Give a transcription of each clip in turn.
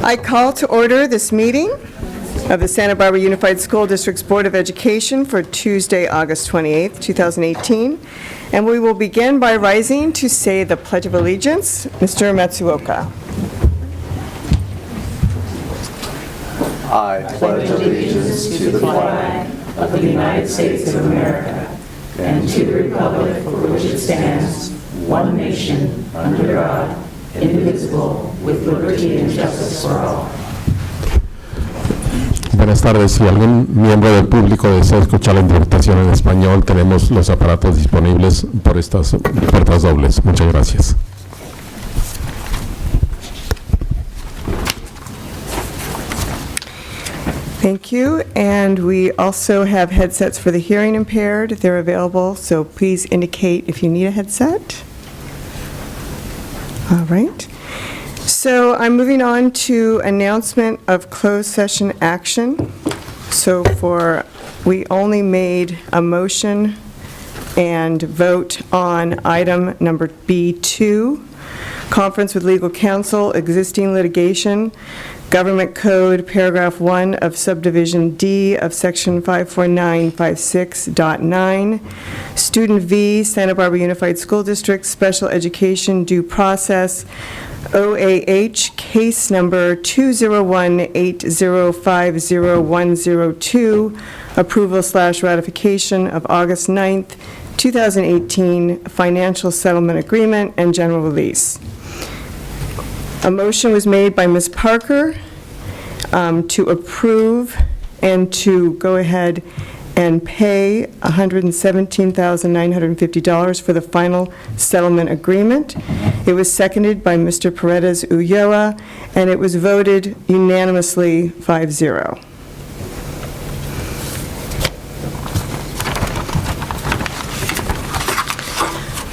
I call to order this meeting of the Santa Barbara Unified School District's Board of Education for Tuesday, August 28th, 2018. And we will begin by rising to say the Pledge of Allegiance. Mr. Matsuoka. I pledge allegiance to the flag of the United States of America and to the republic for which it stands, one nation, under God, indivisible, with liberty and justice for all. Buenas tardes. Si algún miembro del público desea escuchar la interpretación en español, tenemos los aparatos disponibles por estas puertas dobles. Muchas gracias. Thank you. And we also have headsets for the hearing impaired. They're available, so please indicate if you need a headset. All right. So I'm moving on to announcement of closed session action. So we only made a motion and vote on item number B2, conference with legal counsel, existing litigation, Government Code, paragraph 1 of subdivision D of section 54956.9, student V, Santa Barbara Unified School District, special education due process, OAH, case number 201-8050102, approval/ratification of August 9th, 2018 financial settlement agreement and general release. A motion was made by Ms. Parker to approve and to go ahead and pay $117,950 for the final settlement agreement. It was seconded by Mr. Paredes Ulloa, and it was voted unanimously 5-0.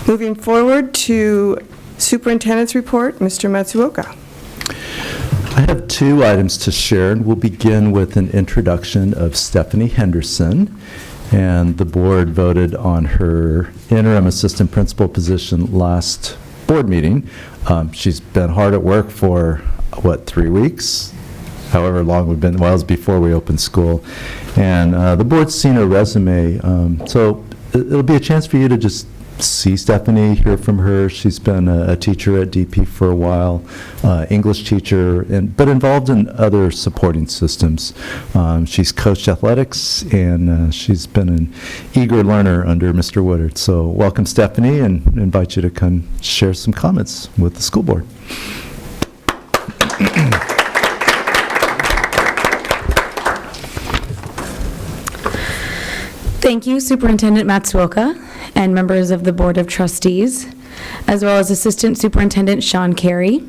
Moving forward to Superintendent's report, Mr. Matsuoka. I have two items to share, and we'll begin with an introduction of Stephanie Henderson. And the board voted on her interim assistant principal position last board meeting. She's been hard at work for, 3 weeks? However long we've been, well, it was before we opened school. And the board's seen her resume, so it'll be a chance for you to just see Stephanie, hear from her. She's been a teacher at DP for a while, English teacher, but involved in other supporting systems. She's coached athletics, and she's been an eager learner under Mr. Woodard. So welcome, Stephanie, and invite you to come share some comments with the school board. Thank you, Superintendent Matsuoka, and members of the Board of Trustees, as well as Assistant Superintendent Sean Carey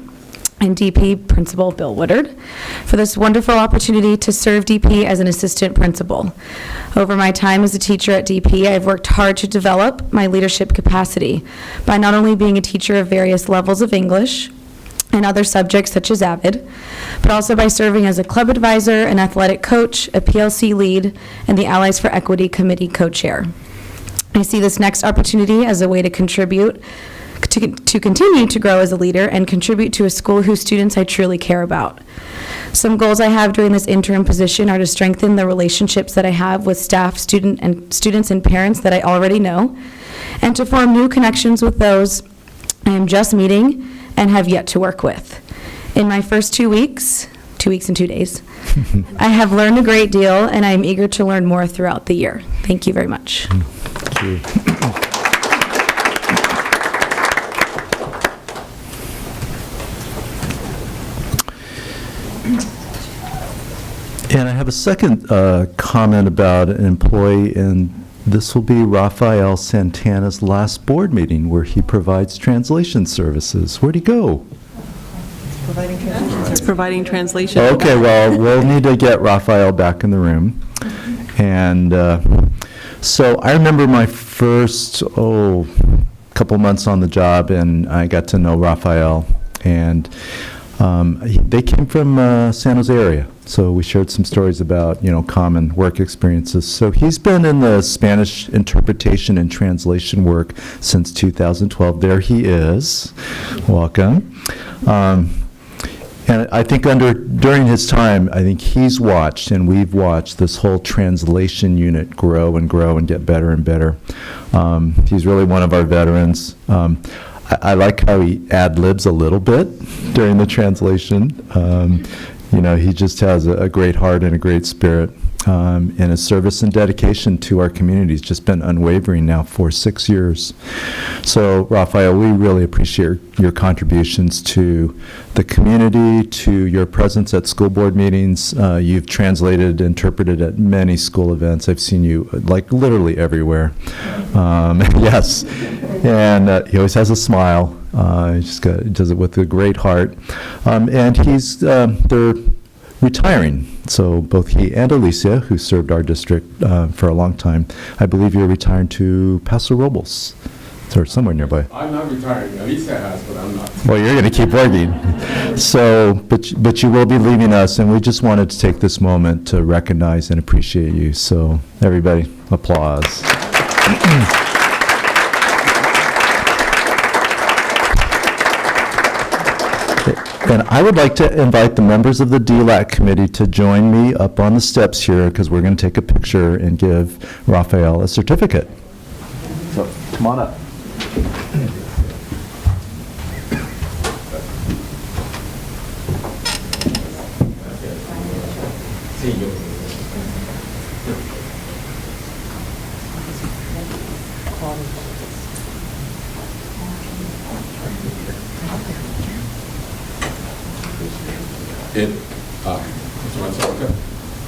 and DP Principal Bill Woodard, for this wonderful opportunity to serve DP as an assistant principal. Over my time as a teacher at DP, I've worked hard to develop my leadership capacity by not only being a teacher of various levels of English and other subjects such as AVID, but also by serving as a club advisor, an athletic coach, a PLC lead, and the Allies for Equity Committee co-chair. I see this next opportunity as a way to contribute, to continue to grow as a leader and contribute to a school whose students I truly care about. Some goals I have during this interim position are to strengthen the relationships that I have with staff, students and parents that I already know, and to form new connections with those I am just meeting and have yet to work with. In my first 2 weeks and 2 days, I have learned a great deal, and I am eager to learn more throughout the year. Thank you very much. Thank you. And I have a second comment about an employee, and this will be Rafael Santana's last board meeting where he provides translation services. Where'd he go? It's providing translation. Okay, well, we'll need to get Rafael back in the room. And so I remember my first, couple months on the job, and I got to know Rafael. And they came from San Jose area. So we shared some stories about, common work experiences. So he's been in the Spanish interpretation and translation work since 2012. There he is. Welcome. And I think during his time, I think he's watched and we've watched this whole translation unit grow and get better and better. He's really one of our veterans. I like how he ad-libs a little bit during the translation. He just has a great heart and a great spirit. And his service and dedication to our community has just been unwavering now for 6 years. So, Raphael, we really appreciate your contributions to the community, to your presence at school board meetings. You've translated, interpreted at many school events. I've seen you, like, literally everywhere. Yes. And he always has a smile. He does it with a great heart. And they're retiring. So both he and Alicia, who served our district for a long time, I believe you're retiring to Paso Robles, or somewhere nearby. I'm not retiring. Alicia has, but I'm not. Well, you're going to keep working. So, but you will be leaving us, and we just wanted to take this moment to recognize and appreciate you. So, everybody, applause. And I would like to invite the members of the DLAC committee to join me up on the steps here, because we're going to take a picture and give Raphael a certificate. So, come on up.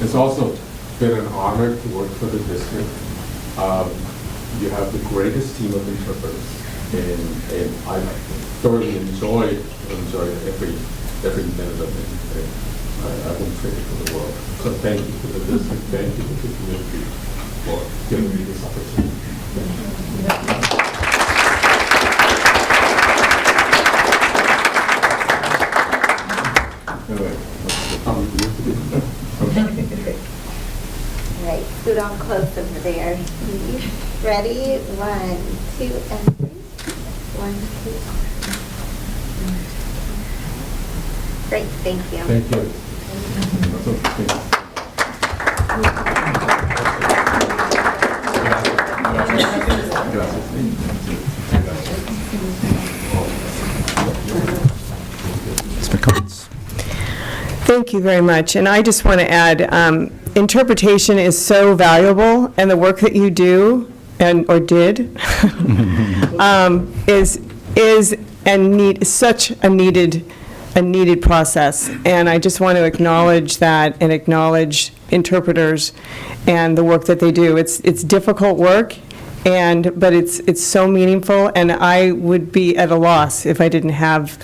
It's also been an honor to work for the district. You have the greatest team of interpreters, and I thoroughly enjoyed every minute of it. I wouldn't trade it for the world. So thank you to the district, thank you to the community for giving me this opportunity. All right, scoot on close over there. Ready? 1, 2, and 3. 1, 2. Great, thank you. Thank you. Thank you very much. And I just want to add, interpretation is so valuable, and the work that you do, or did, is such a needed process. And I just want to acknowledge that and acknowledge interpreters and the work that they do. It's difficult work, but it's so meaningful, and I would be at a loss if I didn't have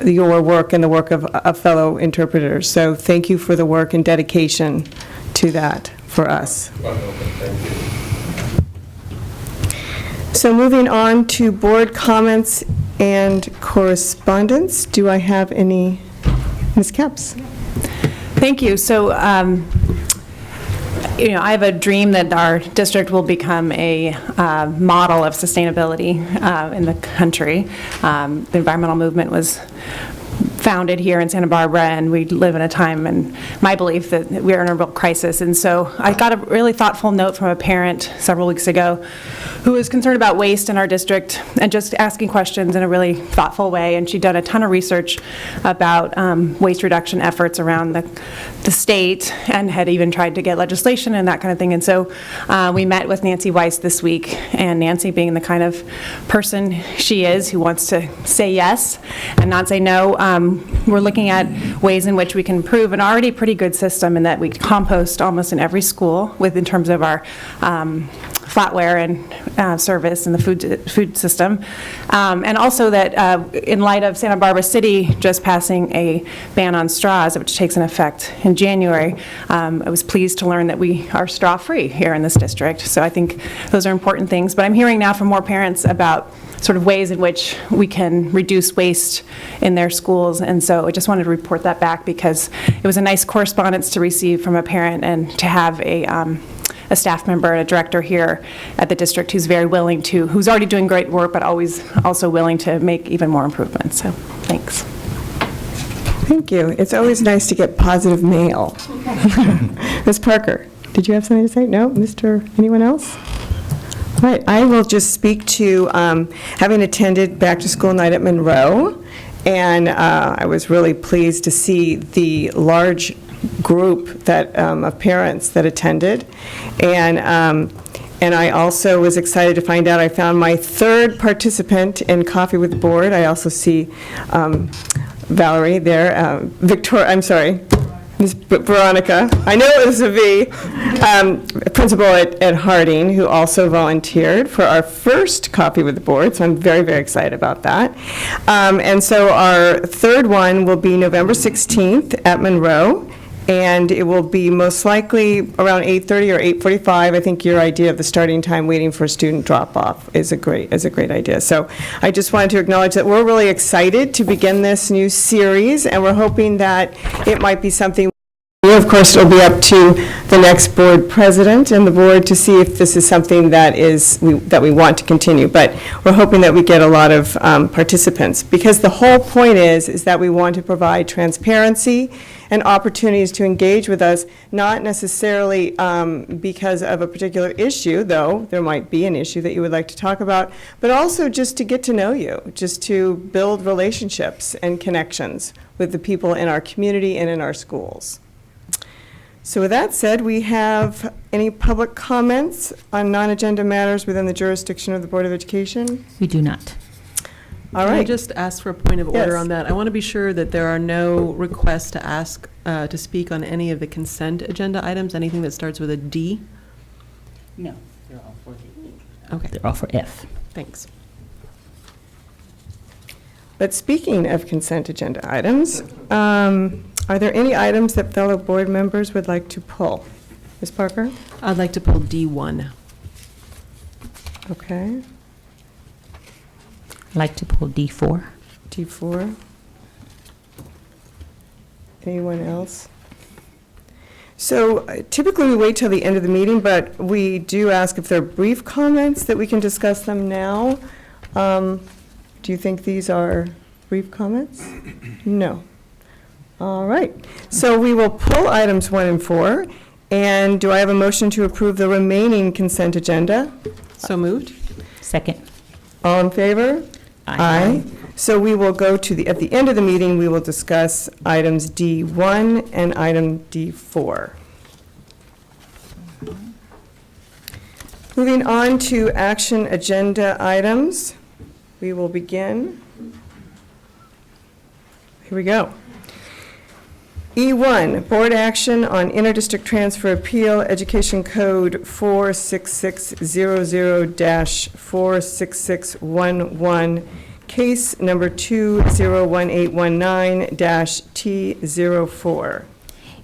your work and the work of fellow interpreters. So thank you for the work and dedication to that for us. So moving on to board comments and correspondence. Do I have any? Ms. Capps? Thank you. So, I have a dream that our district will become a model of sustainability in the country. The environmental movement was founded here in Santa Barbara, and we live in a time, and my belief, that we're in a real crisis. And so I got a really thoughtful note from a parent several weeks ago who was concerned about waste in our district and just asking questions in a really thoughtful way. And she'd done a ton of research about waste reduction efforts around the state, and had even tried to get legislation and that kind of thing. And so we met with Nancy Weiss this week, and Nancy, being the kind of person she is, who wants to say yes and not say no, we're looking at ways in which we can improve an already pretty good system, in that we compost almost in every school in terms of our flatware and service and the food system. And also that in light of Santa Barbara City just passing a ban on straws, which takes an effect in January, I was pleased to learn that we are straw-free here in this district. So I think those are important things. But I'm hearing now from more parents about sort of ways in which we can reduce waste in their schools. And so I just wanted to report that back, because it was a nice correspondence to receive from a parent, and to have a staff member and a director here at the district who's already doing great work, but always also willing to make even more improvements. So thanks. Thank you. It's always nice to get positive mail. Ms. Parker, did you have something to say? No? Anyone else? All right, I will just speak to having attended Back to School Night at Monroe, and I was really pleased to see the large group of parents that attended, and I also was excited to find out I found my third participant in Coffee with the Board. I also see Valerie there, Ms. Veronica, I know it was a V, principal at Harding, who also volunteered for our first Coffee with the Board, so I'm very, very excited about that. And so our third one will be November 16th at Monroe, and it will be most likely around 8:30 or 8:45. I think your idea of the starting time waiting for a student drop-off is a great idea. So I just wanted to acknowledge that we're really excited to begin this new series, and we're hoping that it might be something. Of course, it'll be up to the next board president and the board to see if this is something that we want to continue. But we're hoping that we get a lot of participants, because the whole point is that we want to provide transparency and opportunities to engage with us, not necessarily because of a particular issue, though there might be an issue that you would like to talk about, but also just to get to know you, just to build relationships and connections with the people in our community and in our schools. So with that said, we have any public comments on non-agenda matters within the jurisdiction of the Board of Education? We do not. All Can I right. just ask for a point of order Yes. on that? I want to be sure that there are no requests to ask, to speak on any of the consent agenda items, anything that starts with a D? No, they're all for the, Okay, they're all for F. thanks. But speaking of consent agenda items, are there any items that fellow board members would like to pull? Ms. Parker? I'd like to pull D1. Okay. I'd like to pull D4. D4. Anyone else? So typically we wait till the end of the meeting, but we do ask if there are brief comments that we can discuss them now. Do you think these are brief comments? No. All right. So we will pull items 1 and 4. And do I have a motion to approve the remaining consent agenda? So moved? Second. All in favor? Aye. So we will go to at the end of the meeting, we will discuss items D1 and item D4. Moving on to action agenda items, we will begin. Here we go. E1, Board Action on Interdistrict Transfer Appeal, Education Code 46600-46611, Case Number 201819-T04.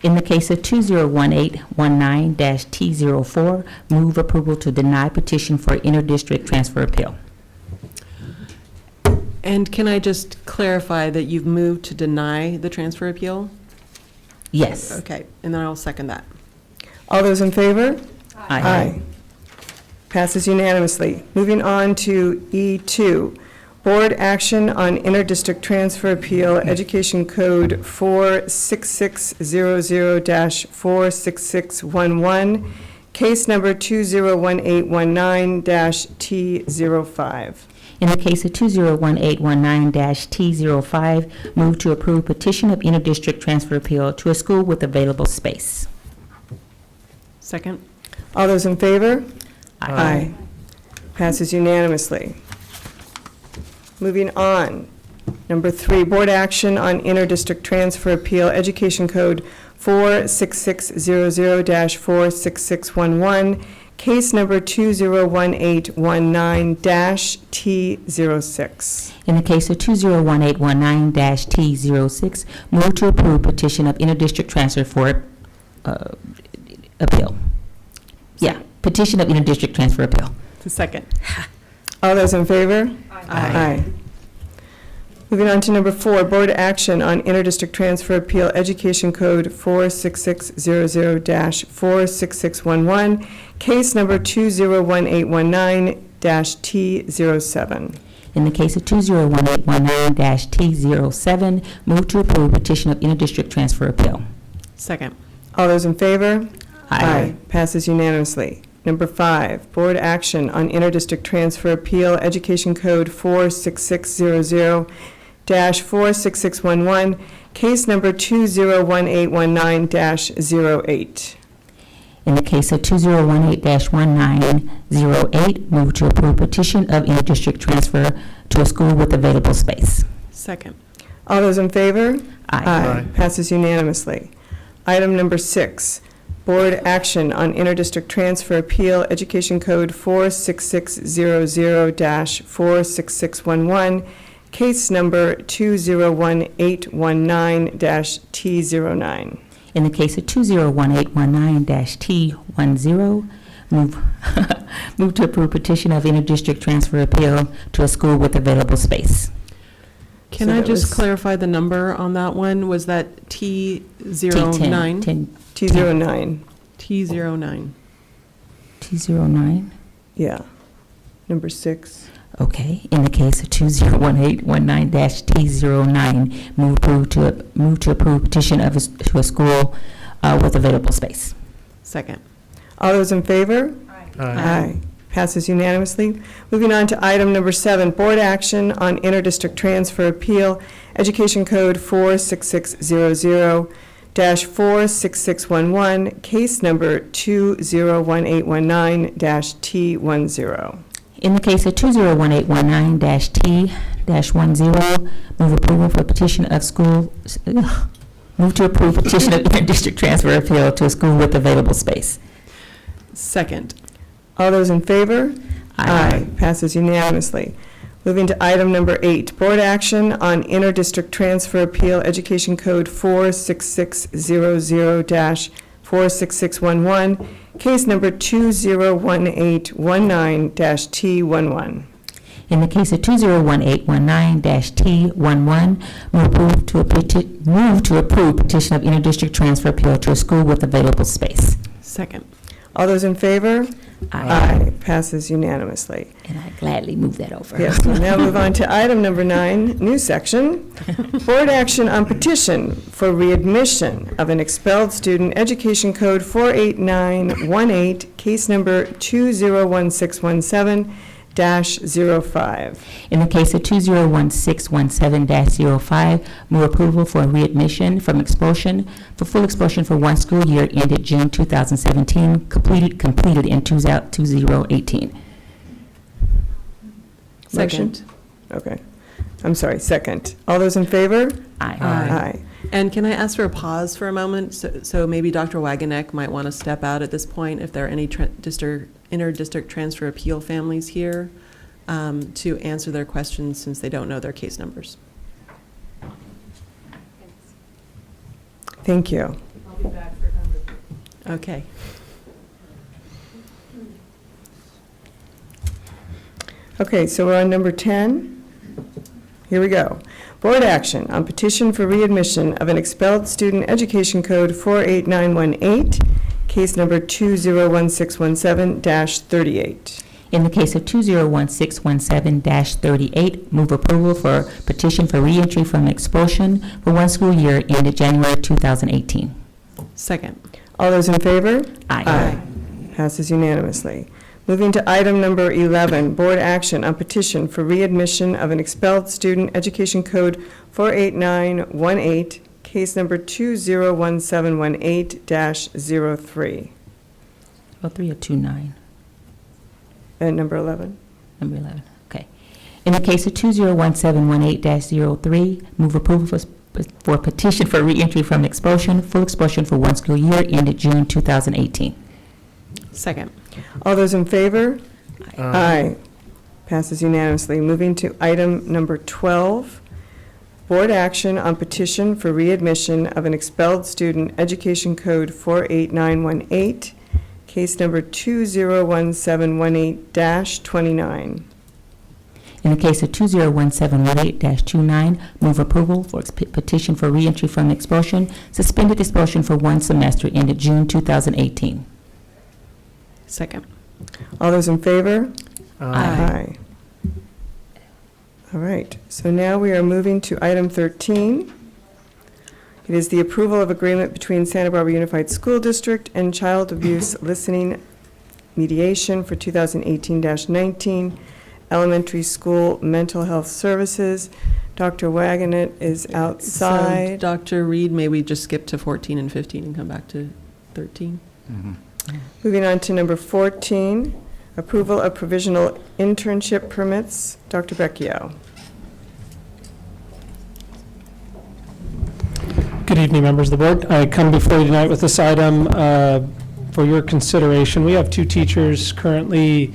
In the case of 201819-T04, move approval to deny petition for interdistrict transfer appeal. And can I just clarify that you've moved to deny the transfer appeal? Yes. Okay, and then I'll second that. All those in favor? Aye. Passes unanimously. Moving on to E2, Board Action on Interdistrict Transfer Appeal, Education Code 46600-46611, Case Number 201819-T05. In the case of 201819-T05, move to approve petition of interdistrict transfer appeal to a school with available space. Second? All those in favor? Aye. Passes unanimously. Moving on. Number 3, Board Action on Interdistrict Transfer Appeal, Education Code 46600-46611, Case Number 201819-T06. In the case of 201819-T06, move to approve petition of interdistrict transfer for appeal. Yeah, petition of interdistrict transfer appeal. The second. All those in favor? Aye. Moving on to number 4, Board Action on Interdistrict Transfer Appeal, Education Code 46600-46611, Case Number 201819-T07. In the case of 201819-T07, move to approve petition of interdistrict transfer appeal. Second. All those in favor? Aye. Passes unanimously. Number 5, board action on interdistrict transfer appeal, Education Code 46600-46611, case number 201819-08. In the case of 2018-1908, move to approve petition of interdistrict transfer to a school with available space. Second. All those in favor? Aye. Passes unanimously. Item number 6, board action on interdistrict transfer appeal, Education Code 46600-46611, case number 201819-T09. In the case of 201819-T10, move to approve petition of interdistrict transfer appeal to a school with available space. Can So I that just was- clarify the number on that one? Was that T09? T09, T09. T09? yeah. Number 6. Okay. In the case of 201819-T09, move to approve petition of to a school with available space. Second. All those in favor? Aye. Passes unanimously. Moving on to item number 7, board action on interdistrict transfer appeal, Education Code 46600-46611, case number 201819-T10. In the case of 201819-T-10, move approval for petition of school, move to approve petition of interdistrict transfer appeal to a school with available space. Second. All those in favor? Passes unanimously. Moving to item number 8, board action on interdistrict transfer appeal, Education Code 46600-46611, case number 201819-T11. In the case of 201819-T11, move to approve petition of interdistrict transfer appeal to a school with available space. Second. All those in favor? Passes unanimously. And I gladly move that over. Yes, we'll now move on to item number 9, new section. Board action on petition for readmission of an expelled student, Education Code 48918, case number 201617-05. In the case of 201617-05, move approval for readmission from expulsion for full expulsion for one school year ended June 2017, completed in 2018. Motion? Okay. I'm sorry, second. All those in favor? Aye. Aye. And can I ask for a pause for a moment? So maybe Dr. Wageneck might want to step out at this point if there are any interdistrict transfer appeal families here to answer their questions since they don't know their case numbers. Thank you. I'll be back for number 3. Okay. Okay, so we're on number 10. Here we go. Board action on petition for readmission of an expelled student, Education Code 48918, case number 201617-38. In the case of 201617-38, move approval for petition for reentry from expulsion for one school year ended January 2018. Second. All those in favor? Aye. Passes unanimously. Moving to item number 11, board action on petition for readmission of an expelled student, Education Code 48918, case number 201718-03. 03 or 29? And number 11. Number 11, okay. In the case of 201718-03, move approval for petition for reentry from expulsion, full expulsion for one school year ended June 2018. Second. All those in favor? Aye. Passes unanimously. Moving to item number 12, board action on petition for readmission of an expelled student, Education Code 48918, case number 201718-29. In the case of 201718-29, move approval for petition for reentry from expulsion, suspended expulsion for one semester ended June 2018. Second. All those in favor? Aye. All right, so now we are moving to item 13. It is the approval of agreement between Santa Barbara Unified School District and Child Abuse Listening Mediation for 2018-19 Elementary School Mental Health Services. Dr. Wagenet is So, outside. Dr. Reed, may we just skip to 14 and 15 and come back to 13? Moving on to number 14, approval of provisional internship permits. Dr. Vecchio. Good evening, members of the board. I come before you tonight with this item for your consideration. We have 2 teachers currently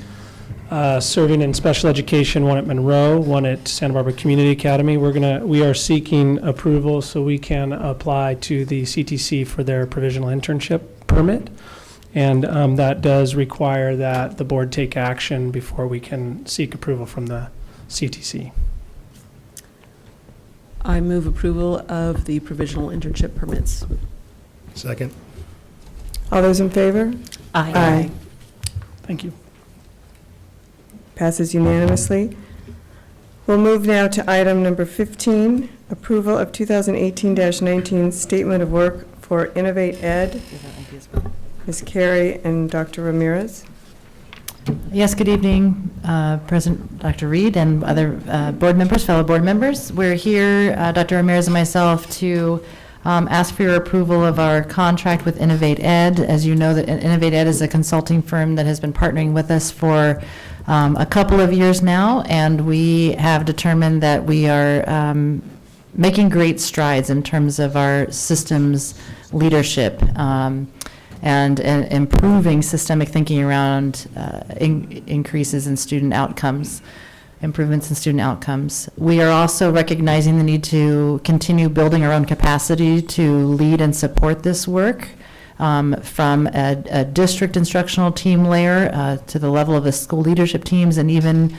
serving in special education, one at Monroe, one at Santa Barbara Community Academy. We are seeking approval so we can apply to the CTC for their provisional internship permit. And that does require that the board take action before we can seek approval from the CTC. I move approval of the provisional internship permits. Second. All those in favor? Aye. Thank you. Passes unanimously. We'll move now to item number 15, approval of 2018-19 Statement of Work for Innovate Ed. Ms. Carey and Dr. Ramirez. Yes, good evening, President Dr. Reed and other board members, fellow board members. We're here, Dr. Ramirez and myself, to ask for your approval of our contract with Innovate Ed. As you know, that Innovate Ed is a consulting firm that has been partnering with us for a couple of years now, and we have determined that we are making great strides in terms of our systems leadership. And improving systemic thinking around increases in student outcomes, improvements in student outcomes. We are also recognizing the need to continue building our own capacity to lead and support this work from a district instructional team layer to the level of the school leadership teams and even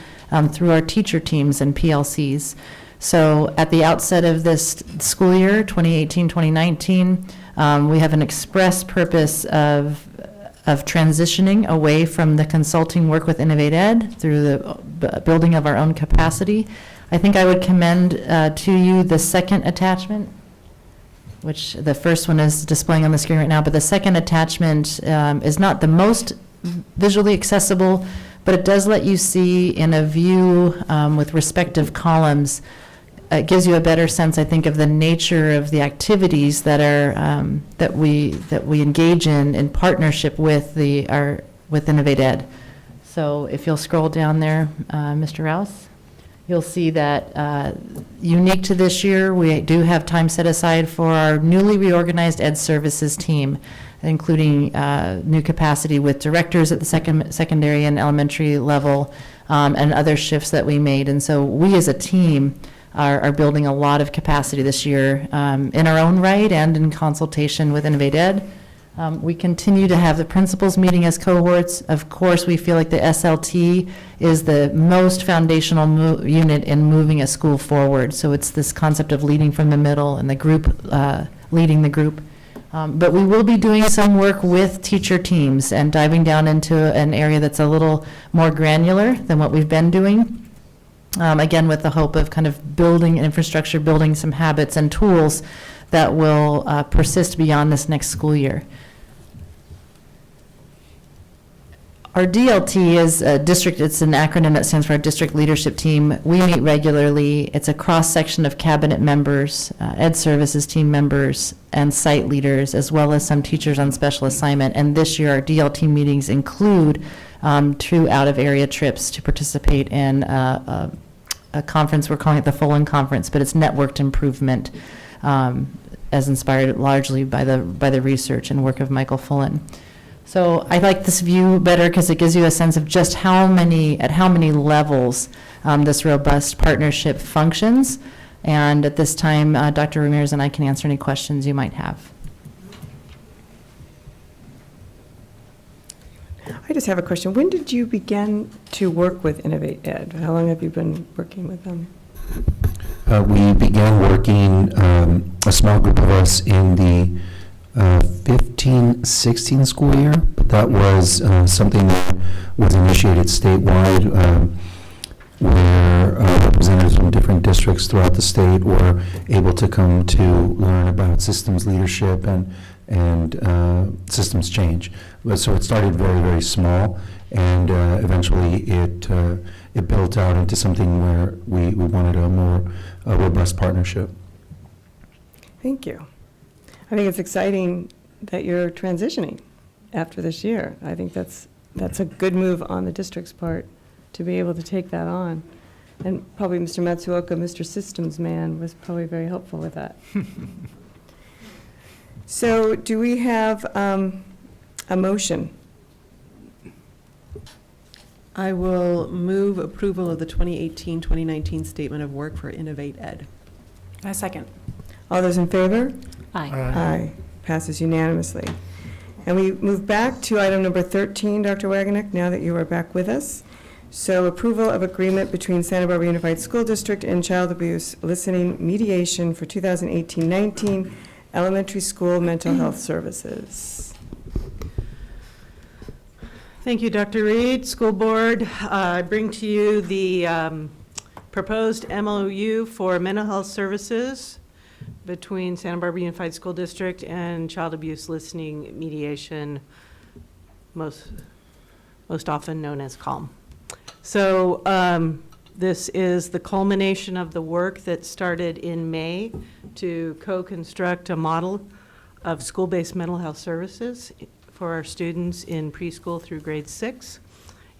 through our teacher teams and PLCs. So at the outset of this school year, 2018-2019, we have an express purpose of transitioning away from the consulting work with Innovate Ed through the building of our own capacity. I think I would commend to you the second attachment, which the first one is displaying on the screen right now, but the second attachment is not the most visually accessible, but it does let you see in a view with respective columns. It gives you a better sense, I think, of the nature of the activities that are that we engage in partnership with with Innovate Ed. So if you'll scroll down there, Mr. Rouse, you'll see that unique to this year, we do have time set aside for our newly reorganized Ed Services team, including new capacity with directors at the secondary and elementary level, and other shifts that we made. And so we as a team are building a lot of capacity this year in our own right and in consultation with Innovate Ed. We continue to have the principals meeting as cohorts. Of course, we feel like the SLT is the most foundational unit in moving a school forward. So it's this concept of leading from the middle and the group leading the group. But we will be doing some work with teacher teams and diving down into an area that's a little more granular than what we've been doing. Again, with the hope of kind of building infrastructure, building some habits and tools that will persist beyond this next school year. Our DLT is a district, it's an acronym that stands for our District Leadership Team. We meet regularly. It's a cross-section of cabinet members, Ed Services team members, and site leaders, as well as some teachers on special assignment. And this year, our DLT meetings include 2 out-of-area trips to participate in a conference. We're calling it the Fullen Conference, but it's networked improvement, as inspired largely by the research and work of Michael Fullen. So I like this view better because it gives you a sense of just at how many levels this robust partnership functions. And at this time, Dr. Ramirez and I can answer any questions you might have. I just have a question. When did you begin to work with Innovate Ed? How long have you been working with them? We began working, a small group of us, in the 15-16 school year, but that was something that was initiated statewide. where representatives from different districts throughout the state were able to come to learn about systems leadership and systems change. So it started very, very small, and eventually it built out into something where we wanted a more robust partnership. Thank you. I think it's exciting that you're transitioning after this year. I think that's a good move on the district's part to be able to take that on. And probably Mr. Matsuoka, Mr. Systems Man, was probably very helpful with that. So do we have a motion? I will move approval of the 2018-2019 Statement of Work for Innovate Ed. I second. All those in favor? Aye. Aye. Passes unanimously. And we move back to item number 13, Dr. Wagener, now that you are back with us. So approval of agreement between Santa Barbara Unified School District and Child Abuse Listening Mediation for 2018-19 Elementary School Mental Health Services. Thank you, Dr. Reed. School Board, I bring to you the proposed MOU for mental health services between Santa Barbara Unified School District and Child Abuse Listening Mediation, most often known as CALM. So this is the culmination of the work that started in May to co-construct a model of school-based mental health services for our students in preschool through grade 6.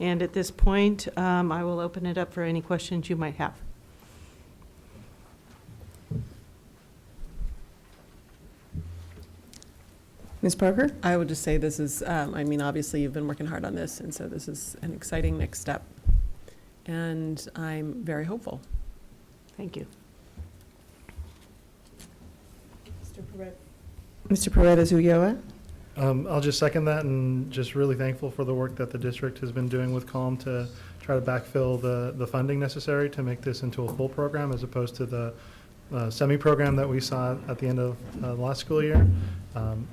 And at this point, I will open it up for any questions you might have. Ms. Parker? I would just say this is, I mean, obviously you've been working hard on this, and so this is an exciting next step. And I'm very hopeful. Thank you. Mr. Paredes Ulloa? I'll just second that, and just really thankful for the work that the district has been doing with CALM to try to backfill the funding necessary to make this into a full program as opposed to the semi-program that we saw at the end of last school year.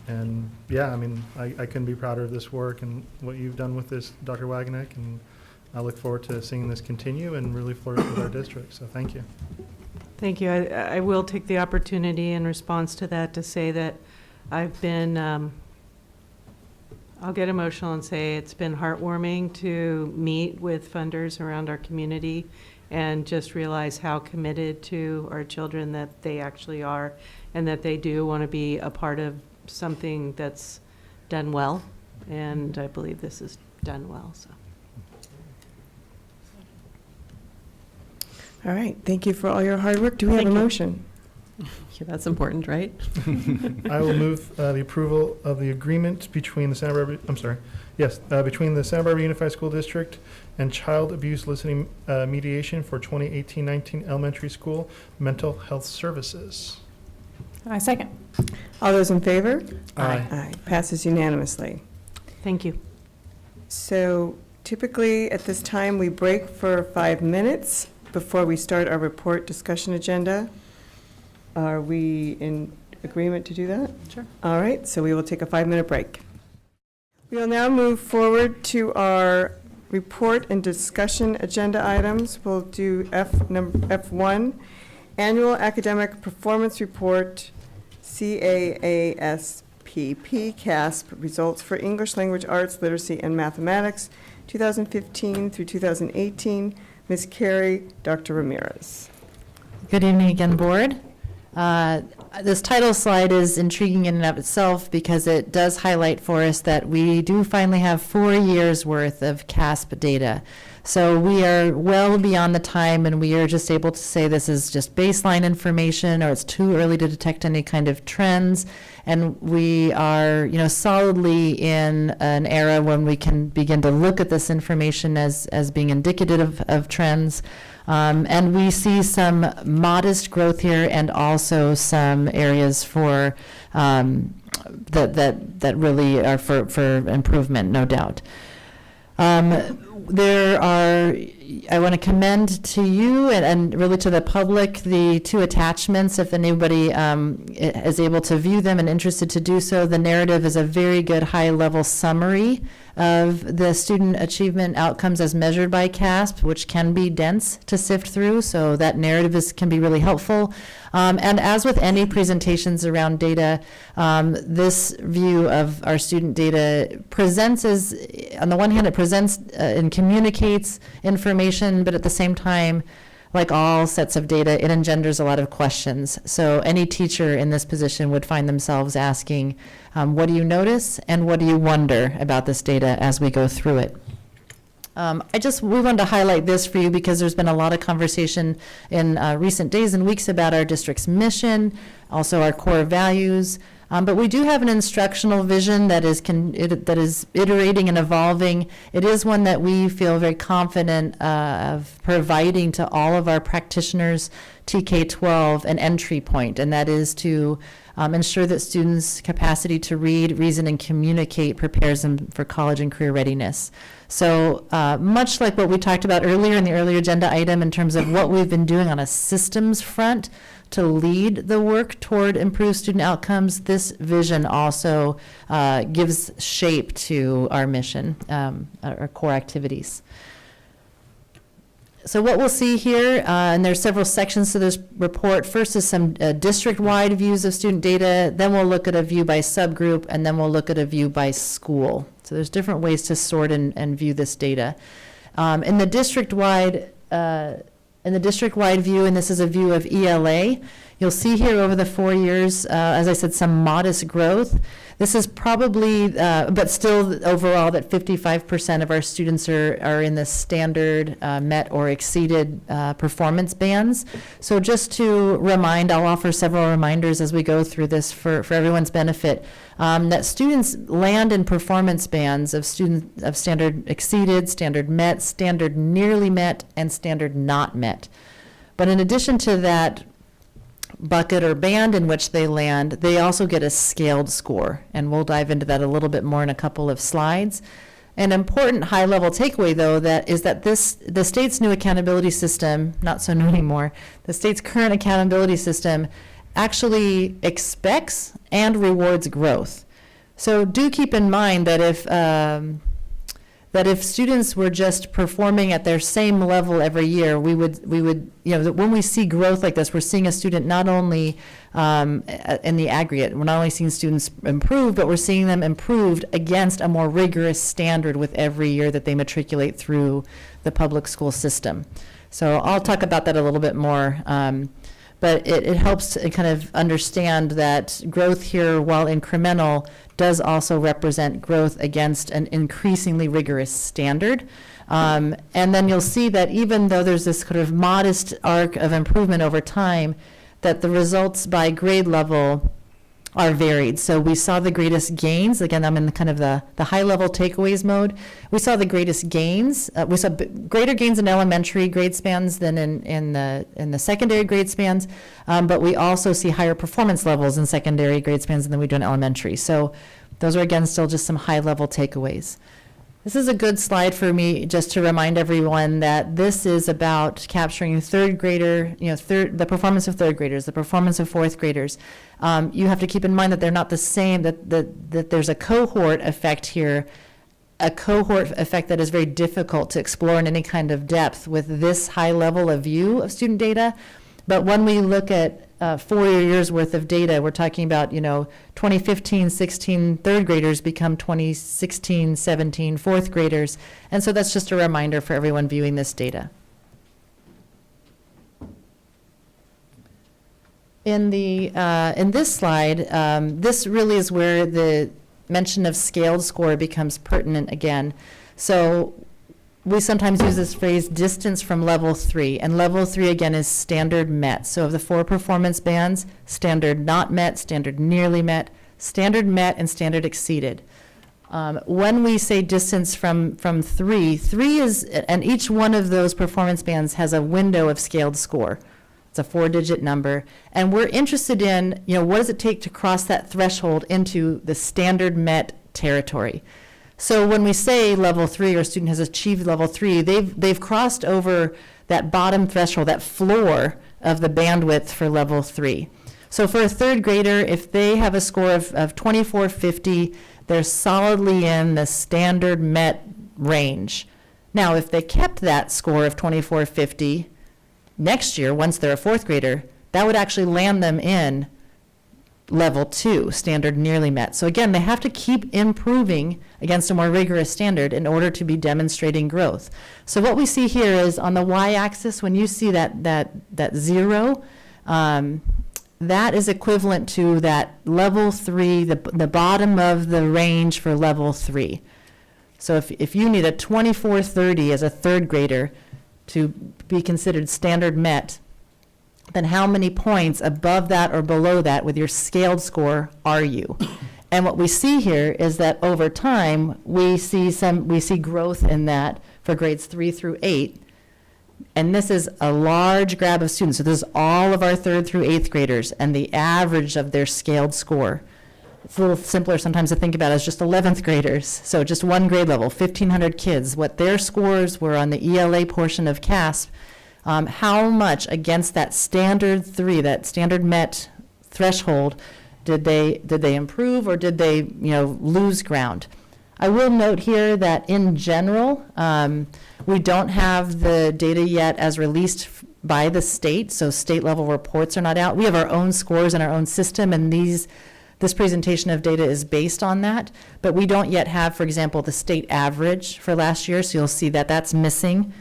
And yeah, I mean, I couldn't be prouder of this work and what you've done with this, Dr. Wagener, and I look forward to seeing this continue and really flourish with our district, so thank you. Thank you. I will take the opportunity in response to that to say that I've been, I'll get emotional and say it's been heartwarming to meet with funders around our community and just realize how committed to our children that they actually are, and that they do want to be a part of something that's done well. And I believe this is done well, so. All right, thank you for all your hard work. Do we have a motion? Yeah, that's important, right? I will move the approval of the agreement between the Santa Barbara, between the Santa Barbara Unified School District and Child Abuse Listening Mediation for 2018-19 Elementary School Mental Health Services. I second. All those in favor? Aye. Aye. Passes unanimously. Thank you. So typically at this time, we break for 5 minutes before we start our report discussion agenda. Are we in agreement to do that? Sure. All right, so we will take a 5-minute break. We will now move forward to our report and discussion agenda items. We'll do F1, Annual Academic Performance Report, CAASP, PCASP, Results for English Language Arts, Literacy, and Mathematics, 2015 through 2018. Ms. Carey, Dr. Ramirez. Good evening again, Board. This title slide is intriguing in and of itself because it does highlight for us that we do finally have 4 years worth of CASP data. So we are well beyond the time, and we are just able to say this is just baseline information, or it's too early to detect any kind of trends. And we are, solidly in an era when we can begin to look at this information as being indicative of trends. And we see some modest growth here, and also some areas for that really are for improvement, no doubt. There are, I want to commend to you and really to the public the two attachments, if anybody is able to view them and interested to do so. The narrative is a very good high-level summary of the student achievement outcomes as measured by CASP, which can be dense to sift through, so that narrative can be really helpful. And as with any presentations around data, this view of our student data presents as, on the one hand, it presents and communicates information, but at the same time, like all sets of data, it engenders a lot of questions. So any teacher in this position would find themselves asking, what do you notice and what do you wonder about this data as we go through it? We wanted to highlight this for you because there's been a lot of conversation in recent days and weeks about our district's mission, also our core values. But we do have an instructional vision that is iterating and evolving. It is one that we feel very confident of providing to all of our practitioners, TK-12, an entry point, and that is to ensure that students' capacity to read, reason, and communicate prepares them for college and career readiness. So much like what we talked about earlier in the earlier agenda item in terms of what we've been doing on a systems front to lead the work toward improved student outcomes, this vision also gives shape to our mission, our core activities. So what we'll see here, and there's several sections to this report. First is some district-wide views of student data, then we'll look at a view by subgroup, and then we'll look at a view by school. So there's different ways to sort and view this data. In the district-wide view, and this is a view of ELA, you'll see here over the 4 years, as I said, some modest growth. This is probably, but still overall that 55% of our students are in the standard, met or exceeded performance bands. So just to remind, I'll offer several reminders as we go through this for everyone's benefit, that students land in performance bands of standard exceeded, standard met, standard nearly met, and standard not met. But in addition to that bucket or band in which they land, they also get a scaled score, and we'll dive into that a little bit more in a couple of slides. An important high-level takeaway, though, is that the state's new accountability system, not so new anymore, the state's current accountability system actually expects and rewards growth. So do keep in mind that if students were just performing at their same level every year, we would, when we see growth like this, we're seeing a student not only in the aggregate, we're not only seeing students improve, but we're seeing them improved against a more rigorous standard with every year that they matriculate through the public school system. So I'll talk about that a little bit more. But it helps to kind of understand that growth here, while incremental, does also represent growth against an increasingly rigorous standard. And then you'll see that even though there's this kind of modest arc of improvement over time, that the results by grade level are varied. So we saw the greatest gains. Again, I'm in kind of the high-level takeaways mode. We saw the greatest gains. We saw greater gains in elementary grade spans than in the secondary grade spans, but we also see higher performance levels in secondary grade spans than we do in elementary. So those are, again, still just some high-level takeaways. This is a good slide for me just to remind everyone that this is about capturing third grader, the performance of third graders, the performance of fourth graders. You have to keep in mind that they're not the same, that there's a cohort effect here, a cohort effect that is very difficult to explore in any kind of depth with this high level of view of student data. But when we look at 4 years worth of data, we're talking about, 2015-16 third graders become 2016-17 fourth graders. And so that's just a reminder for everyone viewing this data. In this slide, this really is where the mention of scaled score becomes pertinent again. So we sometimes use this phrase distance from level 3, and level 3 again is standard met. So of the 4 performance bands, standard not met, standard nearly met, standard met, and standard exceeded. When we say distance from 3 is, and each one of those performance bands has a window of scaled score. It's a 4-digit number, and we're interested in, what does it take to cross that threshold into the standard met territory? So when we say level 3 or a student has achieved level 3, they've crossed over that bottom threshold, that floor of the bandwidth for level 3. So for a third grader, if they have a score of 2450, they're solidly in the standard MET range. Now, if they kept that score of 2450 next year, once they're a fourth grader, that would actually land them in level 2, standard nearly met. So again, they have to keep improving against a more rigorous standard in order to be demonstrating growth. So what we see here is on the y-axis, when you see that 0, that is equivalent to that level 3, the bottom of the range for level 3. So if you need a 2430 as a third grader to be considered standard met, then how many points above that or below that with your scaled score are you? And what we see here is that over time, we see growth in that for grades 3 through 8. And this is a large grab of students. So this is all of our 3rd through 8th graders and the average of their scaled score. It's a little simpler sometimes to think about as just 11th graders. So just one grade level, 1,500 kids, what their scores were on the ELA portion of CASP, how much against that standard 3, that standard MET threshold, did they improve or did they lose ground? I will note here that in general, we don't have the data yet as released by the state, so state level reports are not out. We have our own scores in our own system, and this presentation of data is based on that, but we don't yet have, for example, the state average for last year, so you'll see that that's missing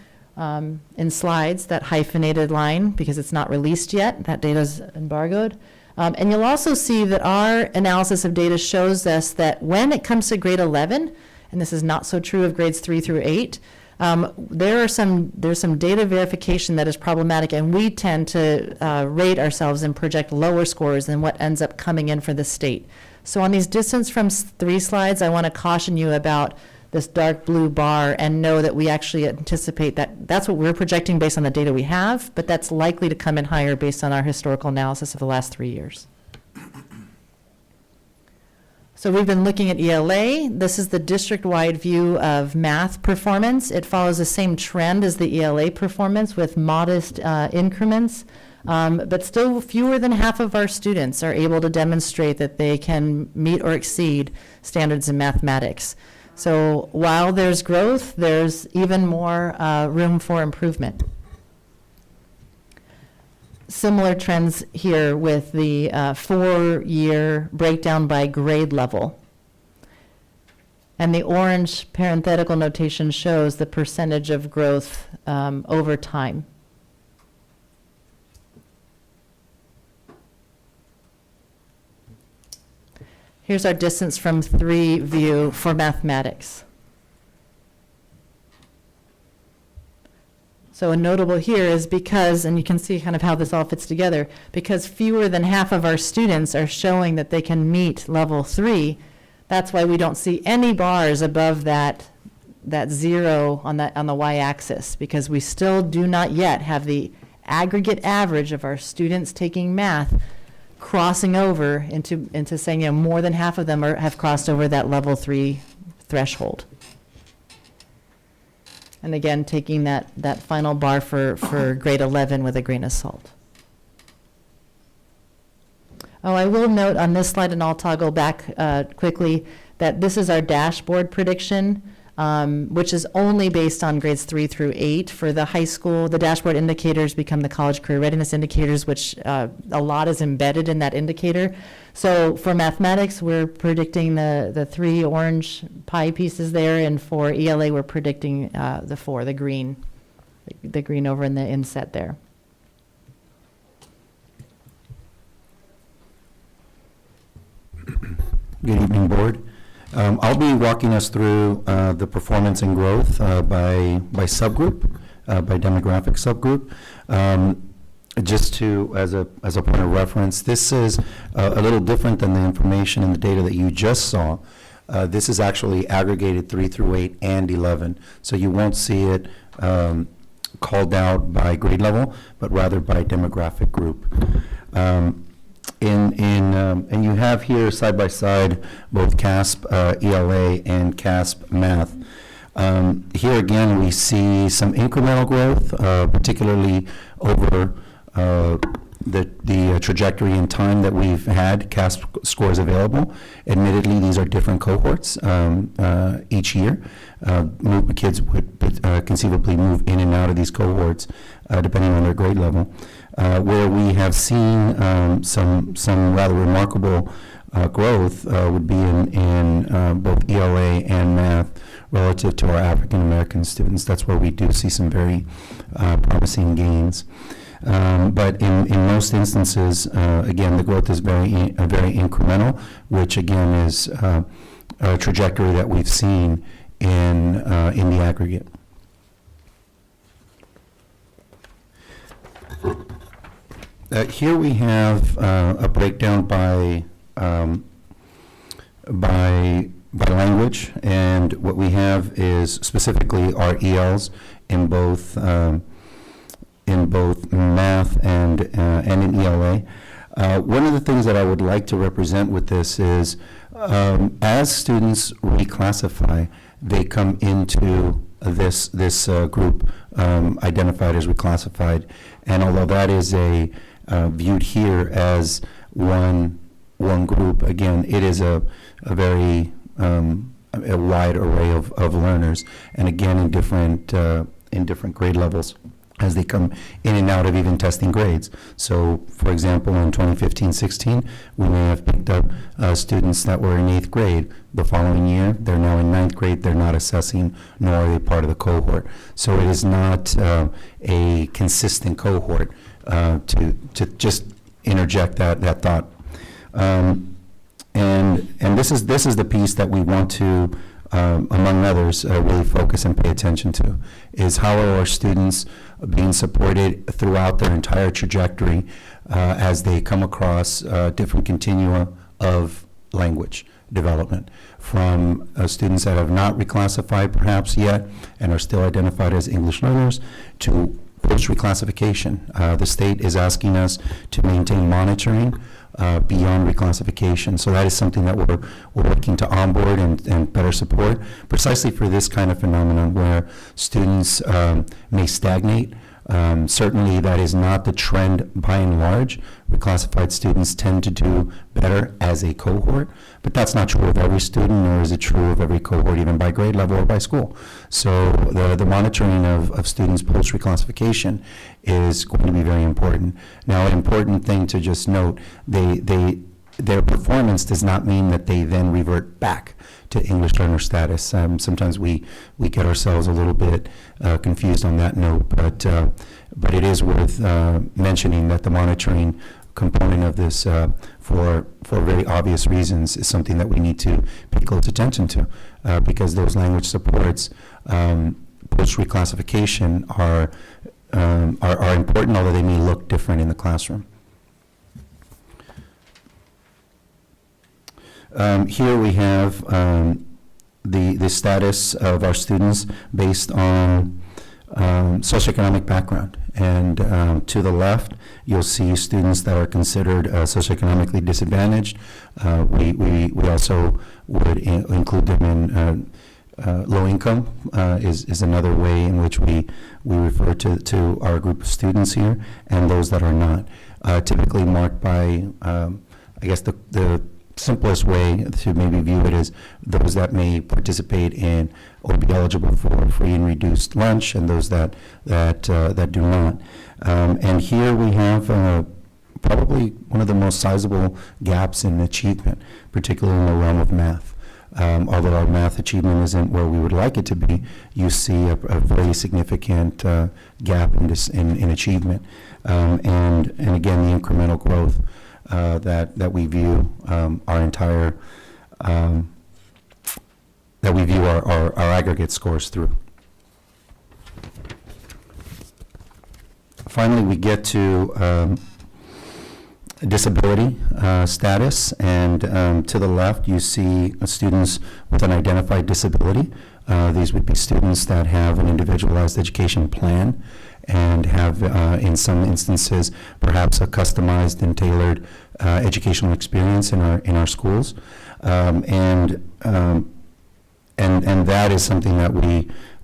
in slides, that hyphenated line, because it's not released yet. That data is embargoed. And you'll also see that our analysis of data shows us that when it comes to grade 11, and this is not so true of grades 3 through 8, there's some data verification that is problematic, and we tend to rate ourselves and project lower scores than what ends up coming in for the state. So on these distance from 3 slides, I want to caution you about this dark blue bar and know that we actually anticipate that that's what we're projecting based on the data we have, but that's likely to come in higher based on our historical analysis of the last 3 years. So we've been looking at ELA. This is the district-wide view of math performance. It follows the same trend as the ELA performance with modest increments, but still fewer than half of our students are able to demonstrate that they can meet or exceed standards in mathematics. So while there's growth, there's even more room for improvement. Similar trends here with the 4-year breakdown by grade level. And the orange parenthetical notation shows the percentage of growth over time. Here's our distance from 3 view for mathematics. So a notable here is because, and you can see kind of how this all fits together, because fewer than half of our students are showing that they can meet level 3, that's why we don't see any bars above that 0 on the y-axis, because we still do not yet have the aggregate average of our students taking math crossing over into saying, more than half of them have crossed over that level 3 threshold. And again, taking that final bar for grade 11 with a grain of salt. Oh, I will note on this slide, and I'll toggle back quickly, that this is our dashboard prediction, which is only based on grades 3 through 8. For the high school, the dashboard indicators become the college career readiness indicators, which a lot is embedded in that indicator. So for mathematics, we're predicting the 3 orange pie pieces there, and for ELA, we're predicting the 4, the green over in the inset there. Good evening, Board. I'll be walking us through the performance and growth by subgroup, by demographic subgroup. Just to, as a point of reference, this is a little different than the information and the data that you just saw. This is actually aggregated 3 through 8 and 11, so you won't see it called out by grade level, but rather by demographic group. And you have here side by side both CASP ELA and CASP Math. Here again, we see some incremental growth, particularly over the trajectory in time that we've had CASP scores available. Admittedly, these are different cohorts each year. Kids would conceivably move in and out of these cohorts depending on their grade level. Where we have seen some rather remarkable growth would be in both ELA and Math relative to our African American students. That's where we do see some very promising gains. But in most instances, again, the growth is very incremental, which again is a trajectory that we've seen in the aggregate. Here we have a breakdown by language, and what we have is specifically our ELs in both Math and in ELA. One of the things that I would like to represent with this is as students reclassify, they come into this group identified as reclassified, and although that is viewed here as one group, again, it is a very a wide array of learners, and again in different grade levels as they come in and out of even testing grades. So, for example, in 2015-16, we may have picked up students that were in 8th grade. The following year, they're now in 9th grade. They're not assessing, nor are they part of the cohort. So it is not a consistent cohort, to just interject that thought. And this is the piece that we want to, among others, really focus and pay attention to, is how are our students being supported throughout their entire trajectory as they come across different continua of language development, from students that have not reclassified perhaps yet and are still identified as English learners to post-reclassification. The state is asking us to maintain monitoring beyond reclassification. So that is something that we're working to onboard and better support, precisely for this kind of phenomenon where students may stagnate. Certainly that is not the trend by and large. Reclassified students tend to do better as a cohort, but that's not true of every student, nor is it true of every cohort, even by grade level or by school. So the monitoring of students post-reclassification is going to be very important. Now, an important thing to just note, their performance does not mean that they then revert back to English learner status. Sometimes we get ourselves a little bit confused on that note, but it is worth mentioning that the monitoring component of this, for very obvious reasons, is something that we need to pay close attention to, because those language supports post-reclassification are important, although they may look different in the classroom. Here we have the status of our students based on socioeconomic background. And to the left, you'll see students that are considered socioeconomically disadvantaged. We also would include them in low income is another way in which we refer to our group of students here, and those that are not. Typically marked by, I guess the simplest way to maybe view it is those that may participate in or be eligible for free and reduced lunch, and those that do not. And here we have probably one of the most sizable gaps in achievement, particularly in the realm of math. Although our math achievement isn't where we would like it to be, you see a very significant gap in achievement. And again, the incremental growth that we view our entire that we view our aggregate scores through. Finally, we get to disability status, and to the left you see students with an identified disability. These would be students that have an individualized education plan, and have, in some instances, perhaps a customized and tailored educational experience in our schools. And that is something that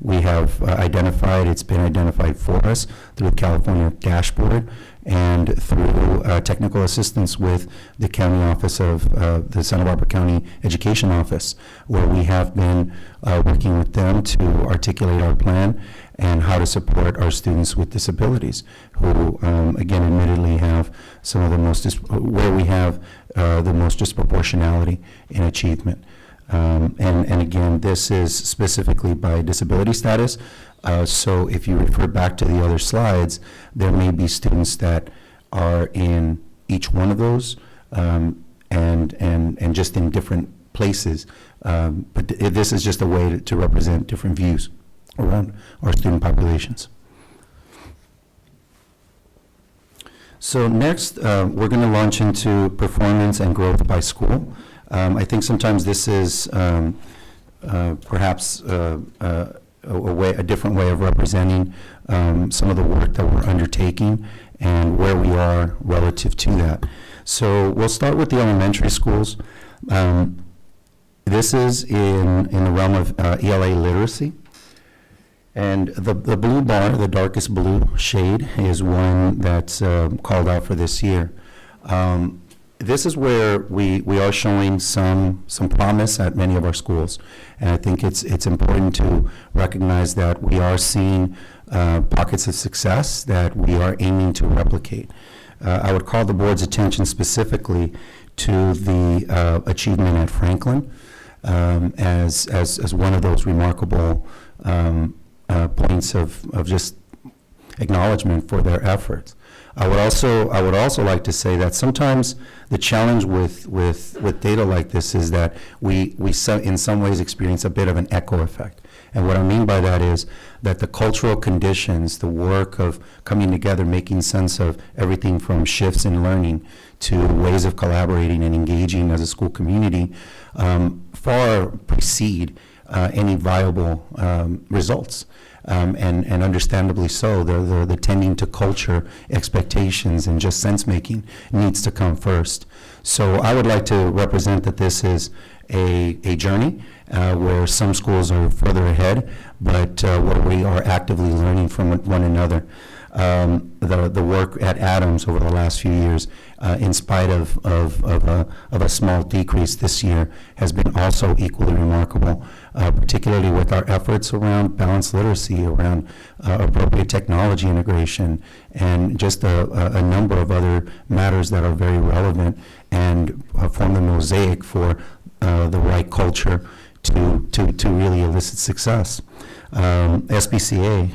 we have identified. It's been identified for us through the California Dashboard and through technical assistance with the county office of the Santa Barbara County Education Office, where we have been working with them to articulate our plan and how to support our students with disabilities, who, again, admittedly have some of the most, where we have the most disproportionality in achievement. And again, this is specifically by disability status. So if you refer back to the other slides, there may be students that are in each one of those, and just in different places. But this is just a way to represent different views around our student populations. So next, we're going to launch into performance and growth by school. I think sometimes this is perhaps a different way of representing some of the work that we're undertaking and where we are relative to that. So we'll start with the elementary schools. This is in the realm of ELA literacy. And the blue bar, the darkest blue shade, is one that's called out for this year. This is where we are showing some promise at many of our schools. And I think it's important to recognize that we are seeing pockets of success that we are aiming to replicate. I would call the board's attention specifically to the achievement at Franklin as one of those remarkable points of just acknowledgement for their efforts. I would also like to say that sometimes the challenge with data like this is that we in some ways experience a bit of an echo effect. And what I mean by that is that the cultural conditions, the work of coming together, making sense of everything from shifts in learning to ways of collaborating and engaging as a school community, far precede any viable results. And understandably so, the tending to culture, expectations, and just sense-making needs to come first. So I would like to represent that this is a journey where some schools are further ahead, but where we are actively learning from one another. The work at Adams over the last few years, in spite of a small decrease this year, has been also equally remarkable, particularly with our efforts around balanced literacy, around appropriate technology integration, and just a number of other matters that are very relevant and form the mosaic for the right culture to really elicit success. SBCA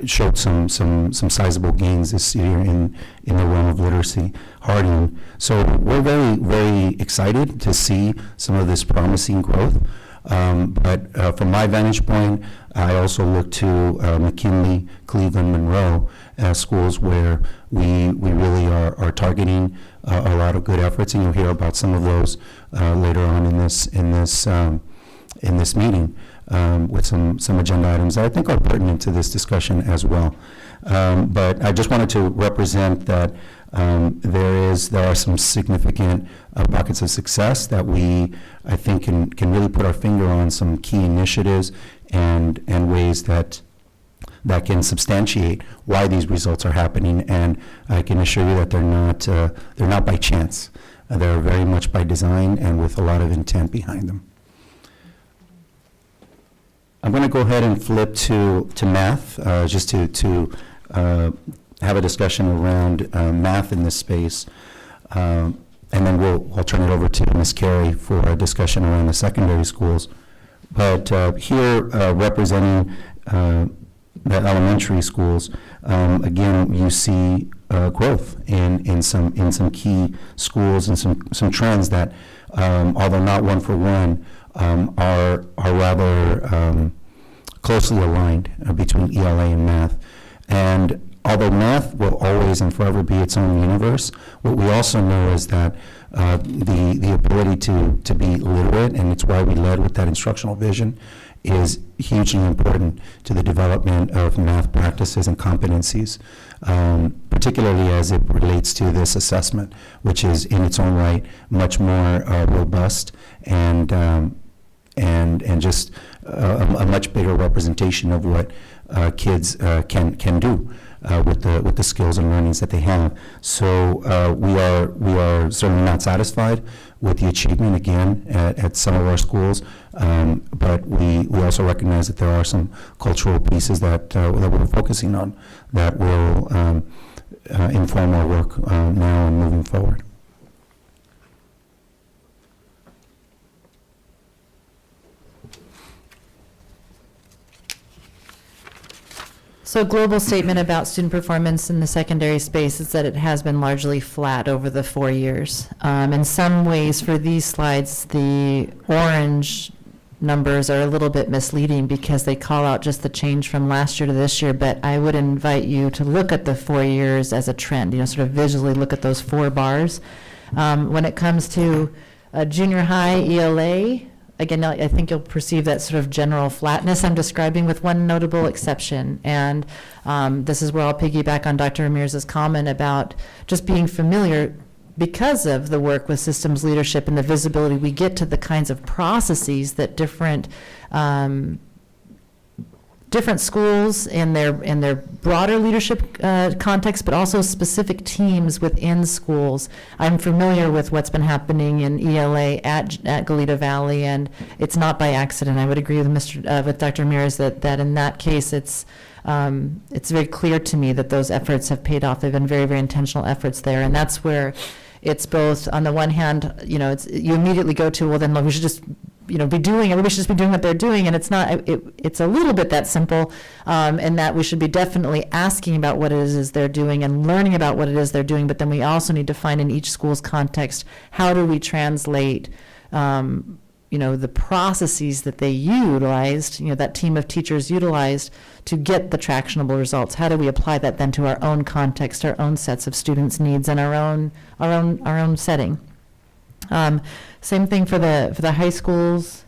showed some sizable gains this year in the realm of literacy, Harding. So we're very, very excited to see some of this promising growth. But from my vantage point, I also look to McKinley, Cleveland, Monroe as schools where we really are targeting a lot of good efforts, and you'll hear about some of those later on in this meeting with some agenda items that I think are pertinent to this discussion as well. But I just wanted to represent that there are some significant pockets of success that I think can really put our finger on some key initiatives and ways that can substantiate why these results are happening. And I can assure you that they're not by chance. They're very much by design and with a lot of intent behind them. I'm going to go ahead and flip to math, just to have a discussion around math in this space. And then I'll turn it over to Ms. Carey for a discussion around the secondary schools. But here, representing the elementary schools, again, you see growth in some key schools and some trends that, although not one for one, are rather closely aligned between ELA and math. And although math will always and forever be its own universe, what we also know is that the ability to be literate, and it's why we led with that instructional vision, is hugely important to the development of math practices and competencies, particularly as it relates to this assessment, which is in its own right much more robust and just a much bigger representation of what kids can do with the skills and learnings that they have. So we are certainly not satisfied with the achievement again at some of our schools, but we also recognize that there are some cultural pieces that we're focusing on that will inform our work now and moving forward. So a global statement about student performance in the secondary space is that it has been largely flat over the 4 years. In some ways, for these slides, the orange numbers are a little bit misleading because they call out just the change from last year to this year, but I would invite you to look at the 4 years as a trend, sort of visually look at those 4 bars. When it comes to junior high ELA, again, I think you'll perceive that sort of general flatness I'm describing with one notable exception. And this is where I'll piggyback on Dr. Ramirez's comment about just being familiar because of the work with systems leadership and the visibility we get to the kinds of processes that different schools in their broader leadership context, but also specific teams within schools. I'm familiar with what's been happening in ELA at Goleta Valley, and it's not by accident. I would agree with Dr. Ramirez that in that case, it's very clear to me that those efforts have paid off. They've been very, very intentional efforts there, and that's where it's both, on the one hand, you immediately go to, well, then look, we should just everybody should just be doing what they're doing, and it's not, it's a little bit that simple, and that we should be definitely asking about what it is they're doing and learning about what it is they're doing, but then we also need to find in each school's context, how do we translate, the processes that they utilized, that team of teachers utilized to get the tractionable results. How do we apply that then to our own context, our own sets of students' needs, and our own setting? Same thing for the high schools.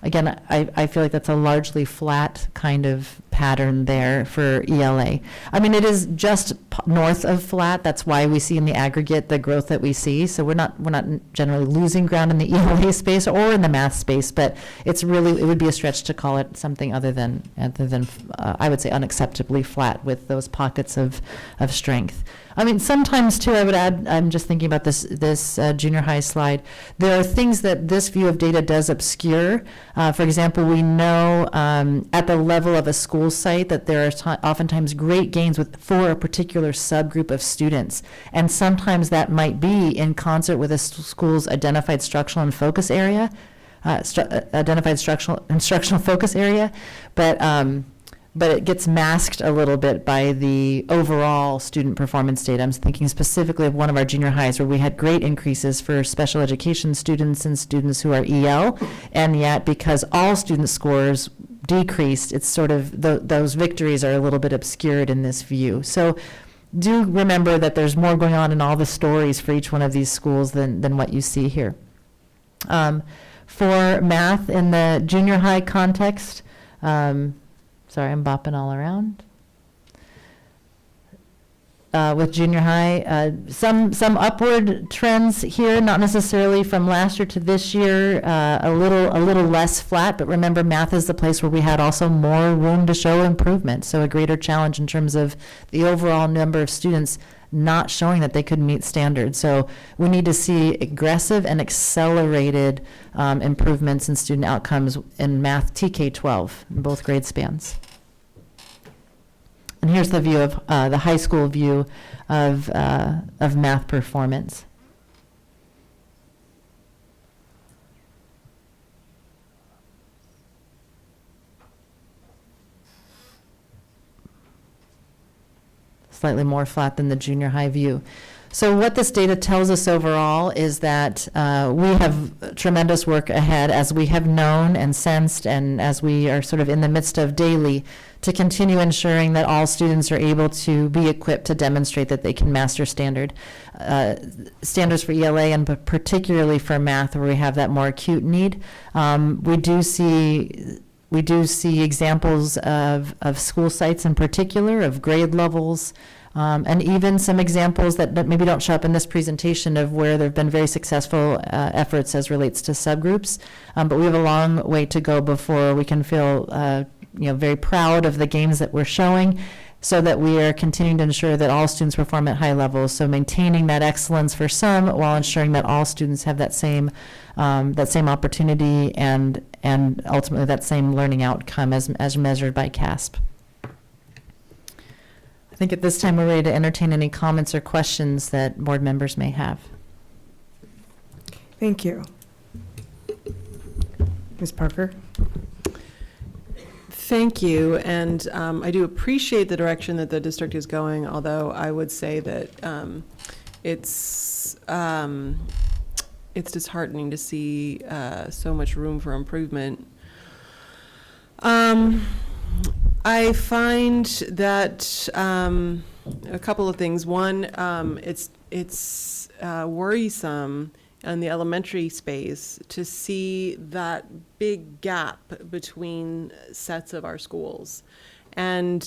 Again, I feel like that's a largely flat kind of pattern there for ELA. I mean, it is just north of flat. That's why we see in the aggregate the growth that we see. So we're not generally losing ground in the ELA space or in the math space, but it would be a stretch to call it something other than I would say unacceptably flat with those pockets of strength. I mean, sometimes too, I would add, I'm just thinking about this junior high slide, there are things that this view of data does obscure. For example, we know at the level of a school site that there are oftentimes great gains for a particular subgroup of students. And sometimes that might be in concert with a school's identified structural and focus area, identified structural instructional focus area, but it gets masked a little bit by the overall student performance data. I'm thinking specifically of one of our junior highs where we had great increases for special education students and students who are EL, and yet because all student scores decreased, it's sort of, those victories are a little bit obscured in this view. So do remember that there's more going on in all the stories for each one of these schools than what you see here. For math in the junior high context, sorry, I'm bopping all around. With junior high, some upward trends here, not necessarily from last year to this year, a little less flat, but remember math is the place where we had also more room to show improvement, so a greater challenge in terms of the overall number of students not showing that they could meet standards. So we need to see aggressive and accelerated improvements in student outcomes in math TK-12 in both grade spans. And here's the view of the high school view of math performance. Slightly more flat than the junior high view. So what this data tells us overall is that we have tremendous work ahead, as we have known and sensed, and as we are sort of in the midst of daily, to continue ensuring that all students are able to be equipped to demonstrate that they can master standards for ELA, and but particularly for math, where we have that more acute need. We do see examples of school sites in particular, of grade levels, and even some examples that maybe don't show up in this presentation of where there have been very successful efforts as relates to subgroups. But we have a long way to go before we can feel very proud of the gains that we're showing, so that we are continuing to ensure that all students perform at high levels. So maintaining that excellence for some while ensuring that all students have that same opportunity and ultimately that same learning outcome as measured by CASP. I think at this time we're ready to entertain any comments or questions that board members may have. Thank you. Ms. Parker? Thank you, and I do appreciate the direction that the district is going, although I would say that it's disheartening to see so much room for improvement. I find that a couple of things. One, it's worrisome in the elementary space to see that big gap between sets of our schools. And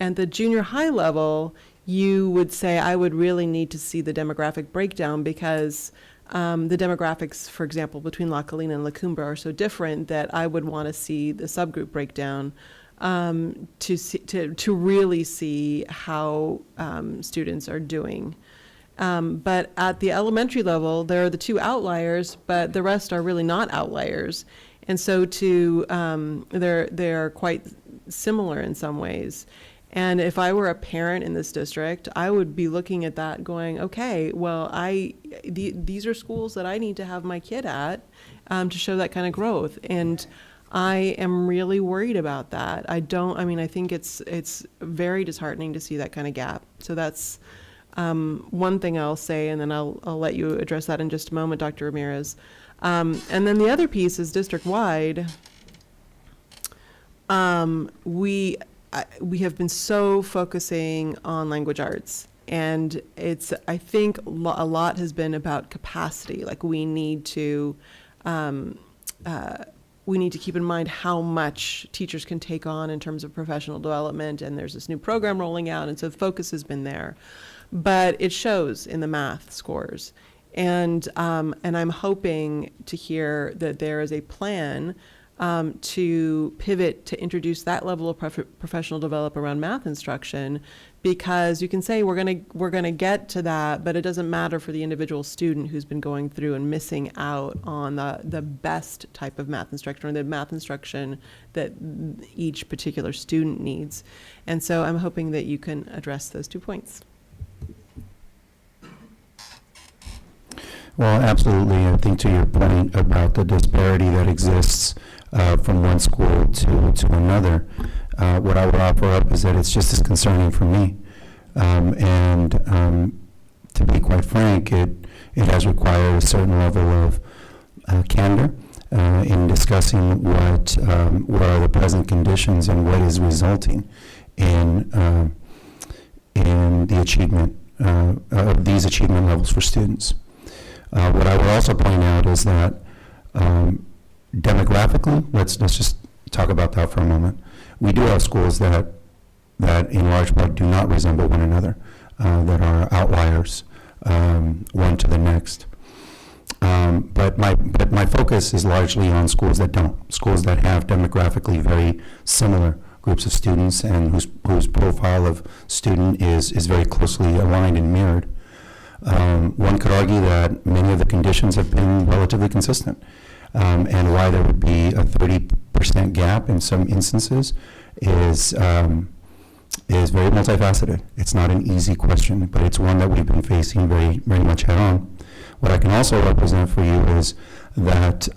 at the junior high level, you would say I would really need to see the demographic breakdown, because the demographics, for example, between La Colina and La Cumbre are so different that I would want to see the subgroup breakdown to really see how students are doing. But at the elementary level, there are the two outliers, but the rest are really not outliers. And so they're quite similar in some ways. And if I were a parent in this district, I would be looking at that going, okay, well, these are schools that I need to have my kid at to show that kind of growth. And I am really worried about that. I think it's very disheartening to see that kind of gap. So that's one thing I'll say, and then I'll let you address that in just a moment, Dr. Ramirez. And then the other piece is district-wide. We have been so focusing on language arts, and I think a lot has been about capacity. Like we need to keep in mind how much teachers can take on in terms of professional development, and there's this new program rolling out, and so the focus has been there. But it shows in the math scores. And I'm hoping to hear that there is a plan to pivot to introduce that level of professional development around math instruction, because you can say we're gonna get to that, but it doesn't matter for the individual student who's been going through and missing out on the best type of math instruction, or the math instruction that each particular student needs. And so I'm hoping that you can address those 2 points. Well, absolutely. I think to your point about the disparity that exists from one school to another, what I would offer up is that it's just as concerning for me. And to be quite frank, it has required a certain level of candor in discussing what are the present conditions and what is resulting in the achievement of these achievement levels for students. What I would also point out is that demographically, let's just talk about that for a moment. We do have schools that in large part do not resemble one another, that are outliers, one to the next. But my focus is largely on schools that don't, schools that have demographically very similar groups of students and whose profile of student is very closely aligned and mirrored. One could argue that many of the conditions have been relatively consistent, and why there would be a 30% gap in some instances is very multifaceted. It's not an easy question, but it's one that we've been facing very, very much head on. What I can also represent for you is that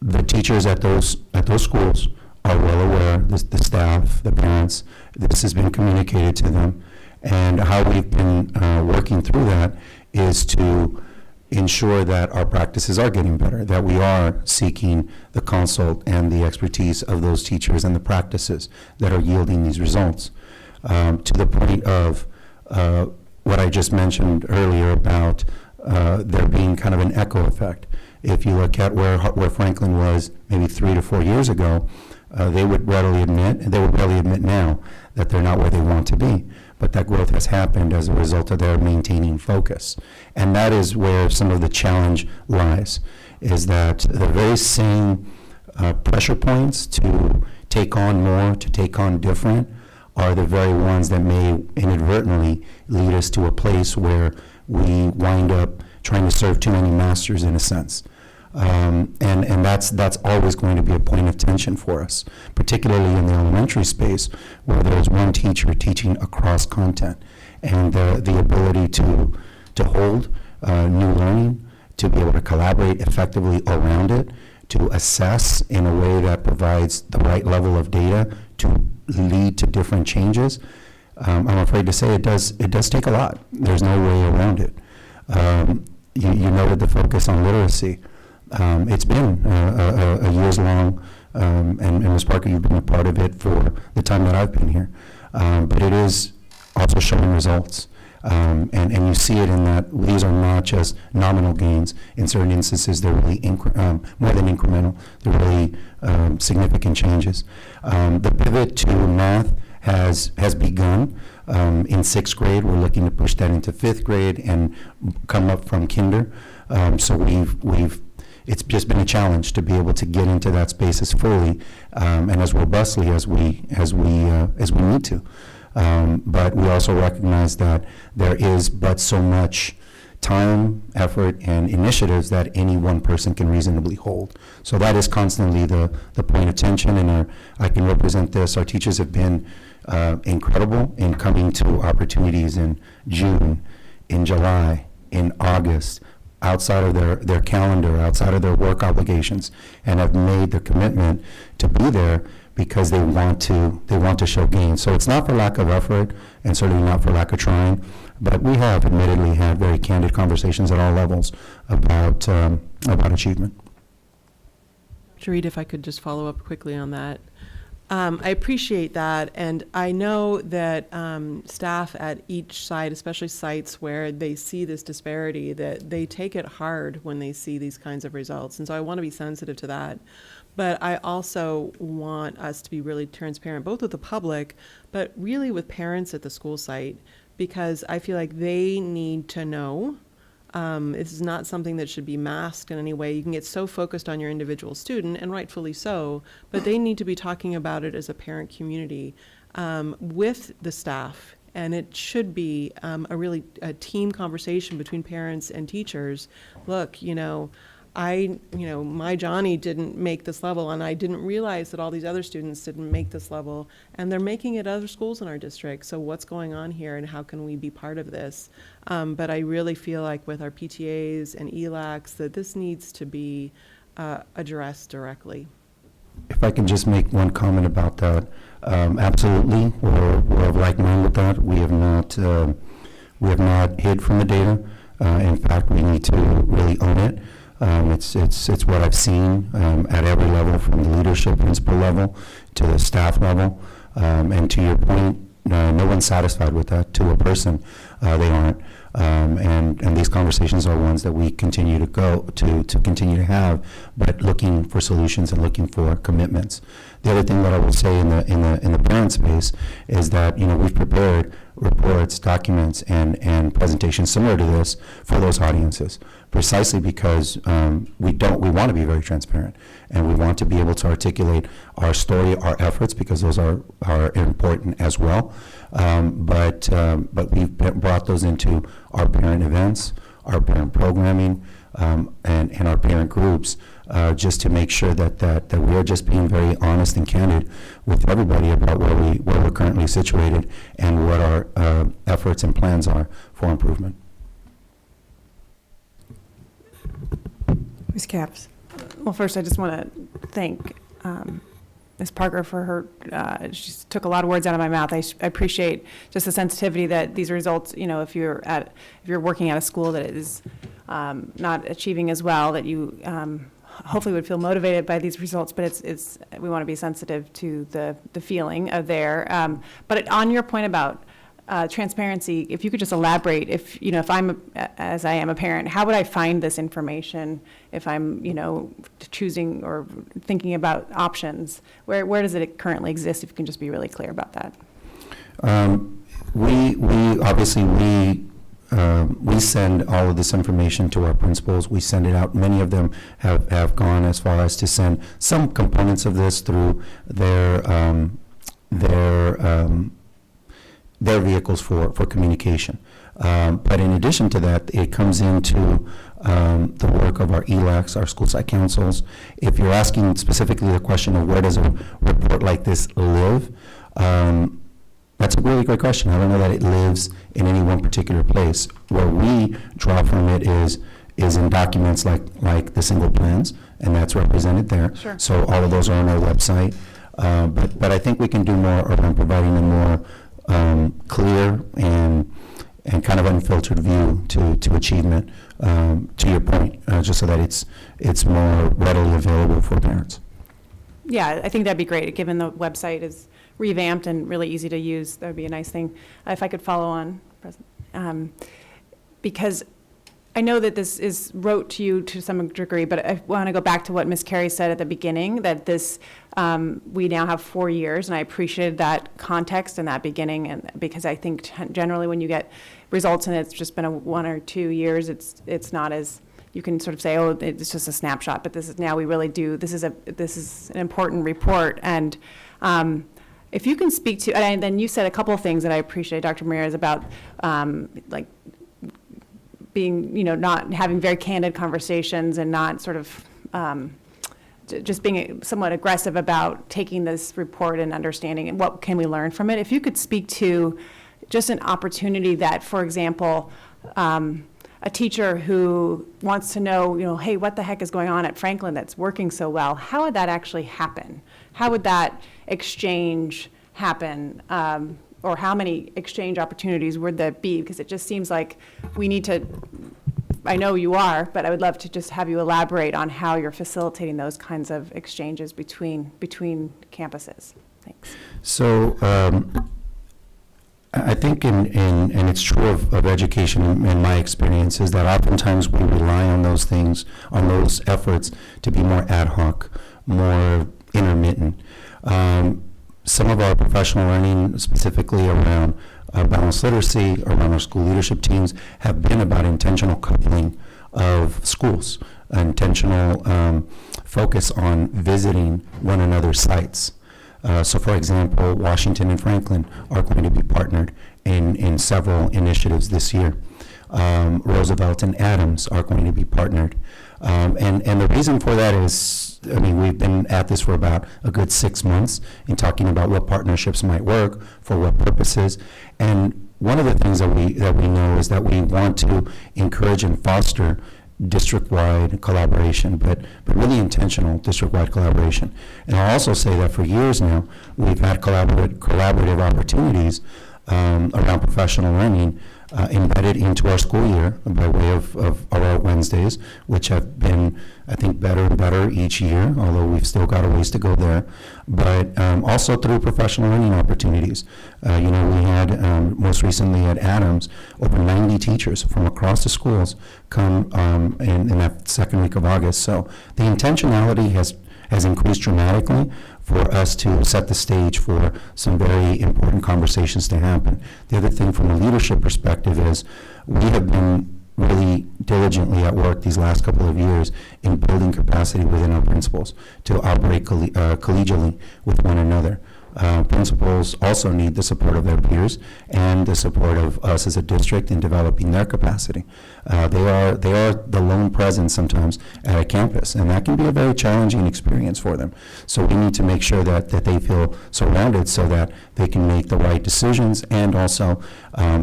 the teachers at those schools are well aware, the staff, the parents, this has been communicated to them, And how we've been working through that is to ensure that our practices are getting better, that we are seeking the consult and the expertise of those teachers and the practices that are yielding these results. To the point of what I just mentioned earlier about there being kind of an echo effect. If you look at where Franklin was maybe 3 to 4 years ago, they would readily admit, and they would readily admit now, that they're not where they want to be. But that growth has happened as a result of their maintaining focus. And that is where some of the challenge lies, is that the very same pressure points to take on more, to take on different, are the very ones that may inadvertently lead us to a place where we wind up trying to serve too many masters in a sense. And that's always going to be a point of tension for us, particularly in the elementary space where there's one teacher teaching across content, and the ability to hold new learning, to be able to collaborate effectively around it, to assess in a way that provides the right level of data to lead to different changes. I'm afraid to say it does take a lot. There's no way around it. You noted the focus on literacy. It's been a years-long, and Ms. Parker, you've been a part of it for the time that I've been here. But it is also showing results. And you see it in that these are not just nominal gains. In certain instances, they're really more than incremental. They're really significant changes. The pivot to math has begun. In 6th grade, we're looking to push that into 5th grade and come up from kinder. So it's just been a challenge to be able to get into that space as fully and as robustly as we need to. But we also recognize that there is but so much time, effort, and initiatives that any one person can reasonably hold. So that is constantly the point of tension, and I can represent this. Our teachers have been incredible in coming to opportunities in June, in July, in August, outside of their calendar, outside of their work obligations, and have made the commitment to be there because they want to show gain. So it's not for lack of effort, and certainly not for lack of trying, but we have admittedly had very candid conversations at all levels about achievement. Shareed, if I could just follow up quickly on that. I appreciate that, and I know that staff at each site, especially sites where they see this disparity, that they take it hard when they see these kinds of results, and so I want to be sensitive to that. But I also want us to be really transparent, both with the public, but really with parents at the school site, because I feel like they need to know. This is not something that should be masked in any way. You can get so focused on your individual student, and rightfully so, but they need to be talking about it as a parent community with the staff. And it should be a team conversation between parents and teachers. Look, my Johnny didn't make this level, and I didn't realize that all these other students didn't make this level, and they're making it at other schools in our district. So what's going on here, and how can we be part of this? But I really feel like with our PTAs and ELACs that this needs to be addressed directly. If I can just make one comment about that, absolutely, we're of like mind with that. We have not hid from the data. In fact, we need to really own it. It's what I've seen at every level, from the leadership principal level to the staff level. And to your point, no one's satisfied with that. To a person, they aren't. And these conversations are ones that we continue to continue to have, but looking for solutions and looking for commitments. The other thing that I will say in the parent space is that we've prepared reports, documents, and presentations similar to this for those audiences, precisely because we want to be very transparent, and we want to be able to articulate our story, our efforts, because those are important as well. But we've brought those into our parent events, our parent programming, and our parent groups, just to make sure that we are just being very honest and candid with everybody about where we're currently situated and what our efforts and plans are for improvement. Ms. Capps. Well, first, I just want to thank Ms. Parker for her, she took a lot of words out of my mouth. I appreciate just the sensitivity that these results, if you're working at a school that is not achieving as well, that you hopefully would feel motivated by these results, but we want to be sensitive to the feeling of there. But on your point about transparency, if you could just elaborate, if I'm, as I am a parent, how would I find this information if I'm, choosing or thinking about options? Where does it currently exist, if you can just be really clear about that? We obviously, we send all of this information to our principals. We send it out. Many of them have gone as far as to send some components of this through their vehicles for communication. But in addition to that, it comes into the work of our ELACs, our school site councils. If you're asking specifically the question of where does a report like this live, that's a really great question. I don't know that it lives in any one particular place. Where we draw from it is in documents like the single plans, and that's represented there. Sure. So all of those are on our website. But I think we can do more around providing a more clear and kind of unfiltered view to achievement, to your point, just so that it's more readily available for parents. Yeah, I think that'd be great, given the website is revamped and really easy to use. That would be a nice thing. If I could follow on, because I know that this is rote to you to some degree, but I want to go back to what Ms. Carey said at the beginning, that this, we now have 4 years, and I appreciated that context and that beginning, and because I think generally when you get results and it's just been 1 or 2 years, it's not as, you can sort of say, oh, it's just a snapshot, but this is, now we really do, this is an important report. And if you can speak to, and then you said a couple of things that I appreciate, Dr. Ramirez, about like being, not having very candid conversations and not sort of just being somewhat aggressive about taking this report and understanding and what can we learn from it. If you could speak to just an opportunity that, for example, a teacher who wants to know, hey, what the heck is going on at Franklin that's working so well? How would that actually happen? How would that exchange happen? Or how many exchange opportunities would there be? Because it just seems like we need to, I know you are, but I would love to just have you elaborate on how you're facilitating those kinds of exchanges between campuses. Thanks. So I think, and it's true of education in my experience, is that oftentimes we rely on those things, on those efforts to be more ad hoc, more intermittent. Some of our professional learning, specifically around balanced literacy, around our school leadership teams, have been about intentional coupling of schools, intentional focus on visiting one another's sites. So, for example, Washington and Franklin are going to be partnered in several initiatives this year. Roosevelt and Adams are going to be partnered. And the reason for that is, we've been at this for about a good 6 months in talking about what partnerships might work, for what purposes. And one of the things that we know is that we want to encourage and foster district-wide collaboration, but really intentional district-wide collaboration. And I'll also say that for years now, we've had collaborative opportunities around professional learning embedded into our school year by way of our Wednesdays, which have been, I think, better and better each year, although we've still got a ways to go there, but also through professional learning opportunities. We had most recently at Adams, over 90 teachers from across the schools come in that second week of August. So the intentionality has increased dramatically for us to set the stage for some very important conversations to happen. The other thing from a leadership perspective is we have been really diligently at work these last couple of years in building capacity within our principals to operate collegially with one another. Principals also need the support of their peers and the support of us as a district in developing their capacity. They are the lone presence sometimes at a campus, and that can be a very challenging experience for them. So we need to make sure that they feel surrounded so that they can make the right decisions and also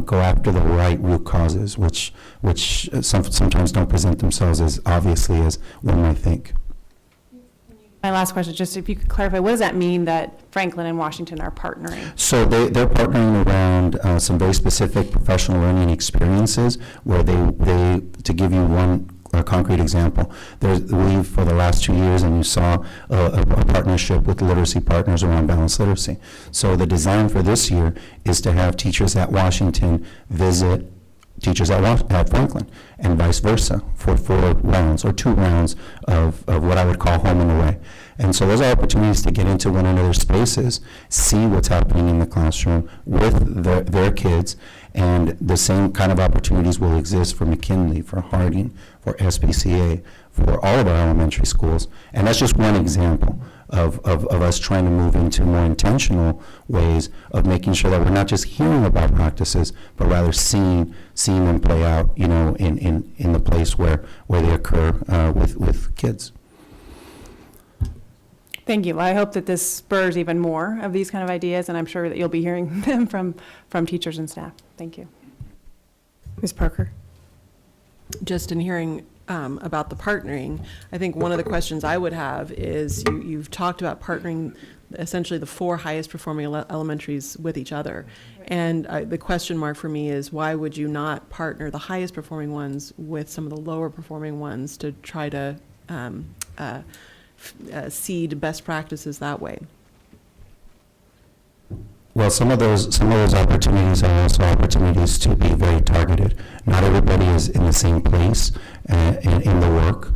go after the right root causes, which sometimes don't present themselves as obviously as one might think. Can you My last question, just if you could clarify, what does that mean that Franklin and Washington are partnering? So they're partnering around some very specific professional learning experiences where they to give you one concrete example, we've, for the last 2 years, and you saw a partnership with Literacy Partners around balanced literacy. So the design for this year is to have teachers at Washington visit teachers at Franklin, and vice versa, for 4 rounds or 2 rounds of what I would call home and away. And so those are opportunities to get into one another's spaces, see what's happening in the classroom with their kids, and the same kind of opportunities will exist for McKinley, for Harding, for SPCA, for all of our elementary schools. And that's just one example of us trying to move into more intentional ways of making sure that we're not just hearing about practices, but rather seeing them play out, you know, in the place where they occur with kids. Thank you. Well, I hope that this spurs even more of these kind of ideas, and I'm sure that you'll be hearing them from teachers and staff. Thank you. Ms. Parker? Just in hearing about the partnering, I think one of the questions I would have is you've talked about partnering essentially the 4 highest performing elementaries with each other. And the question mark for me is, why would you not partner the highest performing ones with some of the lower performing ones to try to seed best practices that way? Well, some of those opportunities are also opportunities to be very targeted. Not everybody is in the same place in the work.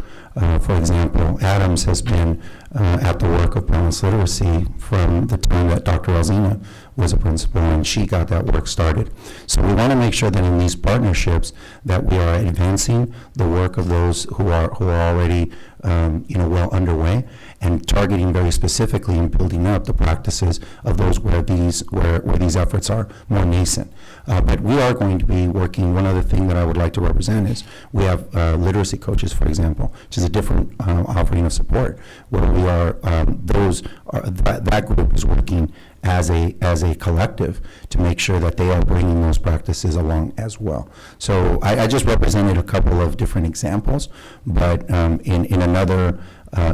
For example, Adams has been at the work of balanced literacy from the time that Dr. Alzina was a principal, and she got that work started. So we want to make sure that in these partnerships that we are advancing the work of those who are already well underway, and targeting very specifically and building up the practices of those where these efforts are more nascent. But we are going to be working. One other thing that I would like to represent is we have literacy coaches, for example, which is a different offering of support, where we are that group is working as a collective to make sure that they are bringing those practices along as well. So I just represented a couple of different examples, but in another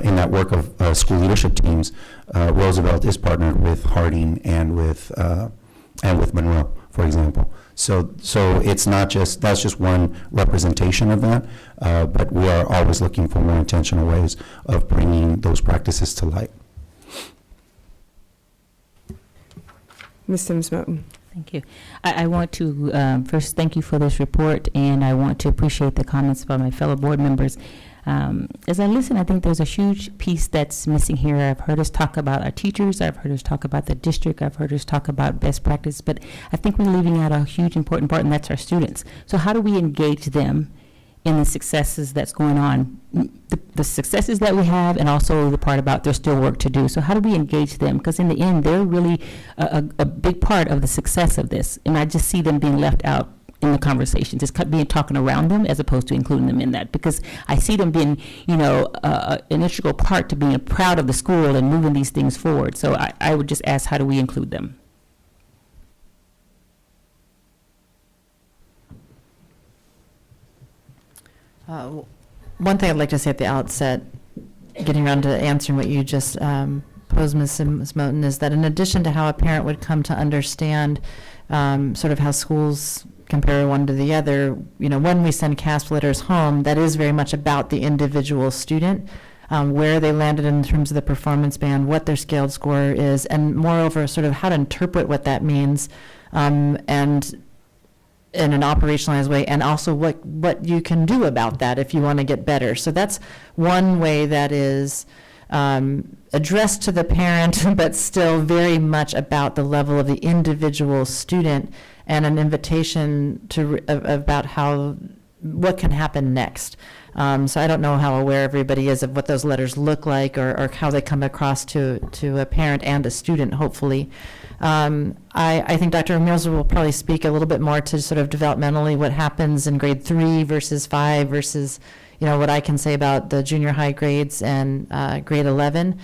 in that work of school leadership teams, Roosevelt is partnered with Harding and with Monroe, for example. So it's not just, that's just one representation of that, but we are always looking for more intentional ways of bringing those practices to light. Ms. Sims-Moton. Thank you. I want to first thank you for this report, and I want to appreciate the comments by my fellow board members. As I listen, I think there's a huge piece that's missing here. I've heard us talk about our teachers. I've heard us talk about the district. I've heard us talk about best practice. But I think we're leaving out a huge important part, and that's our students. So how do we engage them in the successes that's going on, the successes that we have, and also the part about there's still work to do. So how do we engage them? Because in the end, they're really a big part of the success of this. And I just see them being left out in the conversation, just being talking around them as opposed to including them in that, because I see them being, an integral part to being proud of the school and moving these things forward. So I would just ask, how do we include them? One thing I'd like to say at the outset, getting around to answering what you just posed, Ms. Moton, is that in addition to how a parent would come to understand sort of how schools compare one to the other, when we send CASP letters home, that is very much about the individual student, where they landed in terms of the performance band, what their scaled score is, and moreover, sort of how to interpret what that means, and in an operationalized way, and also what you can do about that if you want to get better. So that's one way that is addressed to the parent, but still very much about the level of the individual student, and an invitation to about what can happen next. So I don't know how aware everybody is of what those letters look like, or how they come across to a parent and a student, hopefully. I think Dr. Ramirez will probably speak a little bit more to sort of developmentally what happens in grade 3 versus 5 versus, what I can say about the junior high grades and grade 11.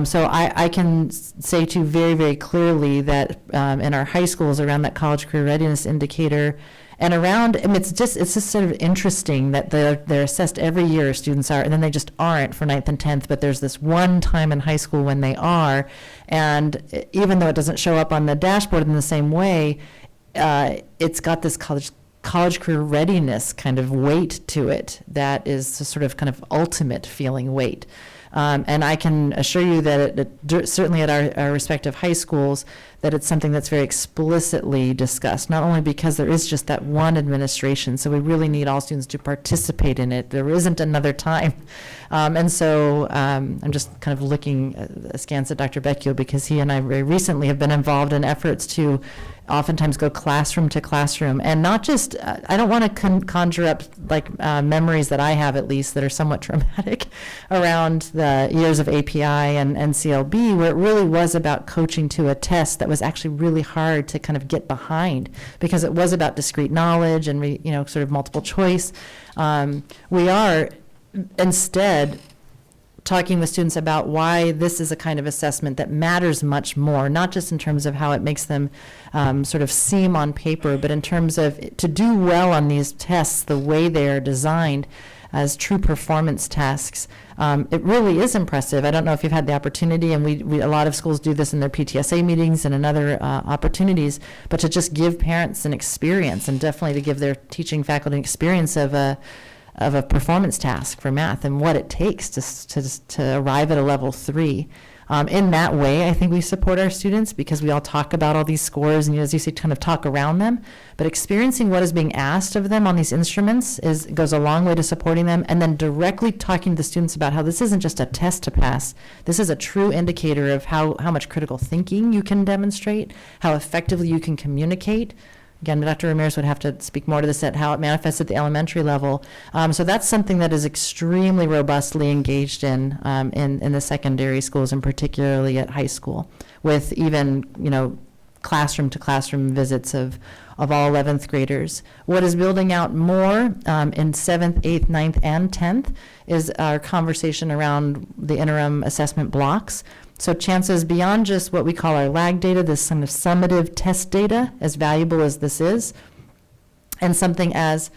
So I can say to you very, very clearly that in our high schools around that college career readiness indicator And around, I mean, it's just sort of interesting that they're assessed every year, students are, and then they just aren't for 9th and 10th, but there's this one time in high school when they are. And even though it doesn't show up on the dashboard in the same way, it's got this college career readiness kind of weight to it that is a sort of kind of ultimate feeling weight. And I can assure you that certainly at our respective high schools, that it's something that's very explicitly discussed, not only because there is just that one administration, so we really need all students to participate in it. There isn't another time. And so I'm just kind of looking askance at Dr. Becchio, because he and I very recently have been involved in efforts to oftentimes go classroom to classroom, and not just, I don't want to conjure up like memories that I have at least that are somewhat traumatic around the years of API and NCLB, where it really was about coaching to a test that was actually really hard to kind of get behind, because it was about discrete knowledge and sort of multiple choice. We are instead talking with students about why this is a kind of assessment that matters much more, not just in terms of how it makes them sort of seem on paper, but in terms of to do well on these tests, the way they are designed as true performance tasks. It really is impressive. I don't know if you've had the opportunity, and we a lot of schools do this in their PTSA meetings and in other opportunities, but to just give parents an experience, and definitely to give their teaching faculty an experience of a performance task for math and what it takes to arrive at a level 3. In that way, I think we support our students, because we all talk about all these scores and, as you say, kind of talk around them. But experiencing what is being asked of them on these instruments goes a long way to supporting them. And then directly talking to the students about how this isn't just a test to pass. This is a true indicator of how much critical thinking you can demonstrate, how effectively you can communicate. Again, Dr. Ramirez would have to speak more to this, at how it manifests at the elementary level. So that's something that is extremely robustly engaged in the secondary schools, and particularly at high school, with even, classroom to classroom visits of all 11th graders. What is building out more in 7th, 8th, 9th, and 10th is our conversation around the interim assessment blocks. So chances beyond just what we call our lag data, this kind of summative test data, as valuable as this is, and something as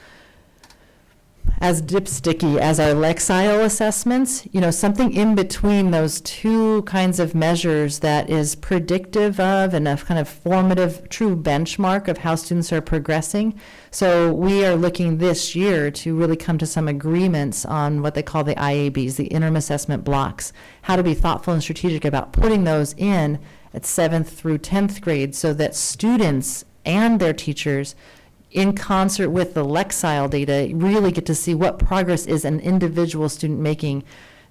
dipsticky as our Lexile assessments, something in between those two kinds of measures that is predictive of and a kind of formative, true benchmark of how students are progressing. So we are looking this year to really come to some agreements on what they call the IABs, the interim assessment blocks, how to be thoughtful and strategic about putting those in at 7th through 10th grade, so that students and their teachers, in concert with the Lexile data, really get to see what progress is an individual student making.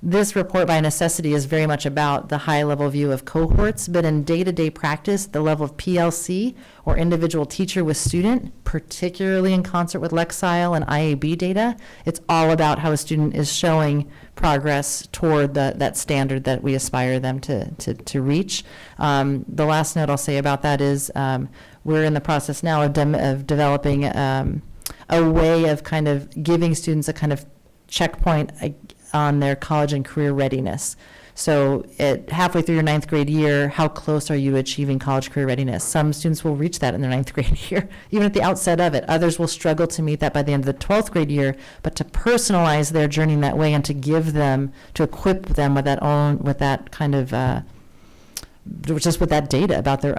This report by necessity is very much about the high-level view of cohorts, but in day-to-day practice, the level of PLC, or individual teacher with student, particularly in concert with Lexile and IAB data, it's all about how a student is showing progress toward that standard that we aspire them to reach. The last note I'll say about that is we're in the process now of developing a way of kind of giving students a kind of checkpoint on their college and career readiness. So at halfway through your 9th grade year, how close are you achieving college career readiness? Some students will reach that in their 9th grade year, even at the outset of it. Others will struggle to meet that by the end of the 12th grade year, but to personalize their journey in that way, and to give them, to equip them with that kind of, just with that data about their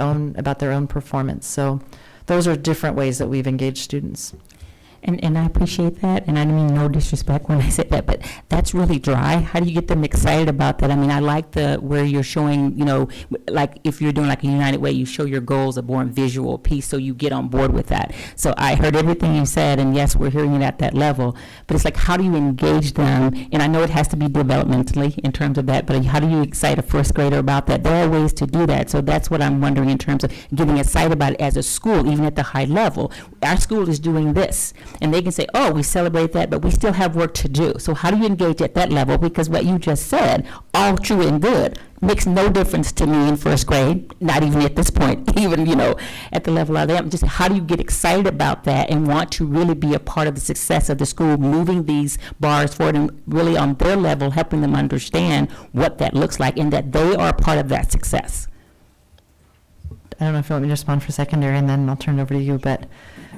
own performance. So those are different ways that we've engaged students. And I appreciate that, and I don't mean no disrespect when I said that, but that's really dry. How do you get them excited about that? I mean, I like where you're showing, like if you're doing like a United Way, you show your goals, a more visual piece, so you get on board with that. So I heard everything you said, and yes, we're hearing it at that level, but it's like, how do you engage them? And I know it has to be developmentally in terms of that, but how do you excite a first grader about that? There are ways to do that, so that's what I'm wondering in terms of getting excited about it as a school, even at the high level. Our school is doing this. And they can say, oh, we celebrate that, but we still have work to do. So how do you engage at that level? Because what you just said, all true and good, makes no difference to me in first grade, not even at this point, even, at the level I am. Just how do you get excited about that and want to really be a part of the success of the school, moving these bars forward and really on their level, helping them understand what that looks like and that they are part of that success? I don't know if you want me to respond for secondary, and then I'll turn it over to you, but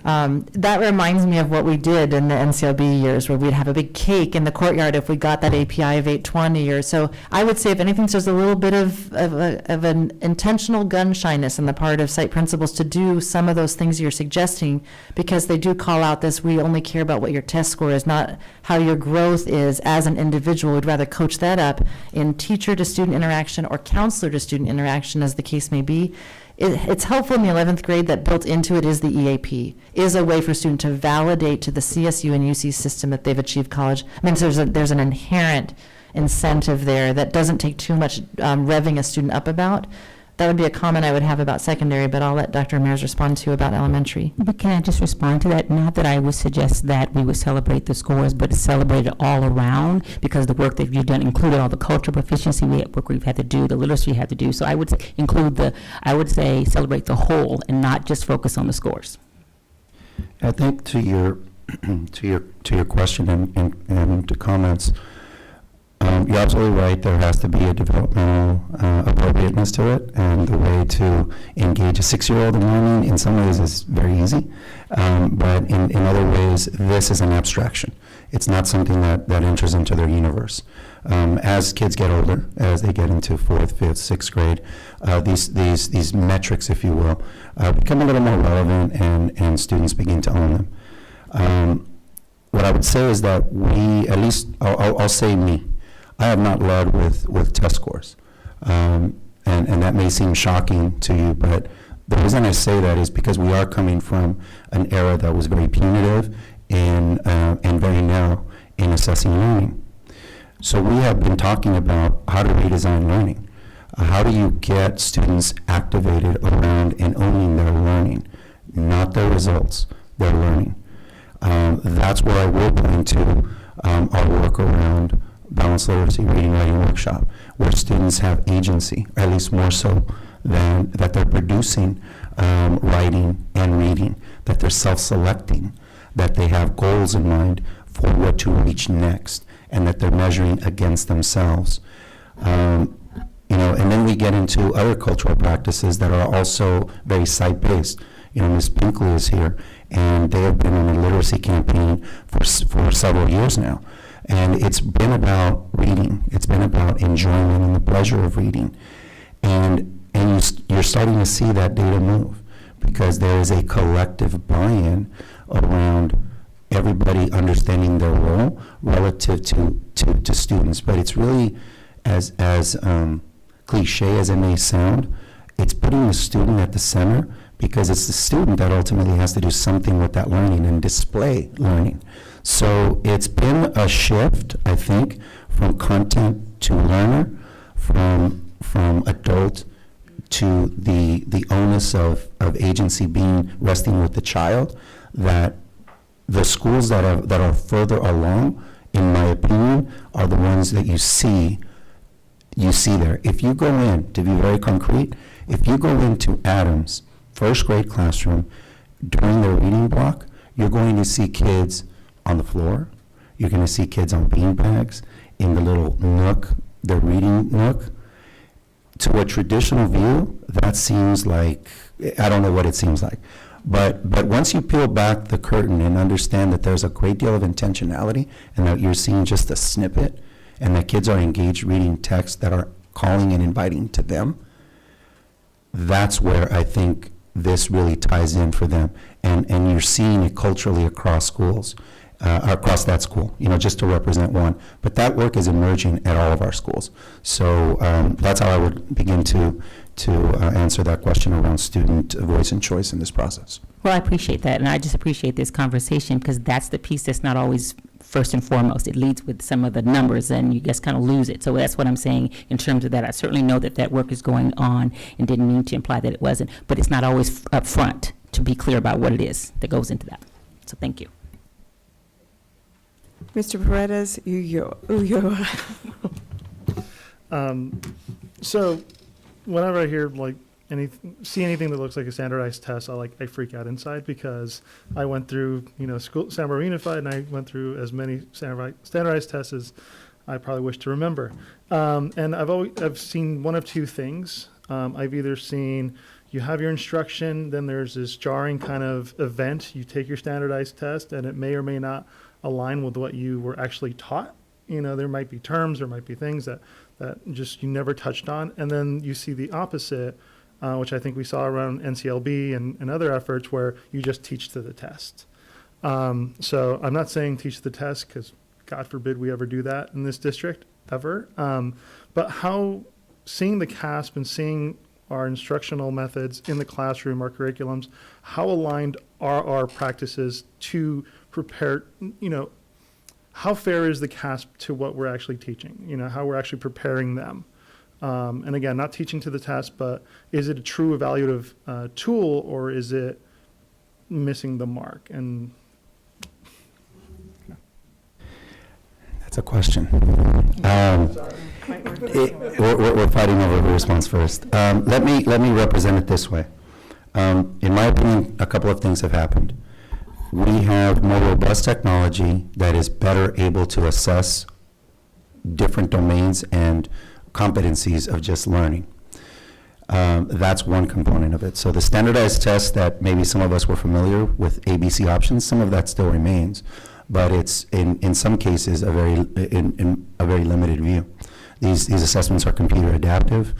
That reminds me of what we did in the NCLB years, where we'd have a big cake in the courtyard if we got that API of 820. Or so I would say, if anything, there's a little bit of an intentional gun shyness on the part of site principals to do some of those things you're suggesting, because they do call out this, we only care about what your test score is, not how your growth is as an individual. We'd rather coach that up in teacher-to-student interaction or counselor-to-student interaction, as the case may be. It's helpful in the 11th grade that built into it is the EAP, is a way for a student to validate to the CSU and UC system that they've achieved college. I mean, so there's an inherent incentive there that doesn't take too much revving a student up about. That would be a comment I would have about secondary, but I'll let Dr. Ramirez respond to about elementary. But can I just respond to that? Not that I would suggest that we would celebrate the scores, but celebrate it all around, because the work that you've done included all the cultural proficiency work we've had to do, the literacy you had to do. So I would say celebrate the whole and not just focus on the scores. I think to your to your question and to comments, you're absolutely right. There has to be a developmental appropriateness to it, and the way to engage a 6-year-old in learning in some ways is very easy, but in other ways, this is an abstraction. It's not something that enters into their universe. As kids get older, as they get into 4th, 5th, 6th grade, these metrics, if you will, become a little more relevant, and students begin to own them. What I would say is that we, at least I'll say me, I have not led with test scores, and that may seem shocking to you, but the reason I say that is because we are coming from an era that was very punitive and very narrow in assessing learning. So we have been talking about how to redesign learning. How do you get students activated around and owning their learning, not their results, their learning? That's where I will point to our work around Balanced Literacy Reading Writing Workshop, where students have agency, or at least more so than that they're producing writing and reading, that they're self-selecting, that they have goals in mind for what to reach next, and that they're measuring against themselves. And then we get into other cultural practices that are also very site-based. Ms. Pinkley is here, and they have been on a literacy campaign for several years now. And it's been about reading. It's been about enjoyment and the pleasure of reading. And you're starting to see that data move, because there is a collective buy-in around everybody understanding their role relative to students. But it's really, as cliche as it may sound, it's putting the student at the center, because it's the student that ultimately has to do something with that learning and display learning. So it's been a shift, I think, from content to learner, from adult to the onus of agency resting with the child, that the schools that are further along, in my opinion, are the ones that you see there. If you go in, to be very concrete, if you go into Adams' first grade classroom during their reading block, you're going to see kids on the floor. You're going to see kids on beanbags in the little nook, the reading nook. To a traditional view, that seems like, I don't know what it seems like. But once you peel back the curtain and understand that there's a great deal of intentionality, and that you're seeing just a snippet, and that kids are engaged reading texts that are calling and inviting to them, that's where I think this really ties in for them. And you're seeing it culturally across schools. Across that school, just to represent one. But that work is emerging at all of our schools. So that's how I would begin to answer that question around student voice and choice in this process. Well, I appreciate that, and I just appreciate this conversation, because that's the piece that's not always first and foremost. It leads with some of the numbers, and you just kind of lose it. So that's what I'm saying in terms of that. I certainly know that work is going on, and didn't mean to imply that it wasn't, but it's not always up front to be clear about what it is that goes into that. So thank you. Mr. Paredes, So whenever I hear see anything that looks like a standardized test, I freak out inside, because I went through school Santa Barbara Unified, and I went through as many standardized tests as I probably wish to remember. And I've seen one of two things. I've either seen you have your instruction, then there's this jarring kind of event. You take your standardized test, and it may or may not align with what you were actually taught. You know, there might be terms, there might be things that just you never touched on. And then you see the opposite, which I think we saw around NCLB and other efforts where you just teach to the test. So I'm not saying teach the test, because God forbid we ever do that in this district, ever. But how seeing the CASP and seeing our instructional methods in the classroom, our curriculums, how aligned are our practices to prepare, you know, how fair is the CASP to what we're actually teaching? You know, how we're actually preparing them. And again, not teaching to the test, but is it a true evaluative tool, or is it missing the mark? And That's a question. We're fighting over the response first. Let me represent it this way. In my opinion, a couple of things have happened. We have more robust technology that is better able to assess different domains and competencies of just learning. That's one component of it. So the standardized tests that maybe some of us were familiar with, ABC options, some of that still remains, but it's in some cases a very limited view. These assessments are computer adaptive,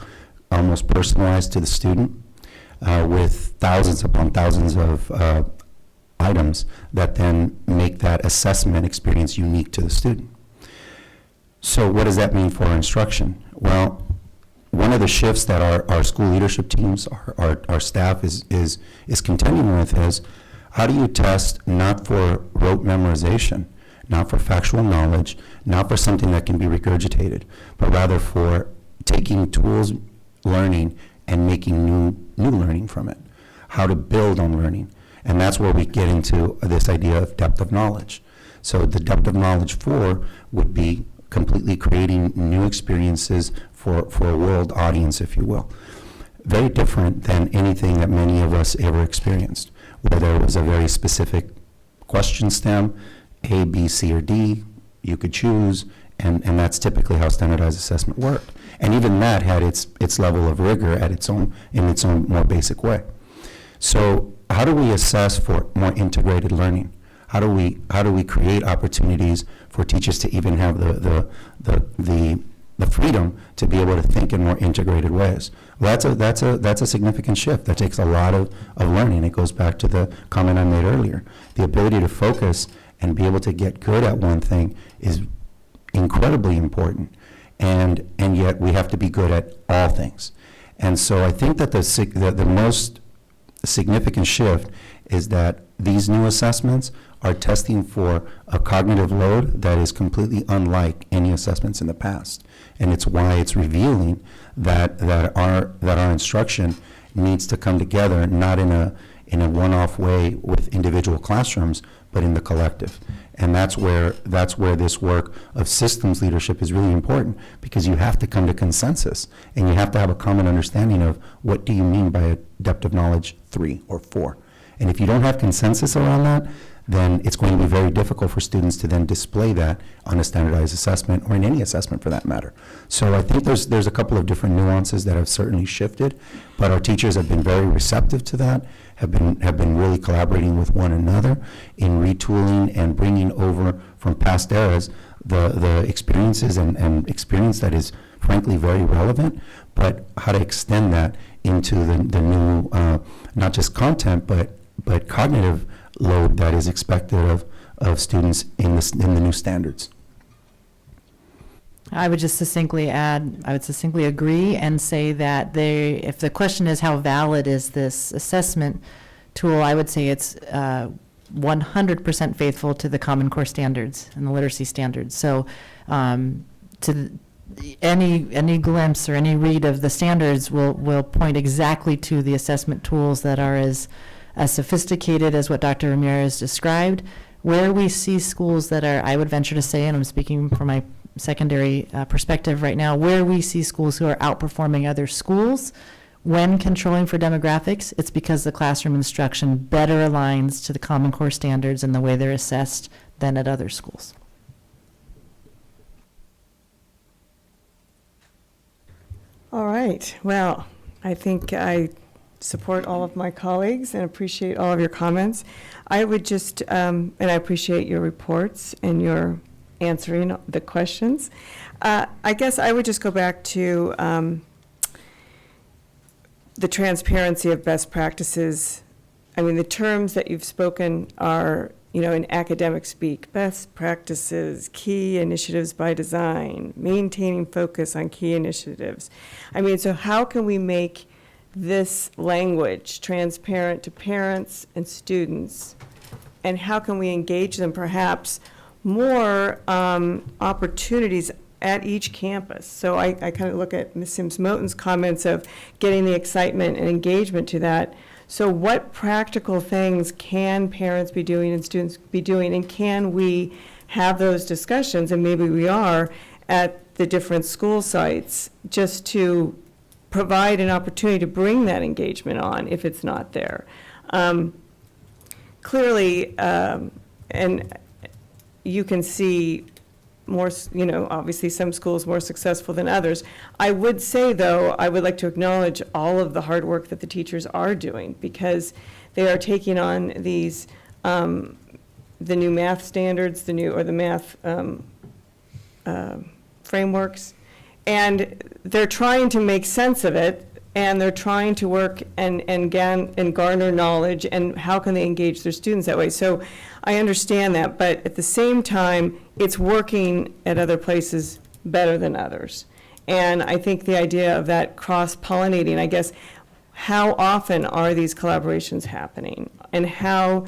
almost personalized to the student, with thousands upon thousands of items that then make that assessment experience unique to the student. So what does that mean for our instruction? Well, one of the shifts that our school leadership teams, our staff is contending with is, how do you test not for rote memorization, not for factual knowledge, not for something that can be regurgitated, but rather for taking tools, learning, and making new learning from it, how to build on learning. And that's where we get into this idea of depth of knowledge. So the depth of knowledge 4 would be completely creating new experiences for a world audience, if you will. Very different than anything that many of us ever experienced, where there was a very specific question stem, A, B, C, or D, you could choose, and that's typically how standardized assessment worked. And even that had its level of rigor in its own more basic way. So how do we assess for more integrated learning? How do we create opportunities for teachers to even have the freedom to be able to think in more integrated ways? Well, that's a significant shift. That takes a lot of learning. It goes back to the comment I made earlier. The ability to focus and be able to get good at one thing is incredibly important, and yet we have to be good at all things. And so I think that the most significant shift is that these new assessments are testing for a cognitive load that is completely unlike any assessments in the past. And it's why it's revealing that our instruction needs to come together, not in a one-off way with individual classrooms, but in the collective. And that's where this work of systems leadership is really important, because you have to come to consensus, and you have to have a common understanding of what do you mean by a depth of knowledge 3 or 4. And if you don't have consensus around that, then it's going to be very difficult for students to then display that on a standardized assessment, or in any assessment for that matter. So I think there's a couple of different nuances that have certainly shifted, but our teachers have been very receptive to that, have been really collaborating with one another in retooling and bringing over from past eras the experiences and experience that is frankly very relevant, but how to extend that into the new, not just content, but cognitive load that is expected of students in the new standards. I would just succinctly agree and say that if the question is how valid is this assessment tool, I would say it's 100% faithful to the Common Core standards and the literacy standards. So to any glimpse or any read of the standards will point exactly to the assessment tools that are as sophisticated as what Dr. Ramirez described. Where we see schools that are, I would venture to say, and I'm speaking from my secondary perspective right now, where we see schools who are outperforming other schools when controlling for demographics, it's because the classroom instruction better aligns to the Common Core standards and the way they're assessed than at other schools. All right, well, I think I support all of my colleagues and appreciate all of your comments. I would just, and I appreciate your reports and your answering the questions. I guess I would just go back to the transparency of best practices. I mean, the terms that you've spoken are, in academic speak, best practices, key initiatives by design, maintaining focus on key initiatives. I mean, so how can we make this language transparent to parents and students? And how can we engage them perhaps more opportunities at each campus? So I kind of look at Ms. Sims-Moton's comments of getting the excitement and engagement to that. So what practical things can parents be doing and students be doing, and can we have those discussions, and maybe we are, at the different school sites, just to provide an opportunity to bring that engagement on if it's not there? Clearly, and you can see more, obviously some schools more successful than others. I would say, though, I would like to acknowledge all of the hard work that the teachers are doing, because they are taking on these, the new math standards, the math frameworks, and they're trying to make sense of it, and they're trying to work and garner knowledge, and how can they engage their students that way. So I understand that, but at the same time, it's working at other places better than others. And I think the idea of that cross-pollinating, I guess, how often are these collaborations happening? And how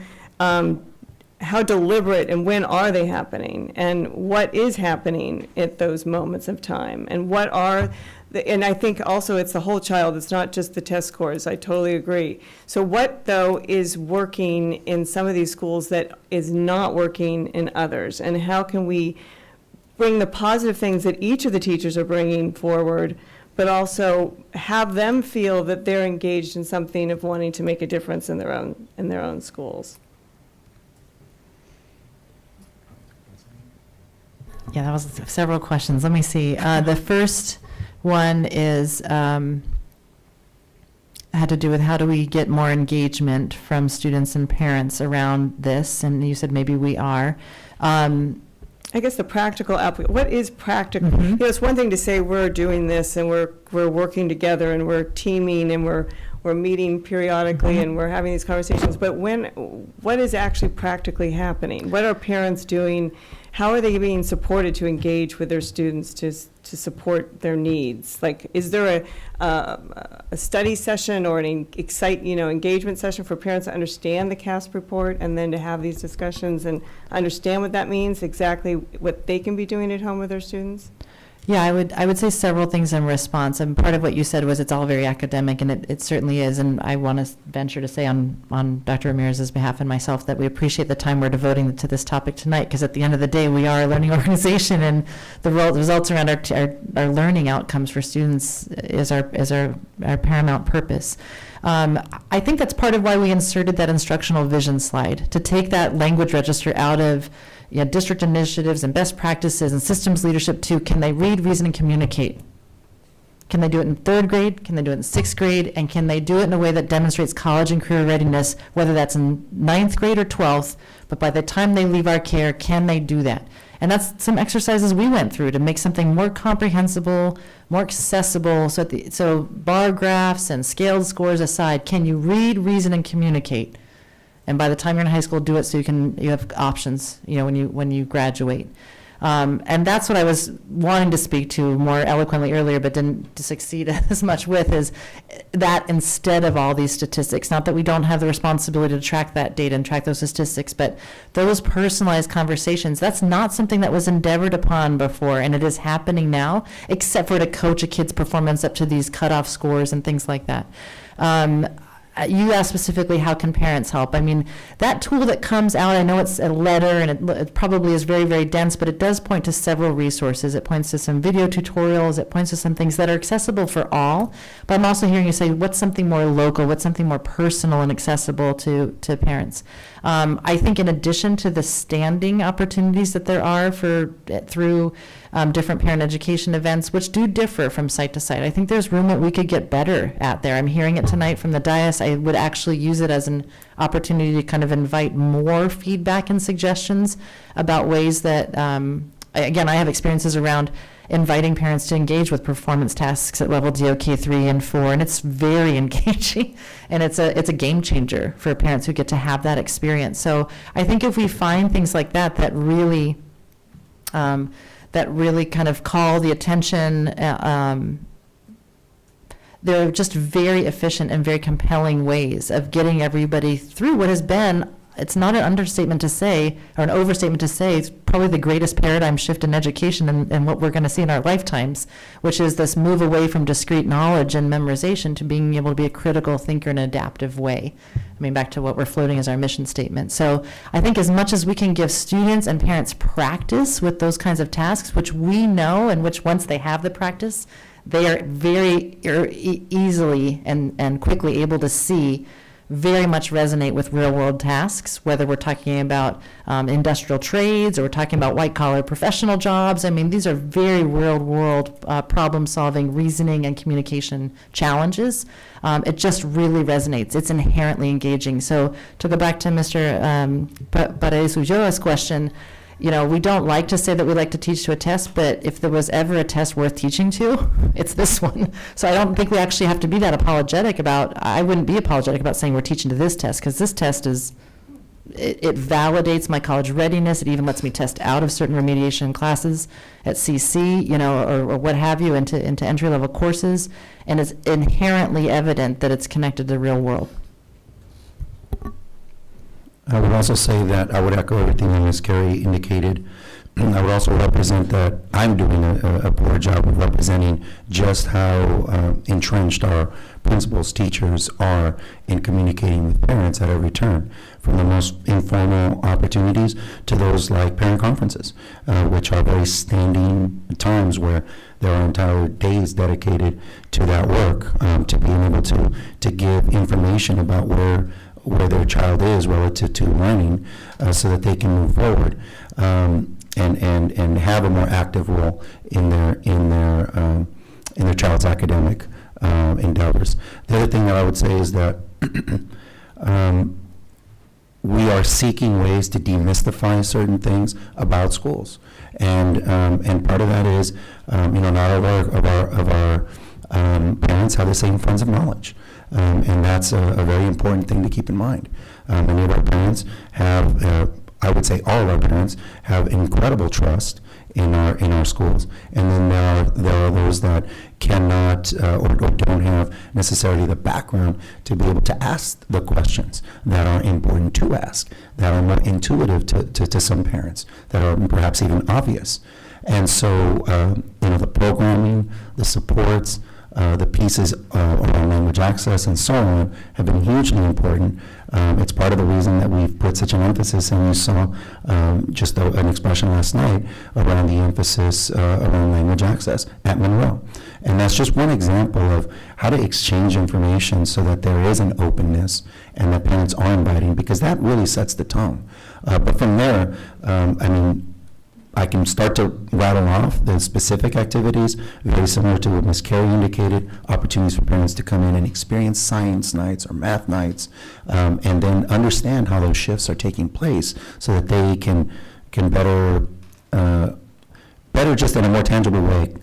deliberate and when are they happening? And what is happening at those moments of time? And what are and I think also it's the whole child, it's not just the test scores, I totally agree. So what, though, is working in some of these schools that is not working in others? And how can we bring the positive things that each of the teachers are bringing forward, but also have them feel that they're engaged in something of wanting to make a difference in their own schools? Yeah, that was several questions. Let me see. The first one is had to do with how do we get more engagement from students and parents around this, and you said maybe we are. I guess the practical what is practical? Mm-hmm. It's one thing to say we're doing this and we're working together and we're teaming and we're meeting periodically Mm-hmm. and we're having these conversations, but what is actually practically happening? What are parents doing? How are they being supported to engage with their students to support their needs? Like, is there a study session or an engagement session for parents to understand the CASP report and then to have these discussions and understand what that means, exactly what they can be doing at home with their students? Yeah, I would say several things in response. And part of what you said was it's all very academic, and it certainly is. And I want to venture to say on Dr. Ramirez's behalf and myself that we appreciate the time we're devoting to this topic tonight, because at the end of the day, we are a learning organization, and the results around our learning outcomes for students is our paramount purpose. I think that's part of why we inserted that instructional vision slide, to take that language register out of district initiatives and best practices and systems leadership to, can they read, reason, and communicate? Can they do it in 3rd grade? Can they do it in 6th grade? And can they do it in a way that demonstrates college and career readiness, whether that's in 9th grade or 12th, but by the time they leave our care, can they do that? And that's some exercises we went through to make something more comprehensible, more accessible. So bar graphs and scaled scores aside, can you read, reason, and communicate? And by the time you're in high school, do it so you have options, when you graduate. And that's what I was wanting to speak to more eloquently earlier, but didn't succeed as much with, is that instead of all these statistics, not that we don't have the responsibility to track that data and track those statistics, but those personalized conversations, that's not something that was endeavored upon before, and it is happening now, except for to coach a kid's performance up to these cutoff scores and things like that. you asked specifically, how can parents help? I mean, that tool that comes out, I know it's a letter and it probably is very, very dense, but it does point to several resources. It points to some video tutorials. It points to some things that are accessible for all. But I'm also hearing you say, what's something more local? What's something more personal and accessible to parents? I think in addition to the standing opportunities that there are through different parent education events, which do differ from site to site, I think there's room that we could get better at there. I'm hearing it tonight from the dais. I would actually use it as an opportunity to kind of invite more feedback and suggestions about ways that, again, I have experiences around inviting parents to engage with performance tasks at level DOK 3 and 4, and it's very engaging, and it's a game changer for parents who get to have that experience. So I think if we find things like that that really kind of call the attention, they're just very efficient and very compelling ways of getting everybody through what has been, it's not an understatement to say, or an overstatement to say, it's probably the greatest paradigm shift in education and what we're going to see in our lifetimes, which is this move away from discrete knowledge and memorization to being able to be a critical thinker in an adaptive way. I mean, back to what we're floating as our mission statement. So I think as much as we can give students and parents practice with those kinds of tasks, which we know and which once they have the practice, they are very easily and quickly able to see very much resonate with real-world tasks, whether we're talking about industrial trades or we're talking about white-collar professional jobs. I mean, these are very real-world problem-solving, reasoning, and communication challenges. It just really resonates. It's inherently engaging. So to go back to Mr. Paredes Ulloa's question, you know, we don't like to say that we like to teach to a test, but if there was ever a test worth teaching to, it's this one. So I don't think we actually have to be that apologetic about, I wouldn't be apologetic about saying we're teaching to this test, because this test is, it validates my college readiness. It even lets me test out of certain remediation classes at CC, you know, or what have you, into entry-level courses, and it's inherently evident that it's connected to the real world. I would also say that I would echo everything that Ms. Carey indicated. I would also represent that I'm doing a poor job of representing just how entrenched our principals, teachers are in communicating with parents at every turn, from the most informal opportunities to those like parent conferences, which are very standing times where there are entire days dedicated to that work, to being able to give information about where their child is relative to learning, so that they can move forward and have a more active role in their child's academic endeavors. The other thing that I would say is that we are seeking ways to demystify certain things about schools, and part of that is not all of our parents have the same funds of knowledge. And that's a very important thing to keep in mind. Many of our parents have, I would say all of our parents have incredible trust in our schools. And then there are those that cannot or don't have necessarily the background to be able to ask the questions that are important to ask, that are more intuitive to some parents, that are perhaps even obvious. And so, the programming, the supports, the pieces around language access and so on have been hugely important. It's part of the reason that we've put such an emphasis, and you saw just an expression last night around the emphasis around language access at Monroe. And that's just one example of how to exchange information so that there is an openness and that parents are inviting, because that really sets the tone. But from there, I can start to rattle off the specific activities, very similar to what Ms. Carey indicated, opportunities for parents to come in and experience science nights or math nights, and then understand how those shifts are taking place so that they can better just in a more tangible way,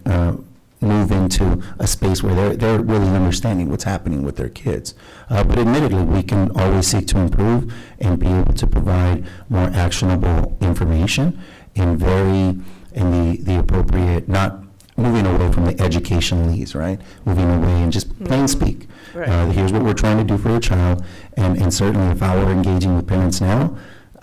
move into a space where they're really understanding what's happening with their kids. But admittedly, we can always seek to improve and be able to provide more actionable information in the appropriate, not moving away from the educationalese, right? Moving away and just plain speak. Right. Here's what we're trying to do for your child, and certainly if I were engaging with parents now,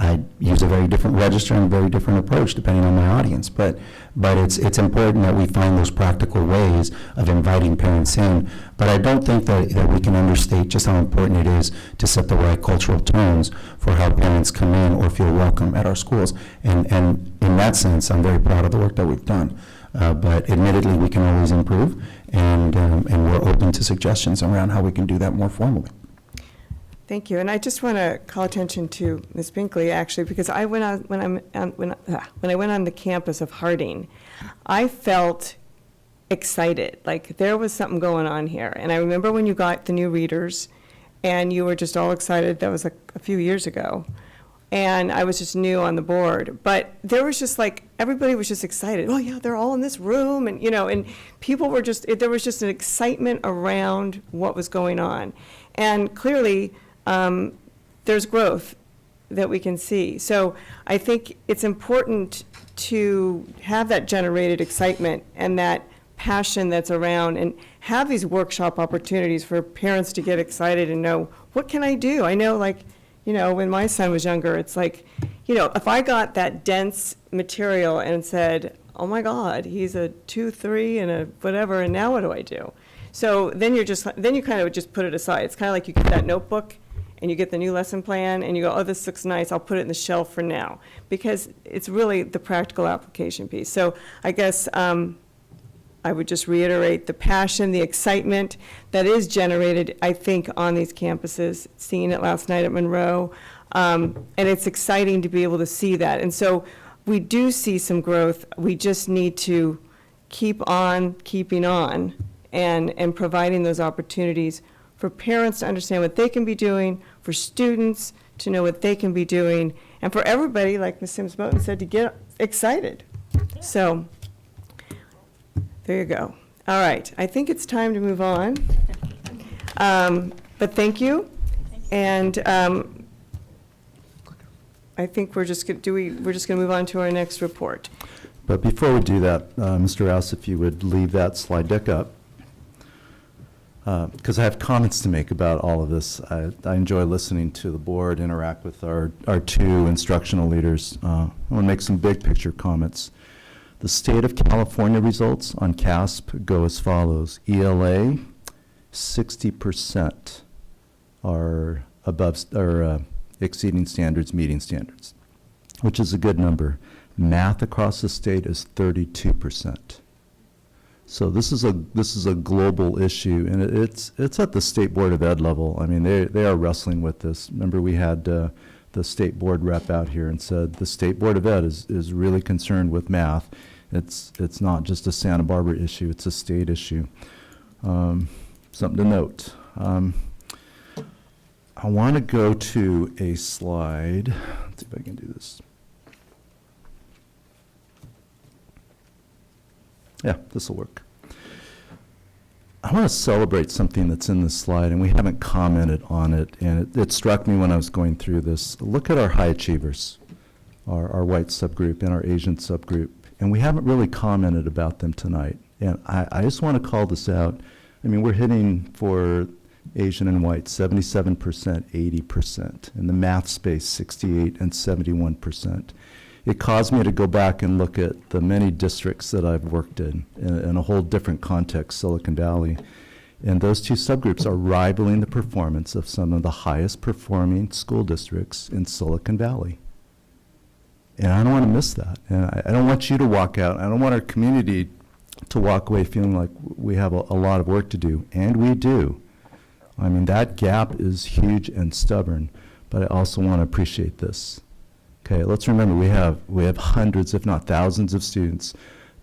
I use a very different register and a very different approach depending on my audience. But it's important that we find those practical ways of inviting parents in. But I don't think that we can understate just how important it is to set the right cultural tones for how parents come in or feel welcome at our schools. And in that sense, I'm very proud of the work that we've done. But admittedly, we can always improve, and we're open to suggestions around how we can do that more formally. Thank you. And I just want to call attention to Ms. Binkley, actually, because I went on, when I went on the campus of Harding, I felt excited, like there was something going on here. And I remember when you got the new readers, and you were just all excited. That was like a few years ago. And I was just new on the board. But there was just like, everybody was just excited. Oh, yeah, they're all in this room. And, and people were just, there was just an excitement around what was going on. And clearly, there's growth that we can see. So I think it's important to have that generated excitement and that passion that's around, and have these workshop opportunities for parents to get excited and know, what can I do? I know, like, when my son was younger, it's like, if I got that dense material and said, oh my God, he's a 2-3 and a whatever, and now what do I do? So then you kind of just put it aside. It's kind of like you get that notebook and you get the new lesson plan and you go, oh, this looks nice, I'll put it in the shelf for now. Because it's really the practical application piece. So I guess I would just reiterate the passion, the excitement that is generated, I think, on these campuses, seeing it last night at Monroe. And it's exciting to be able to see that. And so we do see some growth. We just need to keep on keeping on and providing those opportunities for parents to understand what they can be doing, for students to know what they can be doing, and for everybody, like Ms. Sims-Moten said, to get excited. So there you go. All right, I think it's time to move on. But thank you. And I think we're just going to move on to our next report. But before we do that, Mr. Rouse, if you would leave that slide deck up, because I have comments to make about all of this. I enjoy listening to the board interact with our two instructional leaders. I want to make some big picture comments. The state of California results on CASP go as follows. ELA, 60% are above or exceeding standards, meeting standards, which is a good number. Math across the state is 32%. So this is a global issue, and it's at the State Board of Ed level. I mean, they are wrestling with this. Remember, we had the state board rep out here and said the State Board of Ed is really concerned with math. It's not just a Santa Barbara issue; it's a state issue. Something to note. I want to go to a slide. Let's see if I can do this. Yeah, this will work. I want to celebrate something that's in this slide, and we haven't commented on it, and it struck me when I was going through this. Look at our high achievers, our white subgroup and our Asian subgroup, and we haven't really commented about them tonight. And I just want to call this out. I mean, we're hitting for Asian and white 77%, 80%. In the math space, 68 and 71%. It caused me to go back and look at the many districts that I've worked in a whole different context, Silicon Valley. And those two subgroups are rivaling the performance of some of the highest performing school districts in Silicon Valley. And I don't want to miss that. And I don't want you to walk out. I don't want our community to walk away feeling like we have a lot of work to do. And we do. I mean, that gap is huge and stubborn. But I also want to appreciate this. Okay, let's remember we have hundreds, if not thousands, of students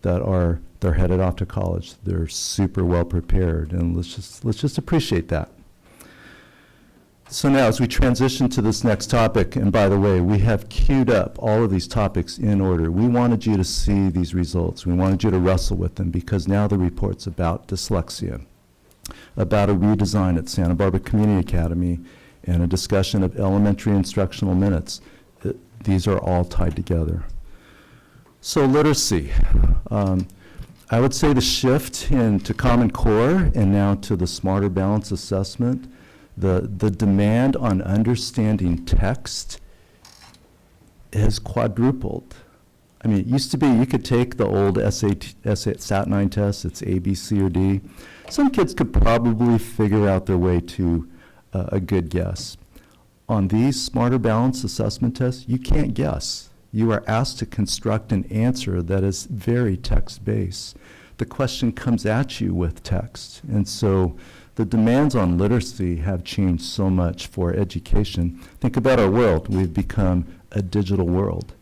they're headed off to college. They're super well prepared, and let's just appreciate that. So now, as we transition to this next topic, and by the way, we have queued up all of these topics in order. We wanted you to see these results. We wanted you to wrestle with them, because now the report's about dyslexia, about a redesign at Santa Barbara Community Academy, and a discussion of elementary instructional minutes. These are all tied together. So literacy. I would say the shift into Common Core and now to the Smarter Balance Assessment, the demand on understanding text has quadrupled. I mean, it used to be you could take the old SAT-9 test, it's A, B, C, or D. Some kids could probably figure out their way to a good guess. On these Smarter Balance assessment tests, you can't guess. You are asked to construct an answer that is very text-based. The question comes at you with text. And so the demands on literacy have changed so much for education. Think about our world. We've become a digital world.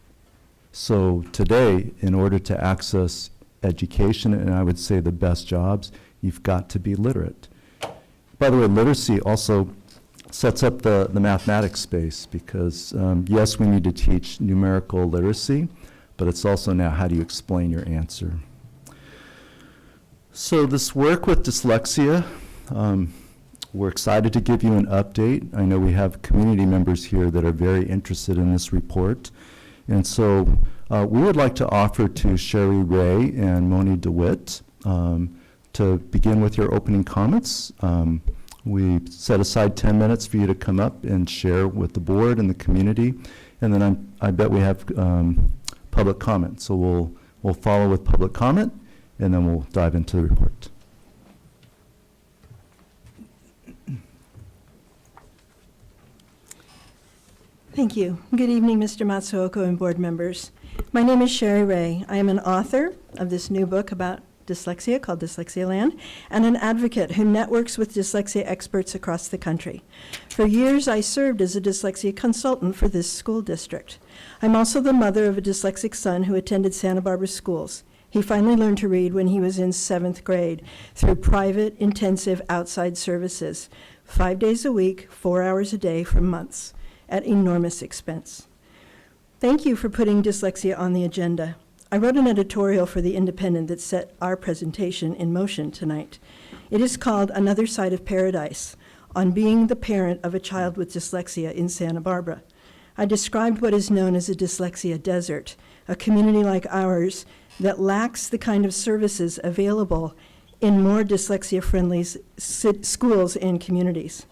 So today, in order to access education, and I would say the best jobs, you've got to be literate. By the way, literacy also sets up the mathematics space because, yes, we need to teach numerical literacy, but it's also now how do you explain your answer. So this work with dyslexia, we're excited to give you an update. I know we have community members here that are very interested in this report. And so we would like to offer to Sherry Ray and Moni DeWitt to begin with your opening comments. We set aside 10 minutes for you to come up and share with the board and the community. And then I bet we have public comment. So we'll follow with public comment, and then we'll dive into the report. Thank you. Good evening, Mr. Matsuoka and board members. My name is Sherry Ray. I am an author of this new book about dyslexia called Dyslexia Land, and an advocate who networks with dyslexia experts across the country. For years, I served as a dyslexia consultant for this school district. I'm also the mother of a dyslexic son who attended Santa Barbara schools. He finally learned to read when he was in 7th grade through private, intensive outside services, 5 days a week, 4 hours a day for months, at enormous expense. Thank you for putting dyslexia on the agenda. I wrote an editorial for The Independent that set our presentation in motion tonight. It is called Another Side of Paradise, on being the parent of a child with dyslexia in Santa Barbara. I described what is known as a dyslexia desert, a community like ours that lacks the kind of services available in more dyslexia-friendly schools and communities.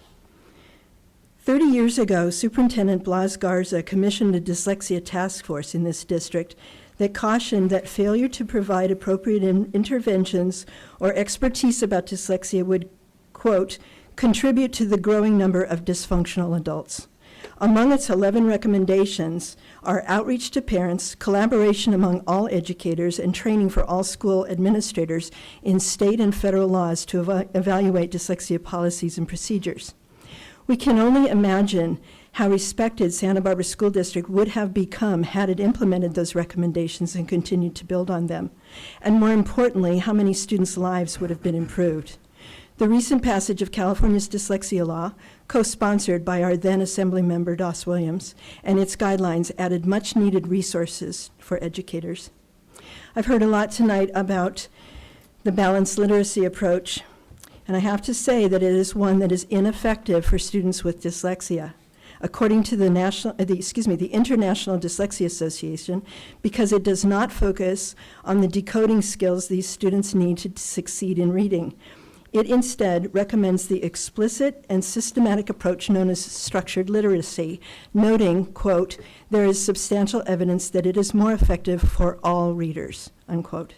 30 years ago, Superintendent Blas Garza commissioned a dyslexia task force in this district that cautioned that failure to provide appropriate interventions or expertise about dyslexia would, quote, contribute to the growing number of dysfunctional adults. Among its 11 recommendations are outreach to parents, collaboration among all educators, and training for all school administrators in state and federal laws to evaluate dyslexia policies and procedures. We can only imagine how respected Santa Barbara School District would have become had it implemented those recommendations and continued to build on them. And more importantly, how many students' lives would have been improved. The recent passage of California's dyslexia law, co-sponsored by our then Assembly member Doss Williams, and its guidelines added much-needed resources for educators. I've heard a lot tonight about the balanced literacy approach, and I have to say that it is one that is ineffective for students with dyslexia, according to the International Dyslexia Association, because it does not focus on the decoding skills these students need to succeed in reading. It instead recommends the explicit and systematic approach known as structured literacy, noting, quote, there is substantial evidence that it is more effective for all readers, unquote.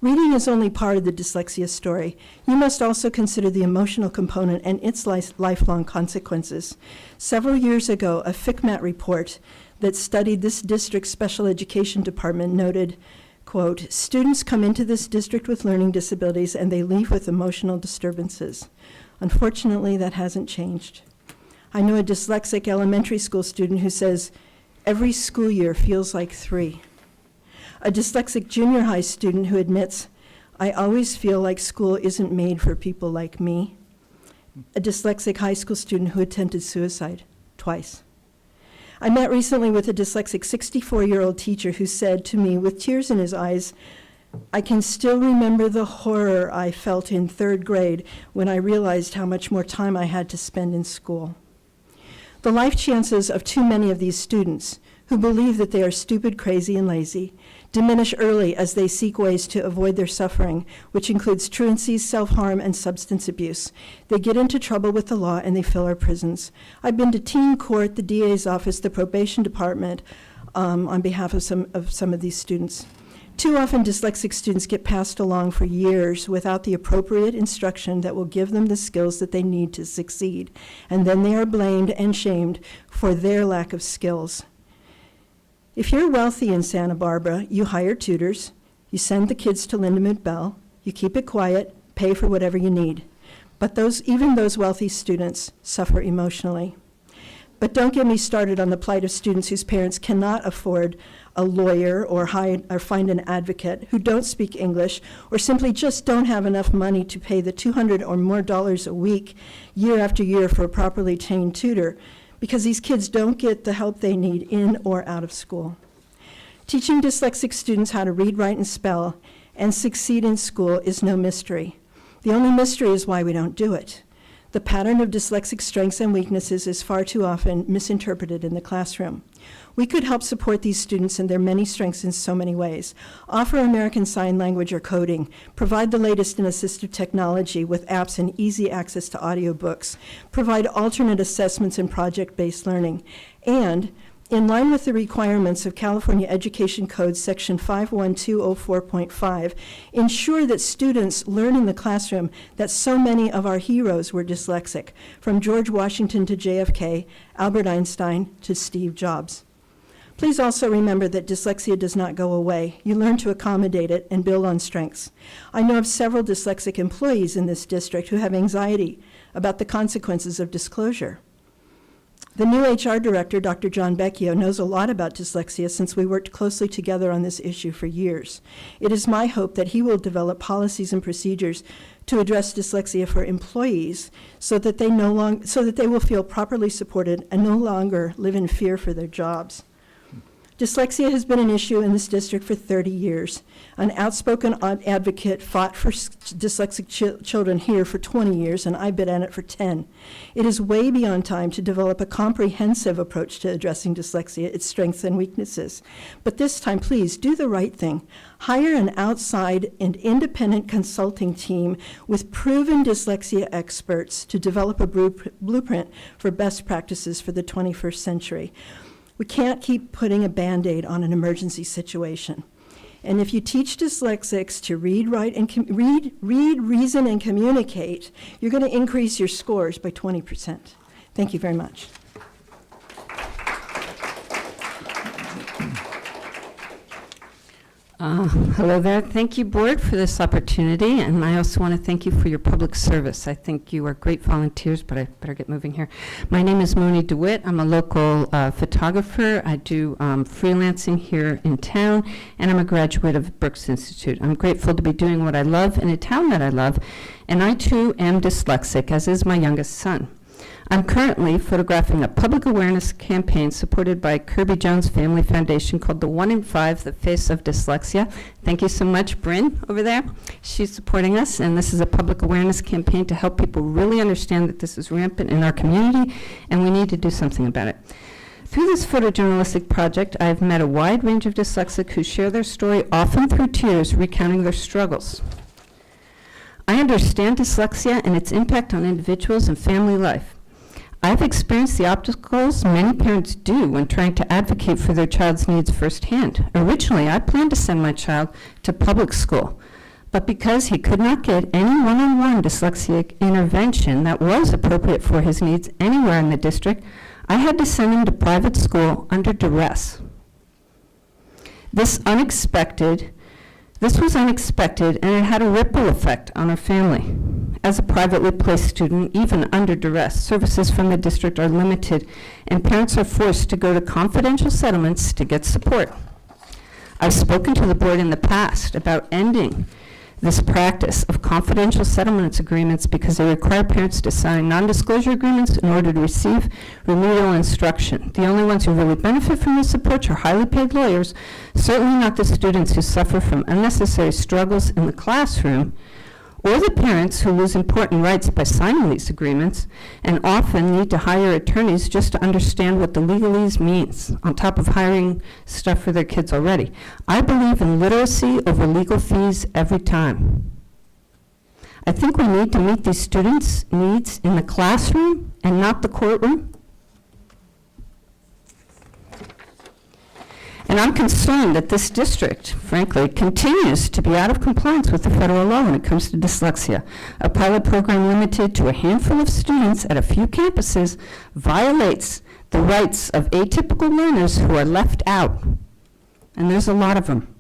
Reading is only part of the dyslexia story. You must also consider the emotional component and its lifelong consequences. Several years ago, a FCMAT report that studied this district's special education department noted, quote, students come into this district with learning disabilities and they leave with emotional disturbances. Unfortunately, that hasn't changed. I know a dyslexic elementary school student who says, every school year feels like 3. A dyslexic junior high student who admits, I always feel like school isn't made for people like me. A dyslexic high school student who attempted suicide twice. I met recently with a dyslexic 64-year-old teacher who said to me with tears in his eyes, I can still remember the horror I felt in 3rd grade when I realized how much more time I had to spend in school. The life chances of too many of these students who believe that they are stupid, crazy, and lazy diminish early as they seek ways to avoid their suffering, which includes truancies, self-harm, and substance abuse. They get into trouble with the law and they fill our prisons. I've been to teen court, the DA's office, the probation department, on behalf of some of these students. Too often, dyslexic students get passed along for years without the appropriate instruction that will give them the skills that they need to succeed, and then they are blamed and shamed for their lack of skills. If you're wealthy in Santa Barbara, you hire tutors, you send the kids to Lindenwood Bell, you keep it quiet, pay for whatever you need. But even those wealthy students suffer emotionally. But don't get me started on the plight of students whose parents cannot afford a lawyer or find an advocate, who don't speak English, or simply just don't have enough money to pay the $200 or more a week, year after year, for a properly trained tutor, because these kids don't get the help they need in or out of school. Teaching dyslexic students how to read, write, and spell and succeed in school is no mystery. The only mystery is why we don't do it. The pattern of dyslexic strengths and weaknesses is far too often misinterpreted in the classroom. We could help support these students and their many strengths in so many ways. Offer American Sign Language or coding. Provide the latest in assistive technology with apps and easy access to audiobooks. Provide alternate assessments and project-based learning. And in line with the requirements of California Education Code Section 51204.5, ensure that students learn in the classroom that so many of our heroes were dyslexic, from George Washington to JFK, Albert Einstein to Steve Jobs. Please also remember that dyslexia does not go away. You learn to accommodate it and build on strengths. I know of several dyslexic employees in this district who have anxiety about the consequences of disclosure. The new HR director, Dr. John Becchio, knows a lot about dyslexia since we worked closely together on this issue for years. It is my hope that he will develop policies and procedures to address dyslexia for employees so that they will feel properly supported and no longer live in fear for their jobs. Dyslexia has been an issue in this district for 30 years. An outspoken advocate fought for dyslexic children here for 20 years, and I've been at it for 10. It is way beyond time to develop a comprehensive approach to addressing dyslexia, its strengths and weaknesses. But this time, please, do the right thing. Hire an outside and independent consulting team with proven dyslexia experts to develop a blueprint for best practices for the 21st century. We can't keep putting a Band-Aid on an emergency situation. And if you teach dyslexics to read, write, and read, reason, and communicate, you're going to increase your scores by 20%. Thank you very much. Hello there. Thank you, Board, for this opportunity, and I also want to thank you for your public service. I think you are great volunteers, but I better get moving here. My name is Moni DeWitt. I'm a local photographer. I do freelancing here in town, and I'm a graduate of Brooks Institute. I'm grateful to be doing what I love in a town that I love, and I, too, am dyslexic, as is my youngest son. I'm currently photographing a public awareness campaign supported by Kirby Jones Family Foundation called The 1 in 5, The Face of Dyslexia. Thank you so much, Bryn, over there. She's supporting us, and this is a public awareness campaign to help people really understand that this is rampant in our community, and we need to do something about it. Through this photojournalistic project, I've met a wide range of dyslexics who share their story, often through tears, recounting their struggles. I understand dyslexia and its impact on individuals and family life. I've experienced the obstacles many parents do when trying to advocate for their child's needs firsthand. Originally, I planned to send my child to public school, but because he could not get any one-on-one dyslexia intervention that was appropriate for his needs anywhere in the district, I had to send him to private school under duress. This was unexpected, and it had a ripple effect on our family. As a privately placed student, even under duress, services from the district are limited, and parents are forced to go to confidential settlements to get support. I've spoken to the board in the past about ending this practice of confidential settlements agreements because they require parents to sign non-disclosure agreements in order to receive remedial instruction. The only ones who really benefit from this approach are highly paid lawyers, certainly not the students who suffer from unnecessary struggles in the classroom, or the parents who lose important rights by signing these agreements and often need to hire attorneys just to understand what the legalese means, on top of hiring stuff for their kids already. I believe in literacy over legal fees every time. I think we need to meet these students' needs in the classroom and not the courtroom. And I'm concerned that this district, frankly, continues to be out of compliance with the federal law when it comes to dyslexia. A pilot program limited to a handful of students at a few campuses violates the rights of atypical learners who are left out. And there's a lot of them.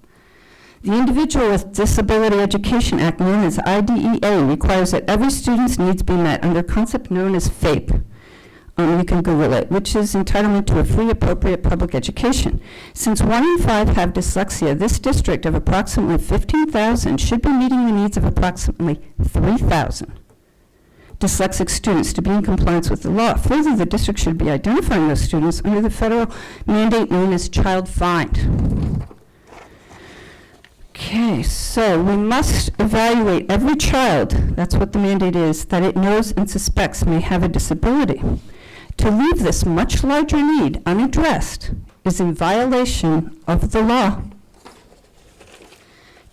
The Individual with Disability Education Act, known as IDEA, requires that every student's needs be met under a concept known as FAPE. You can Google it, which is entitlement to a free, appropriate public education. Since 1 in 5 have dyslexia, this district of approximately 15,000 should be meeting the needs of approximately 3,000 dyslexic students to be in compliance with the law. Further, the district should be identifying those students under the federal mandate known as Child Find. Okay, so we must evaluate every child, that's what the mandate is, that it knows and suspects may have a disability. To leave this much larger need unaddressed is in violation of the law.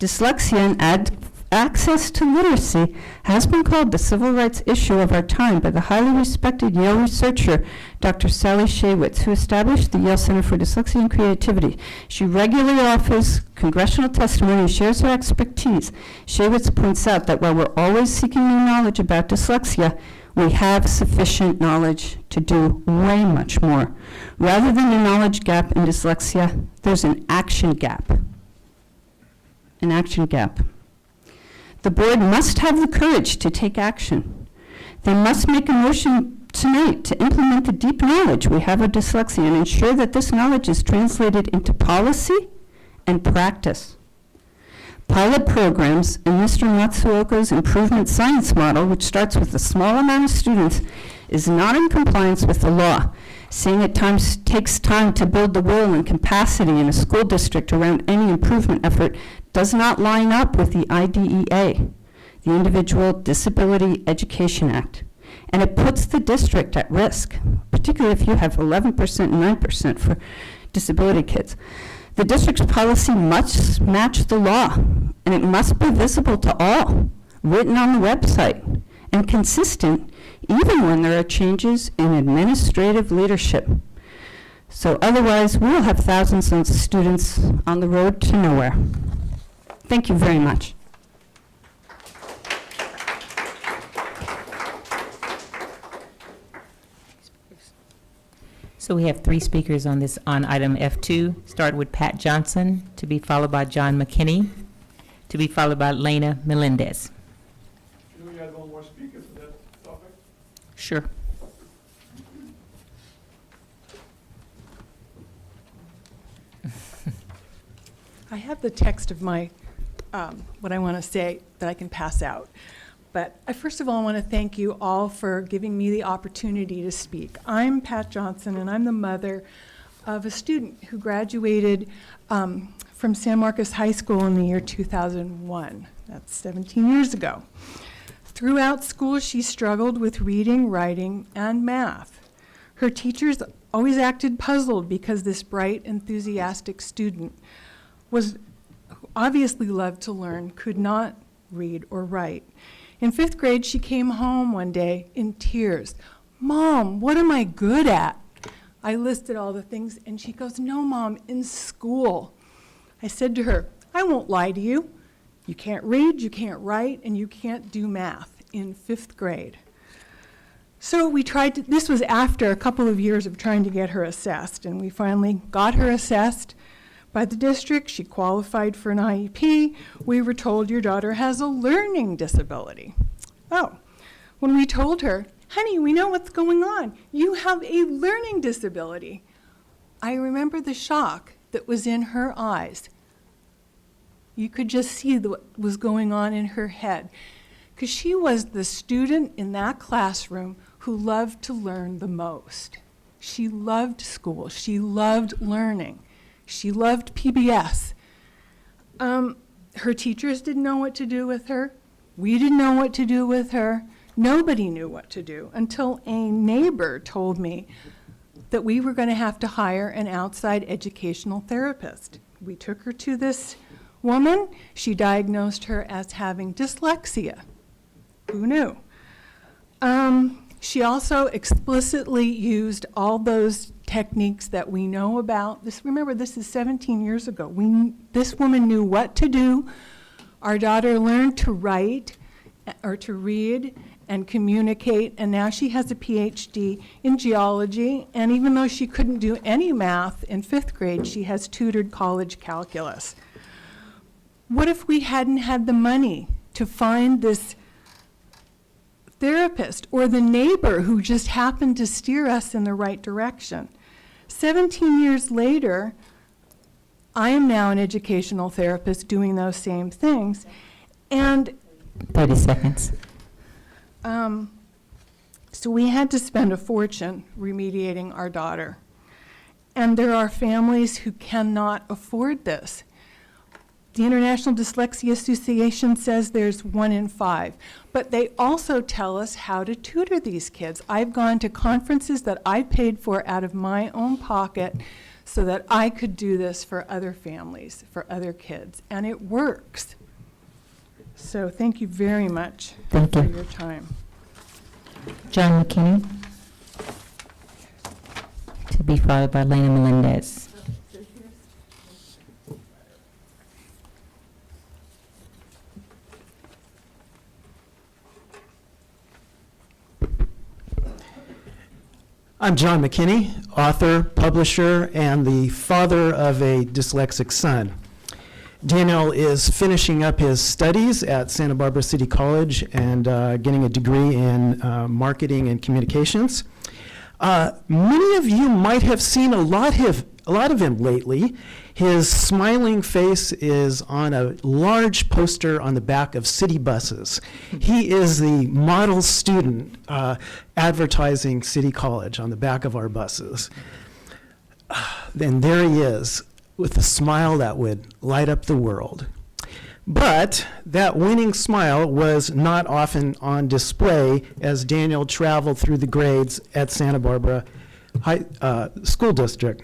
Dyslexia and access to literacy has been called the civil rights issue of our time by the highly respected Yale researcher, Dr. Sally Shaywitz, who established the Yale Center for Dyslexia and Creativity. She regularly offers congressional testimony and shares her expertise. Shaywitz points out that while we're always seeking new knowledge about dyslexia, we have sufficient knowledge to do way much more. Rather than a knowledge gap in dyslexia, there's an action gap. An action gap. The board must have the courage to take action. They must make a motion tonight to implement the deep knowledge we have of dyslexia and ensure that this knowledge is translated into policy and practice. Pilot programs and Mr. Matsuoka's improvement science model, which starts with a small amount of students, is not in compliance with the law. Saying it takes time to build the will and capacity in a school district around any improvement effort does not line up with the IDEA, the Individual Disability Education Act. And it puts the district at risk, particularly if you have 11% and 9% for disability kids. The district's policy must match the law, and it must be visible to all, written on the website, and consistent even when there are changes in administrative leadership. So otherwise, we'll have thousands of students on the road to nowhere. Thank you very much. So we have 3 speakers on item F2. Start with Pat Johnson, to be followed by John McKinney, to be followed by Lena Melendez. Can we add one more speaker to that topic? Sure. I have the text of my, what I want to say that I can pass out. But I first of all want to thank you all for giving me the opportunity to speak. I'm Pat Johnson, and I'm the mother of a student who graduated from San Marcos High School in the year 2001. That's 17 years ago. Throughout school, she struggled with reading, writing, and math. Her teachers always acted puzzled because this bright, enthusiastic student was obviously loved to learn, could not read or write. In 5th grade, she came home one day in tears. "Mom, what am I good at?" I listed all the things, and she goes, "No, Mom, in school." I said to her, "I won't lie to you. You can't read, you can't write, and you can't do math in 5th grade." So we tried to, this was after a couple of years of trying to get her assessed, and we finally got her assessed by the district. She qualified for an IEP. We were told, "Your daughter has a learning disability." Oh, when we told her, "Honey, we know what's going on. You have a learning disability," I remember the shock that was in her eyes. You could just see what was going on in her head, because she was the student in that classroom who loved to learn the most. She loved school. She loved learning. She loved PBS. Her teachers didn't know what to do with her. We didn't know what to do with her. Nobody knew what to do until a neighbor told me that we were going to have to hire an outside educational therapist. We took her to this woman. She diagnosed her as having dyslexia. Who knew? She also explicitly used all those techniques that we know about. Remember, this is 17 years ago. This woman knew what to do. Our daughter learned to write or to read and communicate, and now she has a PhD in geology, and even though she couldn't do any math in 5th grade, she has tutored college calculus. What if we hadn't had the money to find this therapist or the neighbor who just happened to steer us in the right direction? 17 years later, I am now an educational therapist doing those same things, and 30 seconds. So we had to spend a fortune remediating our daughter. And there are families who cannot afford this. The International Dyslexia Association says there's 1 in 5, but they also tell us how to tutor these kids. I've gone to conferences that I paid for out of my own pocket so that I could do this for other families, for other kids, and it works. So thank you very much Thank for you. your time. John McKinney, to be followed by Lena Melendez. I'm John McKinney, author, publisher, and the father of a dyslexic son. Daniel is finishing up his studies at Santa Barbara City College and getting a degree in marketing and communications. Many of you might have seen a lot of him lately. His smiling face is on a large poster on the back of city buses. He is the model student advertising City College on the back of our buses. And there he is with a smile that would light up the world. But that winning smile was not often on display as Daniel traveled through the grades at Santa Barbara School District.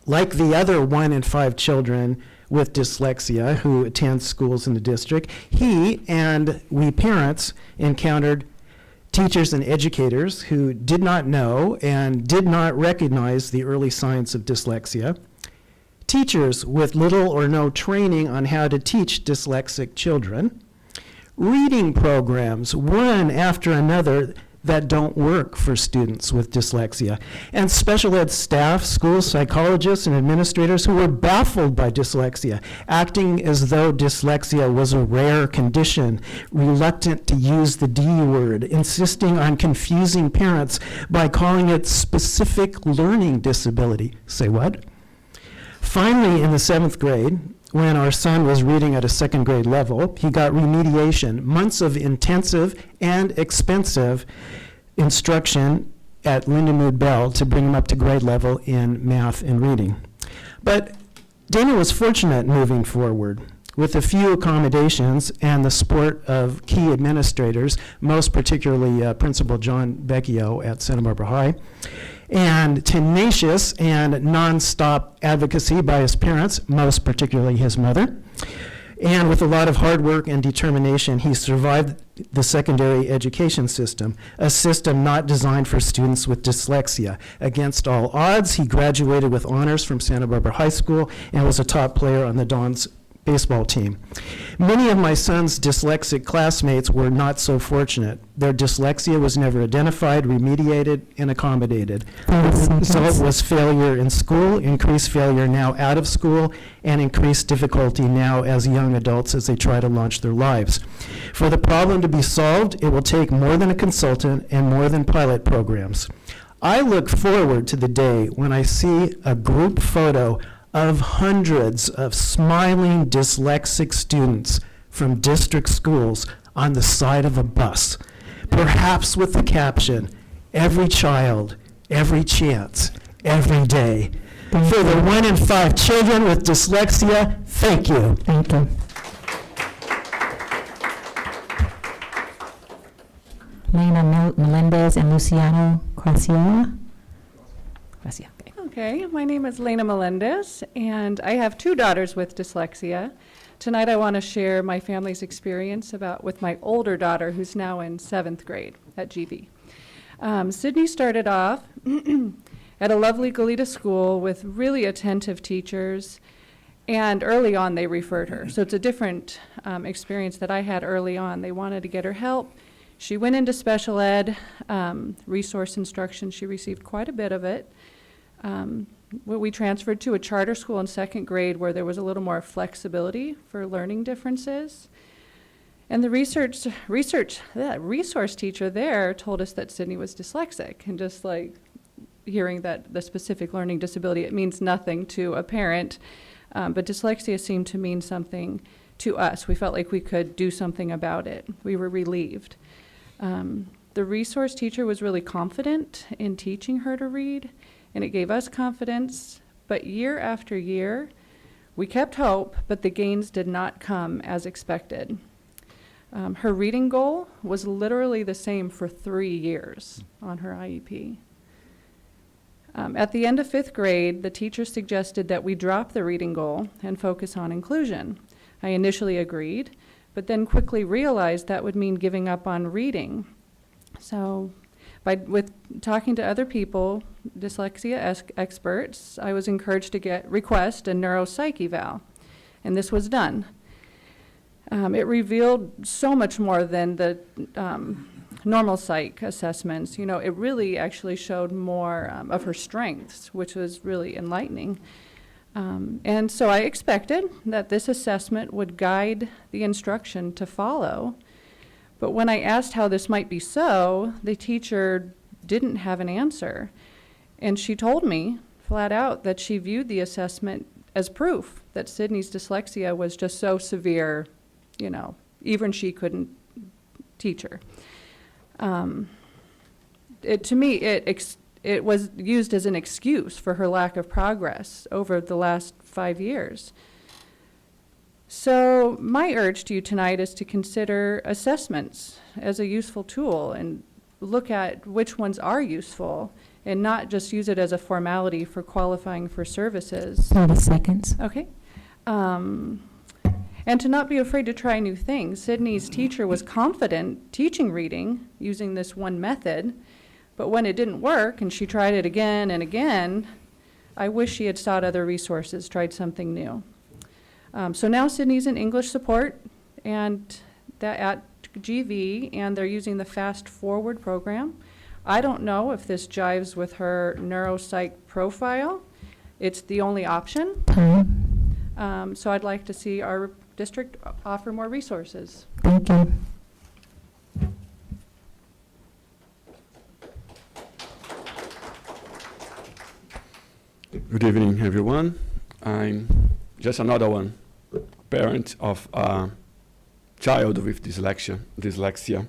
Like the other 1 in 5 children with dyslexia who attend schools in the district, he and we parents encountered teachers and educators who did not know and did not recognize the early signs of dyslexia, teachers with little or no training on how to teach dyslexic children, reading programs, one after another, that don't work for students with dyslexia, and special ed staff, school psychologists, and administrators who were baffled by dyslexia, acting as though dyslexia was a rare condition, reluctant to use the D word, insisting on confusing parents by calling it specific learning disability. Say what? Finally, in the 7th grade, when our son was reading at a 2nd grade level, he got remediation, months of intensive and expensive instruction at Lindenwood Bell to bring him up to grade level in math and reading. But Daniel was fortunate moving forward. With a few accommodations and the support of key administrators, most particularly Principal John Vecchio at Santa Barbara High, and tenacious and nonstop advocacy by his parents, most particularly his mother. And with a lot of hard work and determination, he survived the secondary education system, a system not designed for students with dyslexia. Against all odds, he graduated with honors from Santa Barbara High School and was a top player on the Dons baseball team. Many of my son's dyslexic classmates were not so fortunate. Their dyslexia was never identified, remediated, and accommodated. The result was failure in school, increased failure now out of school, and increased difficulty now as young adults as they try to launch their lives. For the problem to be solved, it will take more than a consultant and more than pilot programs. I look forward to the day when I see a group photo of hundreds of smiling dyslexic students from district schools on the side of a bus, perhaps with the caption, "Every child, every chance, every day." For the 1 in 5 children with dyslexia, thank you. Thank you. Lena Melendez and Luciano Gracia. Okay, my name is Lena Melendez, and I have 2 daughters with dyslexia. Tonight I want to share my family's experience with my older daughter, who's now in 7th grade at GV. Sydney started off at a lovely Goleta school with really attentive teachers. And early on, they referred her. So it's a different experience that I had early on. They wanted to get her help. She went into special ed, resource instruction. She received quite a bit of it. We transferred to a charter school in second grade where there was a little more flexibility for learning differences. And the resource teacher there told us that Sydney was dyslexic. And just like hearing that the specific learning disability, it means nothing to a parent. But dyslexia seemed to mean something to us. We felt like we could do something about it. We were relieved. The resource teacher was really confident in teaching her to read, and it gave us confidence. But year after year, we kept hope, but the gains did not come as expected. Her reading goal was literally the same for 3 years on her IEP. At the end of 5th grade, the teacher suggested that we drop the reading goal and focus on inclusion. I initially agreed, but then quickly realized that would mean giving up on reading. So with talking to other people, dyslexia experts, I was encouraged to request a neuropsych eval, and this was done. It revealed so much more than the normal psych assessments. You know, it really actually showed more of her strengths, which was really enlightening. And so I expected that this assessment would guide the instruction to follow. But when I asked how this might be so, the teacher didn't have an answer. And she told me flat out that she viewed the assessment as proof that Sydney's dyslexia was just so severe, you know, even she couldn't teach her. To me, it was used as an excuse for her lack of progress over the last 5 years. So my urge to you tonight is to consider assessments as a useful tool and look at which ones are useful and not just use it as a formality for qualifying for services. 30 seconds. Okay. And to not be afraid to try new things. Sydney's teacher was confident teaching reading using this one method, but when it didn't work and she tried it again and again, I wish she had sought other resources, tried something new. So now Sydney's in English support and at GV, and they're using the Fast Forward program. I don't know if this jives with her neuropsych profile. It's the only option. So I'd like to see our district offer more resources. Thank you. Good evening, everyone. I'm just another one, parent of a child with dyslexia.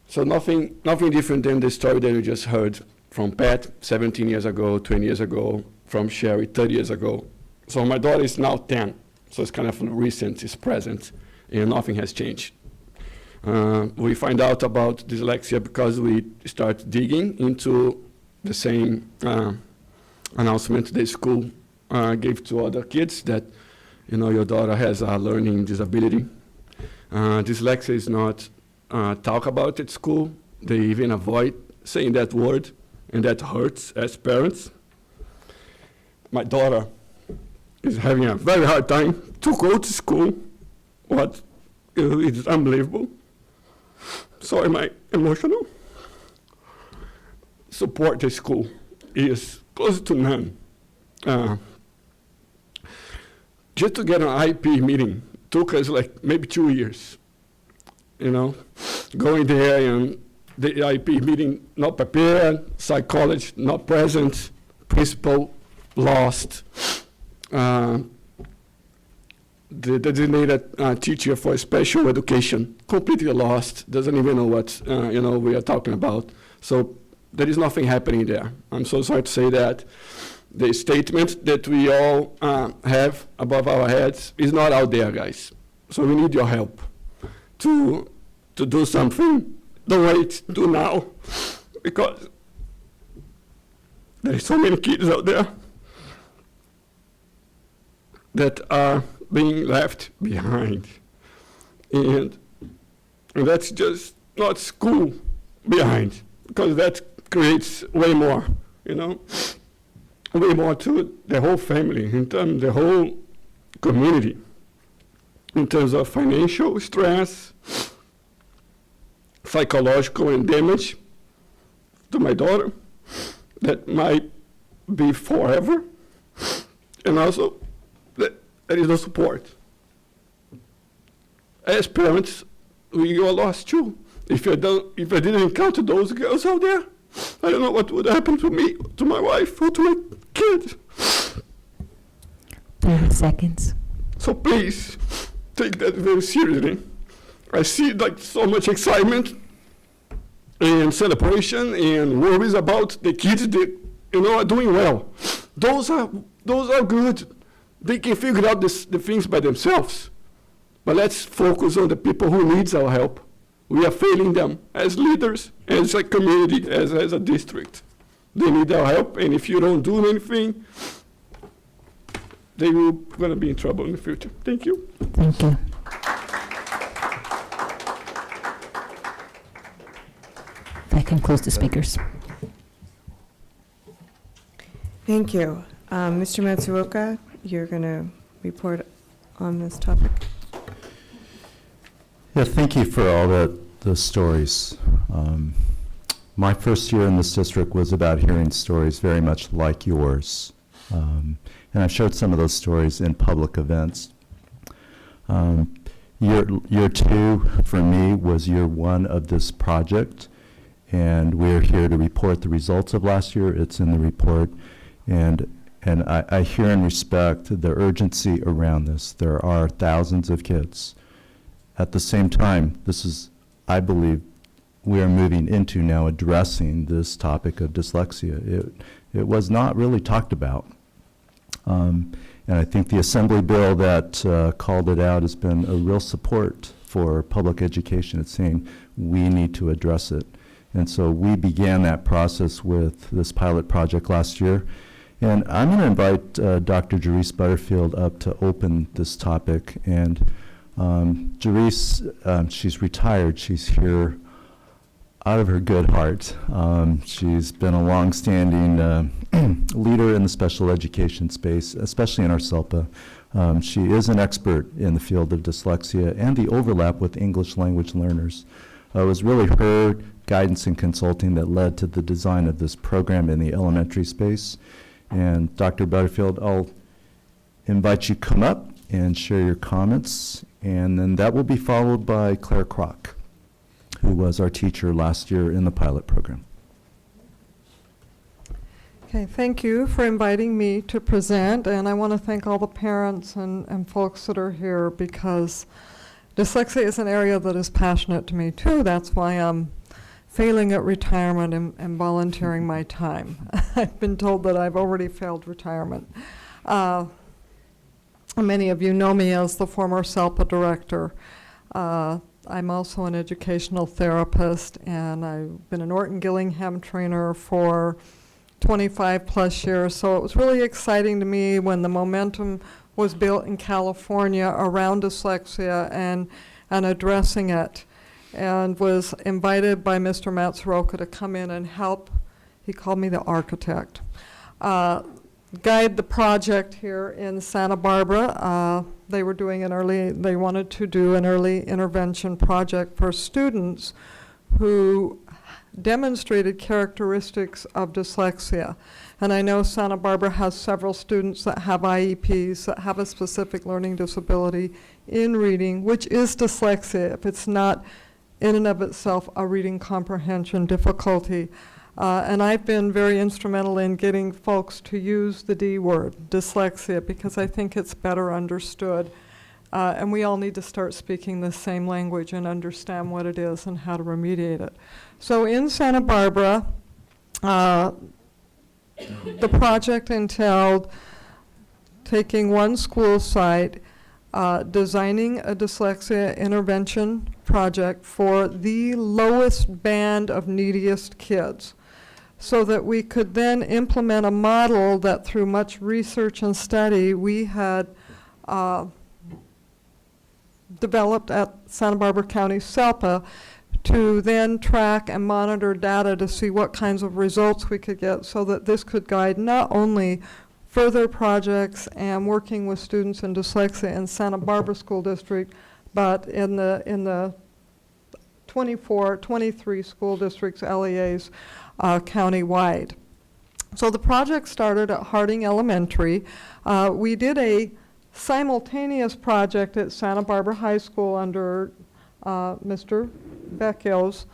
So nothing different than the story that you just heard from Pat 17 years ago, 20 years ago, from Sherry 30 years ago. So my daughter is now 10, so it's kind of recent, it's present, and nothing has changed. We find out about dyslexia because we start digging into the same announcement the school gave to other kids that, you know, your daughter has a learning disability. Dyslexia is not talked about at school. They even avoid saying that word, and that hurts as parents. My daughter is having a very hard time to go to school. It's unbelievable. So am I emotional? Support the school is close to none. Just to get an IP meeting took us like maybe 2 years. You know, going there and the IP meeting not prepared, psychologist not present, principal lost, the designated teacher for special education completely lost, doesn't even know what we are talking about. So there is nothing happening there. I'm so sorry to say that. The statement that we all have above our heads is not out there, guys. So we need your help to do something. Don't wait, do now, because there are so many kids out there that are being left behind. And that's just not school behind, because that creates way more you know, way more to the whole family, in terms the whole community, in terms of financial stress, psychological and damage to my daughter that might be forever, and also that there is no support. As parents, we are lost too. If I didn't encounter those girls out there, I don't know what would happen to me, to my wife, or to my kids. 30 seconds. So please, take that very seriously. I see like so much excitement and celebration and worries about the kids that, you know, are doing well. Those are good. They can figure out the things by themselves. But let's focus on the people who needs our help. We are failing them as leaders, as a community, as a district. They need our help, and if you don't do anything, they will gonna be in trouble in the future. Thank you. Thank you. That concludes the speakers. Thank you. Mr. Matsuoka, you're going to report on this topic. Yeah, thank you for all the stories. My first year in this district was about hearing stories very much like yours. And I've shared some of those stories in public events. Year two, for me, was year one of this project. And we're here to report the results of last year. It's in the report. And I hear and respect the urgency around this. There are thousands of kids. At the same time, this is, I believe, we are moving into now addressing this topic of dyslexia. It was not really talked about. And I think the Assembly bill that called it out has been a real support for public education. It's saying we need to address it. And so we began that process with this pilot project last year. And I'm going to invite Dr. Jerice Butterfield up to open this topic. And Jerice, she's retired. She's here out of her good heart. She's been a longstanding leader in the special education space, especially in our SELPA. She is an expert in the field of dyslexia and the overlap with English language learners. It was really her guidance and consulting that led to the design of this program in the elementary space. And Dr. Butterfield, I'll invite you to come up and share your comments, and then that will be followed by Claire Kroc, who was our teacher last year in the pilot program. Okay, thank you for inviting me to present, and I want to thank all the parents and folks that are here, because dyslexia is an area that is passionate to me too. That's why I'm failing at retirement and volunteering my time. I've been told that I've already failed retirement. Many of you know me as the former SELPA director. I'm also an educational therapist, and I've been an Orton Gillingham trainer for 25 plus years. So it was really exciting to me when the momentum was built in California around dyslexia and addressing it, and was invited by Mr. Matsuoka to come in and help. He called me the architect. Guide the project here in Santa Barbara. They wanted to do an early intervention project for students who demonstrated characteristics of dyslexia. And I know Santa Barbara has several students that have IEPs, that have a specific learning disability in reading, which is dyslexia, if it's not in and of itself a reading comprehension difficulty. And I've been very instrumental in getting folks to use the D word, dyslexia, because I think it's better understood. And we all need to start speaking the same language and understand what it is and how to remediate it. So in Santa Barbara, the project entailed taking one school site, designing a dyslexia intervention project for the lowest band of neediest kids, so that we could then implement a model that through much research and study we had developed at Santa Barbara County SELPA to then track and monitor data to see what kinds of results we could get so that this could guide not only further projects and working with students in dyslexia in Santa Barbara School District, but in the 23 school districts, LEAs, countywide. So the project started at Harding Elementary. We did a simultaneous project at Santa Barbara High School under Mr. Vecchio's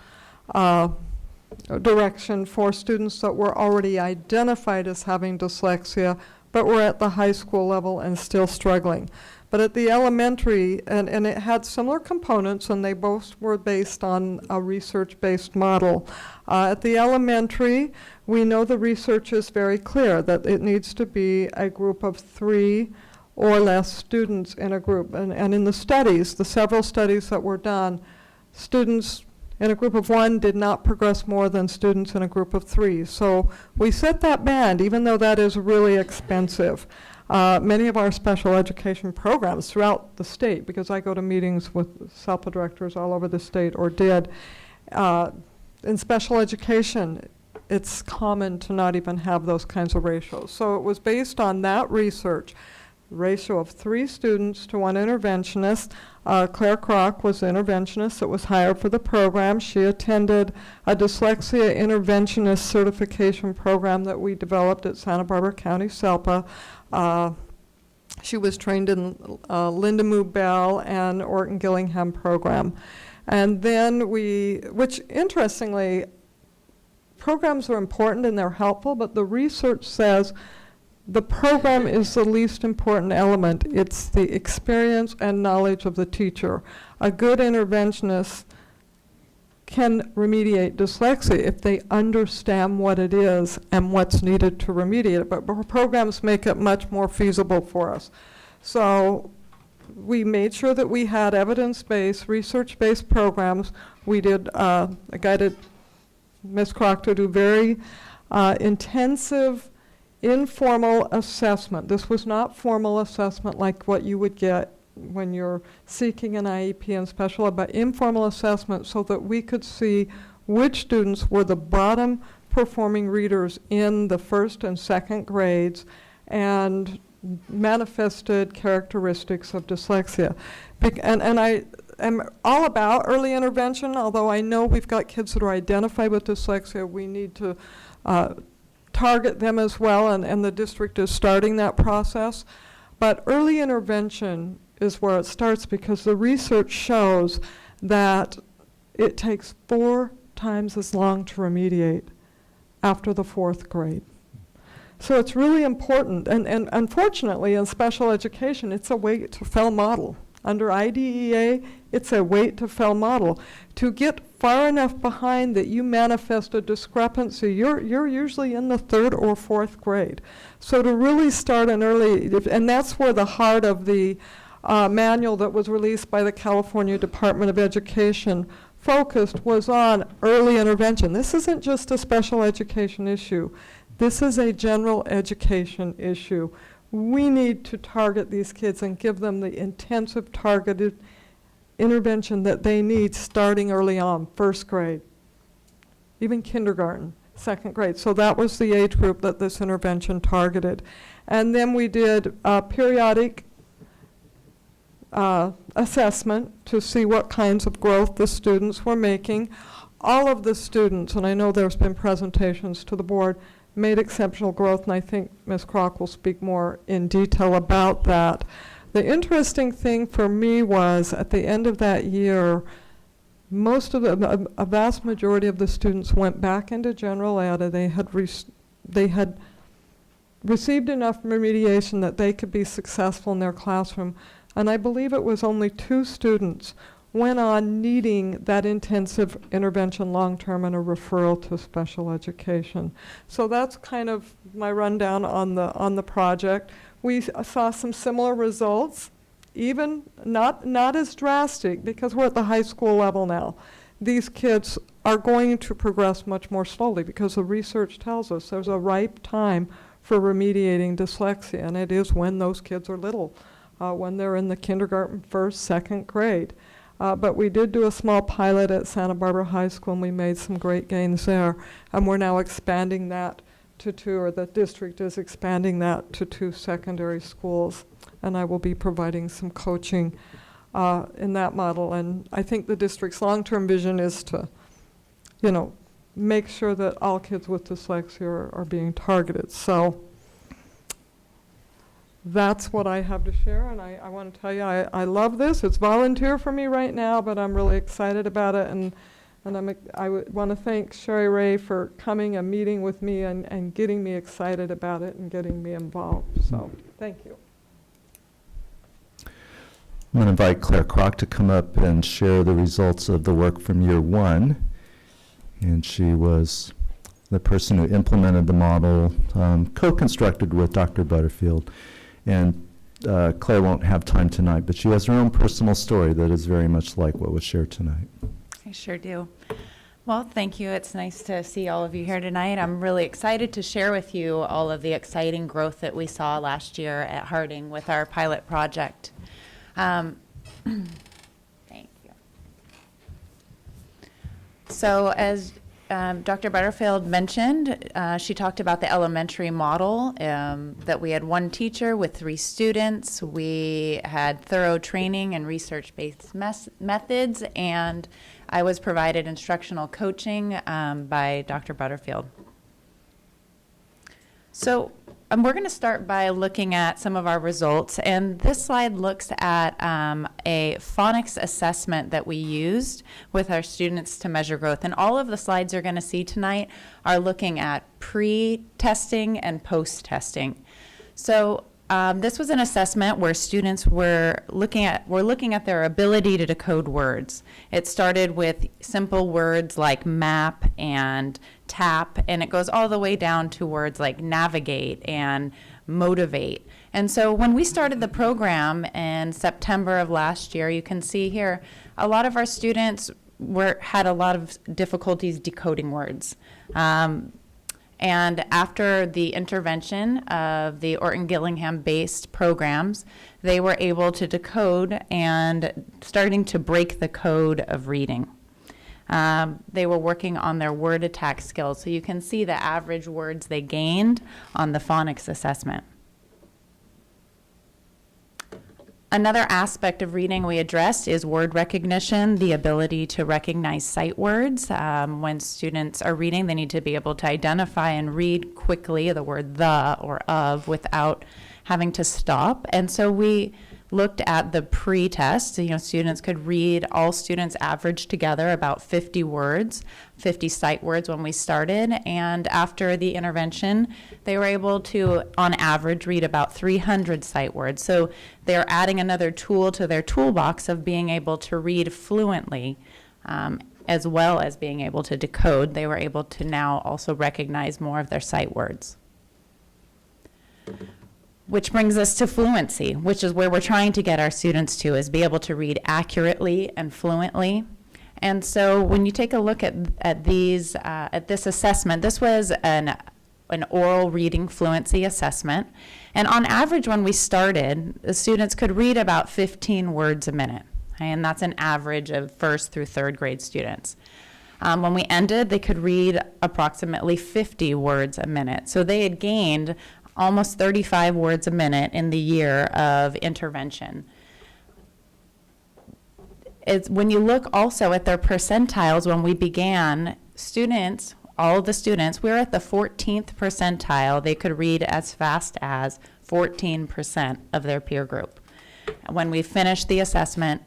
direction for students that were already identified as having dyslexia, but were at the high school level and still struggling. But at the elementary, and it had similar components, and they both were based on a research-based model. At the elementary, we know the research is very clear that it needs to be a group of 3 or less students in a group. And in the studies, the several studies that were done, students in a group of 1 did not progress more than students in a group of 3. So we set that band, even though that is really expensive. Many of our special education programs throughout the state, because I go to meetings with SELPA directors all over the state, or did, in special education, it's common to not even have those kinds of ratios. So it was based on that research, ratio of 3 students to 1 interventionist. Claire Kroc was the interventionist that was hired for the program. She attended a dyslexia interventionist certification program that we developed at Santa Barbara County SELPA. She was trained in Linda Moo Bell and Orton Gillingham program. And then which interestingly, programs are important and they're helpful, but the research says the program is the least important element. It's the experience and knowledge of the teacher. A good interventionist can remediate dyslexia if they understand what it is and what's needed to remediate it, but programs make it much more feasible for us. So we made sure that we had evidence-based, research-based programs. We did, guided Ms. Kroc to do very intensive informal assessment. This was not formal assessment like what you would get when you're seeking an IEP and special ed, but informal assessment so that we could see which students were the bottom performing readers in the 1st and 2nd grades and manifested characteristics of dyslexia. And I am all about early intervention, although I know we've got kids that are identified with dyslexia. We need to target them as well, and the district is starting that process. But early intervention is where it starts because the research shows that it takes 4 times as long to remediate after the 4th grade. So it's really important, and unfortunately in special education, it's a wait to fail model. Under IDEA, it's a wait to fail model. To get far enough behind that you manifest a discrepancy, you're usually in the 3rd or 4th grade. So to really start an early, and that's where the heart of the manual that was released by the California Department of Education focused was on early intervention. This isn't just a special education issue. This is a general education issue. We need to target these kids and give them the intensive targeted intervention that they need starting early on, 1st grade, even kindergarten, 2nd grade. So that was the age group that this intervention targeted. And then we did periodic assessment to see what kinds of growth the students were making. All of the students, and I know there's been presentations to the board, made exceptional growth, and I think Ms. Kroc will speak more in detail about that. The interesting thing for me was at the end of that year, most of a vast majority of the students went back into general ed. They had received enough remediation that they could be successful in their classroom. And I believe it was only 2 students went on needing that intensive intervention long-term and a referral to special education. So that's kind of my rundown on the project. We saw some similar results, even not as drastic because we're at the high school level now. These kids are going to progress much more slowly because the research tells us there's a ripe time for remediating dyslexia, and it is when those kids are little, when they're in the kindergarten, 1st, 2nd grade. But we did do a small pilot at Santa Barbara High School, and we made some great gains there. And we're now expanding that to 2, or the district is expanding that to 2 secondary schools. And I will be providing some coaching in that model. And I think the district's long-term vision is to, make sure that all kids with dyslexia are being targeted. So that's what I have to share, and I want to tell you, I love this. It's volunteer for me right now, but I'm really excited about it, and I want to thank Sherry Ray for coming and meeting with me and getting me excited about it and getting me involved. So thank you. I'm going to invite Claire Kroc to come up and share the results of the work from year 1. And she was the person who implemented the model, co-constructed with Dr. Butterfield. And Claire won't have time tonight, but she has her own personal story that is very much like what was shared tonight. I sure do. Well, thank you. It's nice to see all of you here tonight. I'm really excited to share with you all of the exciting growth that we saw last year at Harding with our pilot project. Thank you. So as Dr. Butterfield mentioned, she talked about the elementary model, that we had 1 teacher with 3 students. We had thorough training and research-based methods, and I was provided instructional coaching by Dr. Butterfield. So we're going to start by looking at some of our results, and this slide looks at a phonics assessment that we used with our students to measure growth. And all of the slides you're going to see tonight are looking at pre-testing and post-testing. So this was an assessment where students were looking at their ability to decode words. It started with simple words like map and tap, and it goes all the way down to words like navigate and motivate. And so when we started the program in September of last year, you can see here, a lot of our students had a lot of difficulties decoding words. And after the intervention of the Orton-Gillingham-based programs, they were able to decode and starting to break the code of reading. They were working on their word attack skills. So you can see the average words they gained on the phonics assessment. Another aspect of reading we addressed is word recognition, the ability to recognize sight words. When students are reading, they need to be able to identify and read quickly the word the or of without having to stop. And so we looked at the pre-test. Students could read, all students averaged together about 50 words, 50 sight words when we started. And after the intervention, they were able to, on average, read about 300 sight words. So they're adding another tool to their toolbox of being able to read fluently, as well as being able to decode. They were able to now also recognize more of their sight words. Which brings us to fluency, which is where we're trying to get our students to, is be able to read accurately and fluently. And so when you take a look at this assessment, this was an oral reading fluency assessment. And on average, when we started, the students could read about 15 words a minute. And that's an average of 1st through 3rd grade students. When we ended, they could read approximately 50 words a minute. So they had gained almost 35 words a minute in the year of intervention. When you look also at their percentiles, when we began, students, all of the students, we were at the 14th percentile. They could read as fast as 14% of their peer group. When we finished the assessment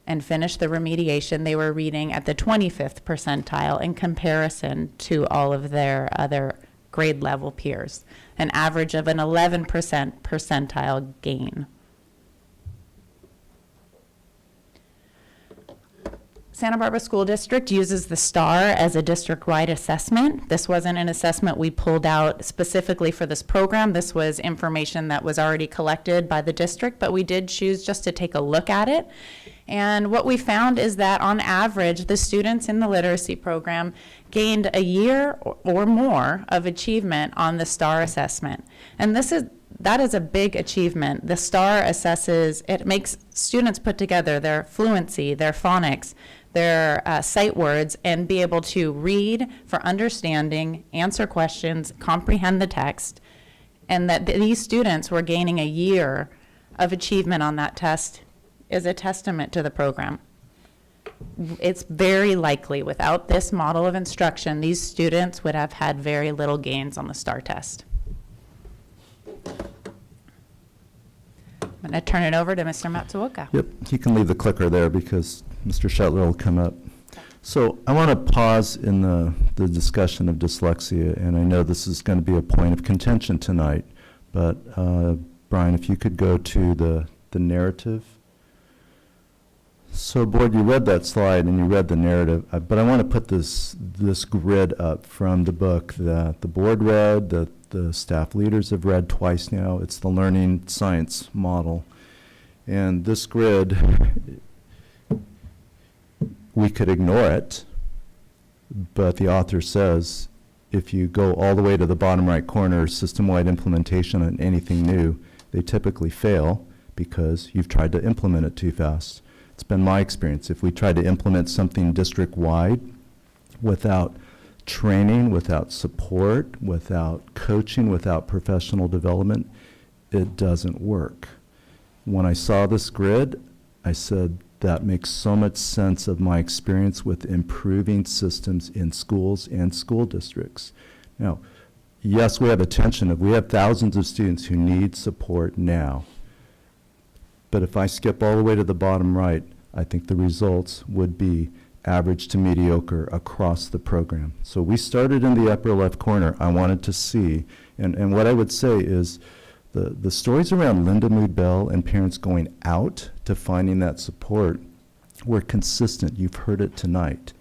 and finished the remediation, they were reading at the 25th percentile in comparison to all of their other grade level peers, an average of an 11% percentile gain. Santa Barbara School District uses the STAR as a district-wide assessment. This wasn't an assessment we pulled out specifically for this program. This was information that was already collected by the district, but we did choose just to take a look at it. And what we found is that on average, the students in the literacy program gained a year or more of achievement on the STAR assessment. And this that is a big achievement. The STAR assesses, it makes students put together their fluency, their phonics, their sight words, and be able to read for understanding, answer questions, comprehend the text, and that these students were gaining a year of achievement on that test is a testament to the program. It's very likely without this model of instruction, these students would have had very little gains on the STAR test. I'm going to turn it over to Mr. Matsuoka. Yep, you can leave the clicker there because Mr. Shetler will come up. So I want to pause in the discussion of dyslexia, and I know this is going to be a point of contention tonight, but Brian, if you could go to the narrative. So, board, you read that slide and you read the narrative, but I want to put this grid up from the book that the board read, that the staff leaders have read twice now. It's the learning science model. And this grid, we could ignore it, but the author says if you go all the way to the bottom right corner, system-wide implementation on anything new, they typically fail because you've tried to implement it too fast. It's been my experience. If we try to implement something district-wide without training, without support, without coaching, without professional development, it doesn't work. When I saw this grid, I said, that makes so much sense of my experience with improving systems in schools and school districts. Now, yes, we have we have thousands of students who need support now. But if I skip all the way to the bottom right, I think the results would be average to mediocre across the program. So we started in the upper left corner. I wanted to see, and what I would say is the stories around Linda Mood Bell and parents going out to finding that support were consistent. You've heard it tonight.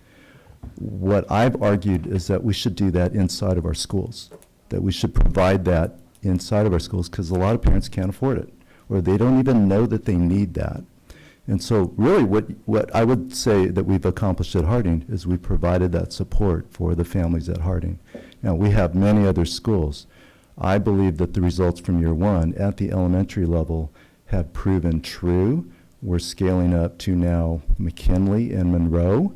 What I've argued is that we should do that inside of our schools, that we should provide that inside of our schools because a lot of parents can't afford it, or they don't even know that they need that. And so really what I would say that we've accomplished at Harding is we provided that support for the families at Harding. Now, we have many other schools. I believe that the results from year one at the elementary level have proven true. We're scaling up to now McKinley and Monroe.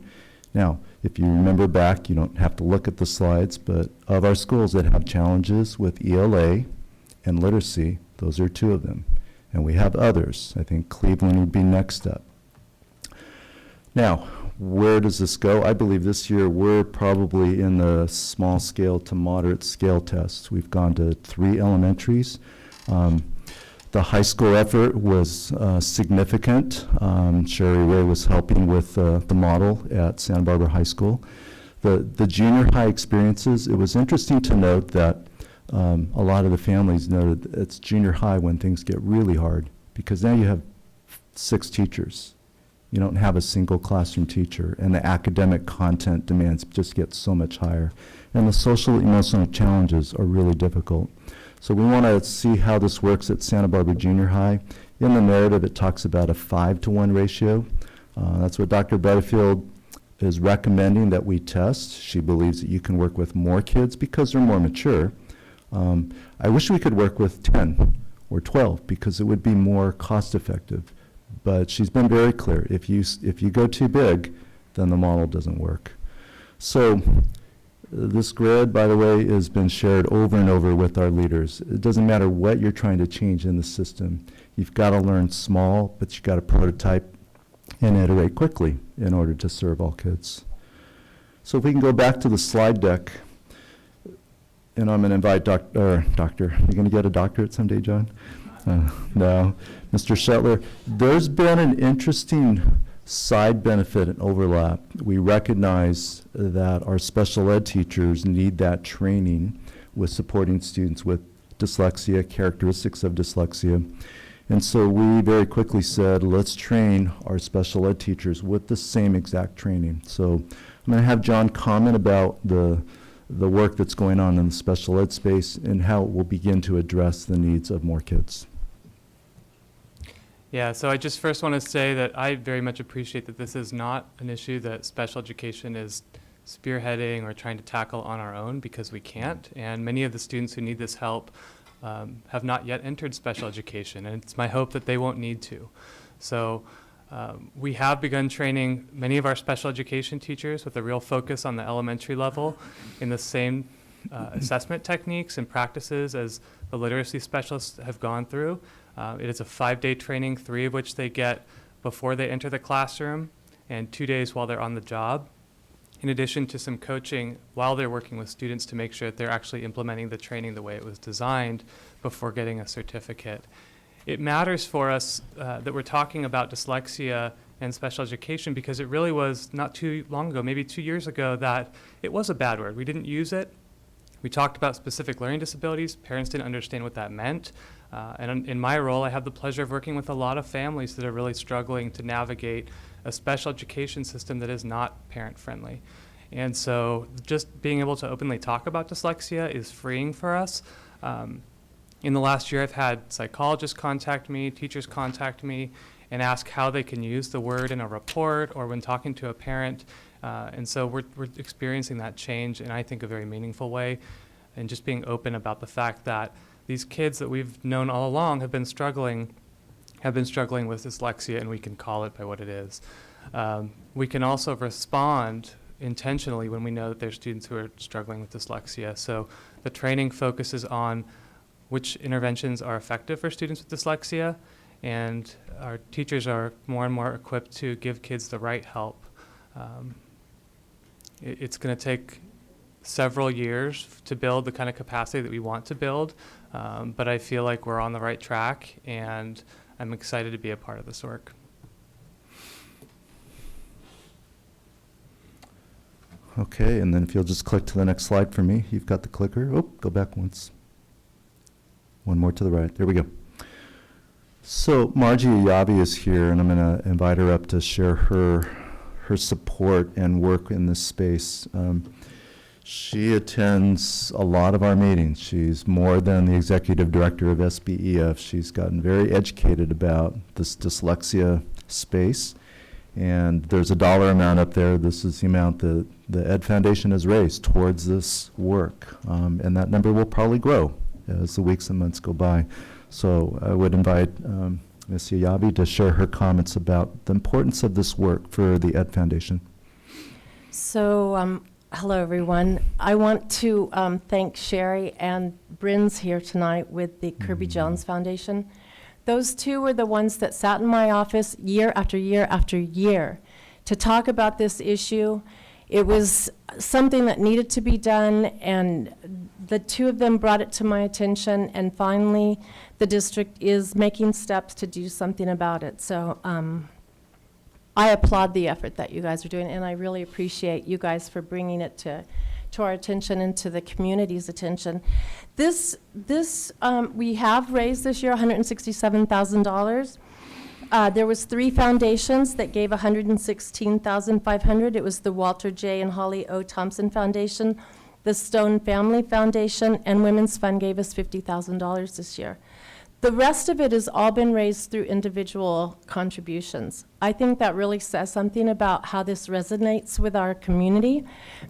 Now, if you remember back, you don't have to look at the slides, but of our schools that have challenges with ELA and literacy, those are two of them. And we have others. I think Cleveland would be next up. Now, where does this go? I believe this year we're probably in the small scale to moderate scale tests. We've gone to 3 elementaries. The high school effort was significant. Sherry Ray was helping with the model at Santa Barbara High School. The junior high experiences, it was interesting to note that a lot of the families noted it's junior high when things get really hard because now you have 6 teachers. You don't have a single classroom teacher, and the academic content demands just get so much higher. And the social emotional challenges are really difficult. So we want to see how this works at Santa Barbara Junior High. In the narrative, it talks about a 5-to-1 ratio. That's what Dr. Butterfield is recommending that we test. She believes that you can work with more kids because they're more mature. I wish we could work with 10 or 12 because it would be more cost effective. But she's been very clear. If you go too big, then the model doesn't work. So this grid, by the way, has been shared over and over with our leaders. It doesn't matter what you're trying to change in the system. You've got to learn small, but you've got to prototype and iterate quickly in order to serve all kids. So if we can go back to the slide deck, and I'm going to invite Doctor. You're going to get a doctorate someday, John? No. Mr. Shetler, there's been an interesting side benefit and overlap. We recognize that our special ed teachers need that training with supporting students with dyslexia, characteristics of dyslexia. And so we very quickly said, let's train our special ed teachers with the same exact training. So I'm going to have John comment about the work that's going on in the special ed space and how it will begin to address the needs of more kids. Yeah, so I just first want to say that I very much appreciate that this is not an issue that special education is spearheading or trying to tackle on our own because we can't. And many of the students who need this help have not yet entered special education, and it's my hope that they won't need to. So we have begun training many of our special education teachers with a real focus on the elementary level in the same assessment techniques and practices as the literacy specialists have gone through. It is a 5-day training, 3 of which they get before they enter the classroom and 2 days while they're on the job, in addition to some coaching while they're working with students to make sure that they're actually implementing the training the way it was designed before getting a certificate. It matters for us that we're talking about dyslexia and special education because it really was not too long ago, maybe 2 years ago, that it was a bad word. We didn't use it. We talked about specific learning disabilities. Parents didn't understand what that meant. And in my role, I have the pleasure of working with a lot of families that are really struggling to navigate a special education system that is not parent-friendly. And so just being able to openly talk about dyslexia is freeing for us. In the last year, I've had psychologists contact me, teachers contact me, and ask how they can use the word in a report or when talking to a parent. And so we're experiencing that change in, I think, a very meaningful way, and just being open about the fact that these kids that we've known all along have been struggling with dyslexia, and we can call it by what it is. We can also respond intentionally when we know that there's students who are struggling with dyslexia. So the training focuses on which interventions are effective for students with dyslexia, and our teachers are more and more equipped to give kids the right help. It's going to take several years to build the kind of capacity that we want to build, but I feel like we're on the right track, and I'm excited to be a part of this work. Okay, and then if you'll just click to the next slide for me. You've got the clicker. Oh, go back once. One more to the right. There we go. So Margie Ayabi is here, and I'm going to invite her up to share her support and work in this space. She attends a lot of our meetings. She's more than the executive director of SBEF. She's gotten very educated about this dyslexia space. And there's a dollar amount up there. This is the amount that the Ed Foundation has raised towards this work. And that number will probably grow as the weeks and months go by. So I would invite Ms. Ayabi to share her comments about the importance of this work for the Ed Foundation. So, hello, everyone. I want to thank Sherry and Bryn's here tonight with the Kirby Jones Foundation. Those two were the ones that sat in my office year after year after year to talk about this issue. It was something that needed to be done, and the two of them brought it to my attention, and finally the district is making steps to do something about it. So I applaud the effort that you guys are doing, and I really appreciate you guys for bringing it to our attention and to the community's attention. We have raised this year $167,000. There was 3 foundations that gave $116,500. It was the Walter J. and Holly O. Thompson Foundation, the Stone Family Foundation, and Women's Fund gave us $50,000 this year. The rest of it has all been raised through individual contributions. I think that really says something about how this resonates with our community.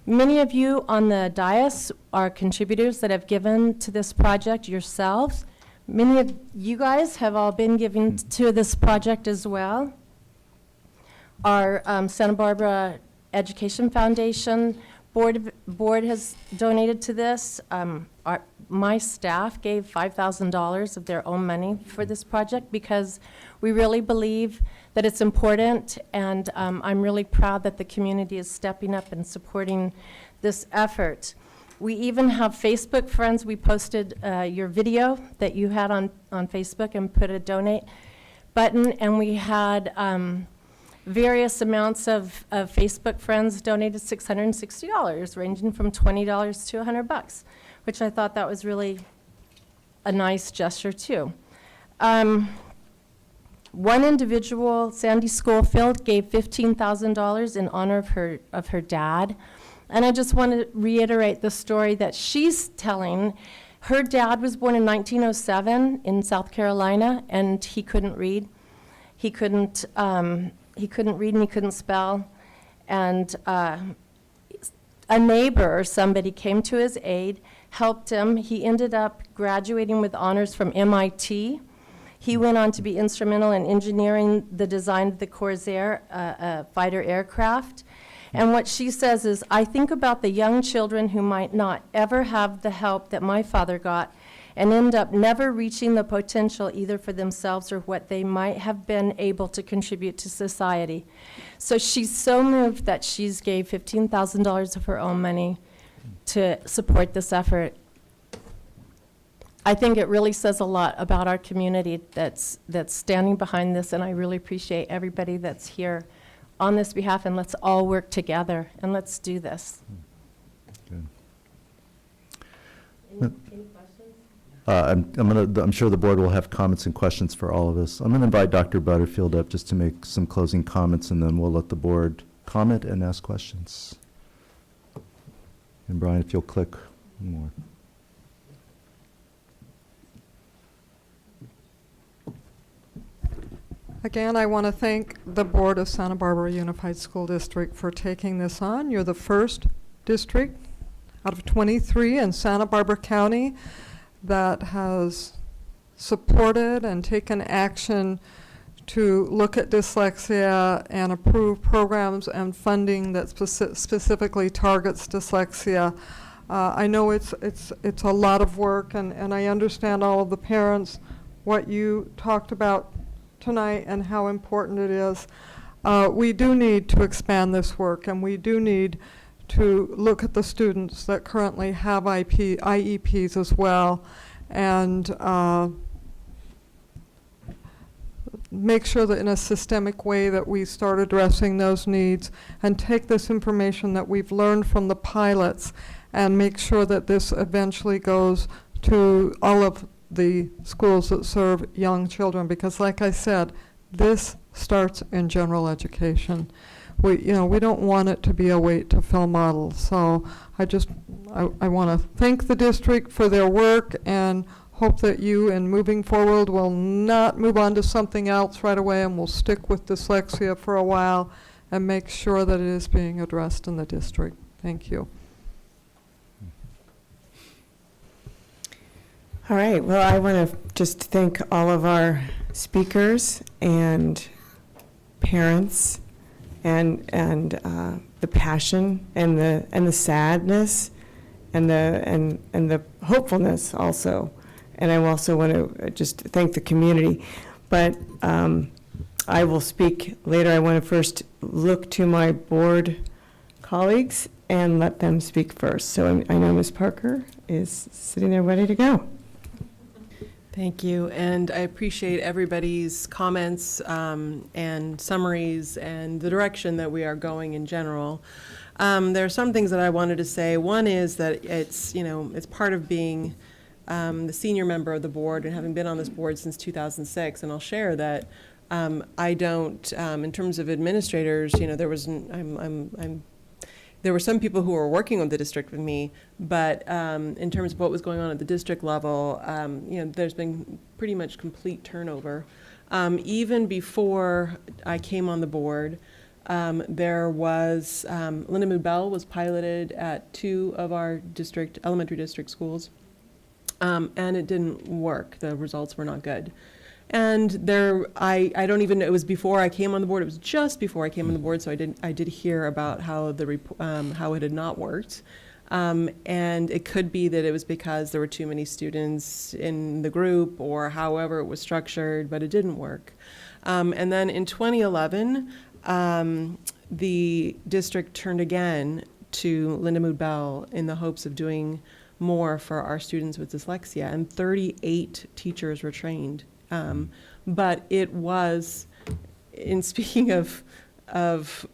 Many of you on the dais are contributors that have given to this project yourselves. Many of you guys have all been giving to this project as well. Our Santa Barbara Education Foundation board has donated to this. My staff gave $5,000 of their own money for this project because we really believe that it's important, and I'm really proud that the community is stepping up and supporting this effort. We even have Facebook friends. We posted your video that you had on Facebook and put a donate button, and we had various amounts of Facebook friends donated $660, ranging from $20 to $100, which I thought that was really a nice gesture too. One individual, Sandy Schofield, gave $15,000 in honor of her dad. And I just want to reiterate the story that she's telling. Her dad was born in 1907 in South Carolina, and he couldn't read. He couldn't read and he couldn't spell. And a neighbor or somebody came to his aid, helped him. He ended up graduating with honors from MIT. He went on to be instrumental in engineering the design of the Corsair fighter aircraft. And what she says is, I think about the young children who might not ever have the help that my father got and end up never reaching the potential either for themselves or what they might have been able to contribute to society. So she's so moved that she's gave $15,000 of her own money to support this effort. I think it really says a lot about our community that's standing behind this, and I really appreciate everybody that's here on this behalf, and let's all work together, and let's do this. Good. Any questions? I'm sure the board will have comments and questions for all of us. I'm going to invite Dr. Butterfield up just to make some closing comments, and then we'll let the board comment and ask questions. And Brian, if you'll click one more. Again, I want to thank the Board of Santa Barbara Unified School District for taking this on. You're the first district out of 23 in Santa Barbara County that has supported and taken action to look at dyslexia and approve programs and funding that specifically targets dyslexia. I know it's a lot of work, and I understand all of the parents, what you talked about tonight and how important it is. We do need to expand this work, and we do need to look at the students that currently have IEPs as well, and make sure that in a systemic way that we start addressing those needs and take this information that we've learned from the pilots and make sure that this eventually goes to all of the schools that serve young children, because like I said, this starts in general education. We don't want it to be a wait to fill model. So I want to thank the district for their work and hope that you, in moving forward, will not move on to something else right away, and will stick with dyslexia for a while and make sure that it is being addressed in the district. Thank you. All right, well, I want to just thank all of our speakers and parents and the passion and the sadness and the hopefulness also. And I also want to just thank the community. But I will speak later. I want to first look to my board colleagues and let them speak first. So I know Ms. Parker is sitting there ready to go. Thank you, and I appreciate everybody's comments and summaries and the direction that we are going in general. There are some things that I wanted to say. One is that it's part of being the senior member of the board and having been on this board since 2006, and I'll share that I don't, in terms of administrators, there were some people who were working on the district with me, but in terms of what was going on at the district level, there's been pretty much complete turnover. Even before I came on the board, there was, Linda Mood Bell was piloted at 2 of our elementary district schools, and it didn't work. The results were not good. And I don't even know, it was before I came on the board, it was just before I came on the board, so I did hear about how how it had not worked. And it could be that it was because there were too many students in the group or however it was structured, but it didn't work. And then in 2011, the district turned again to Linda Mood Bell in the hopes of doing more for our students with dyslexia, and 38 teachers were trained. But it was, in speaking of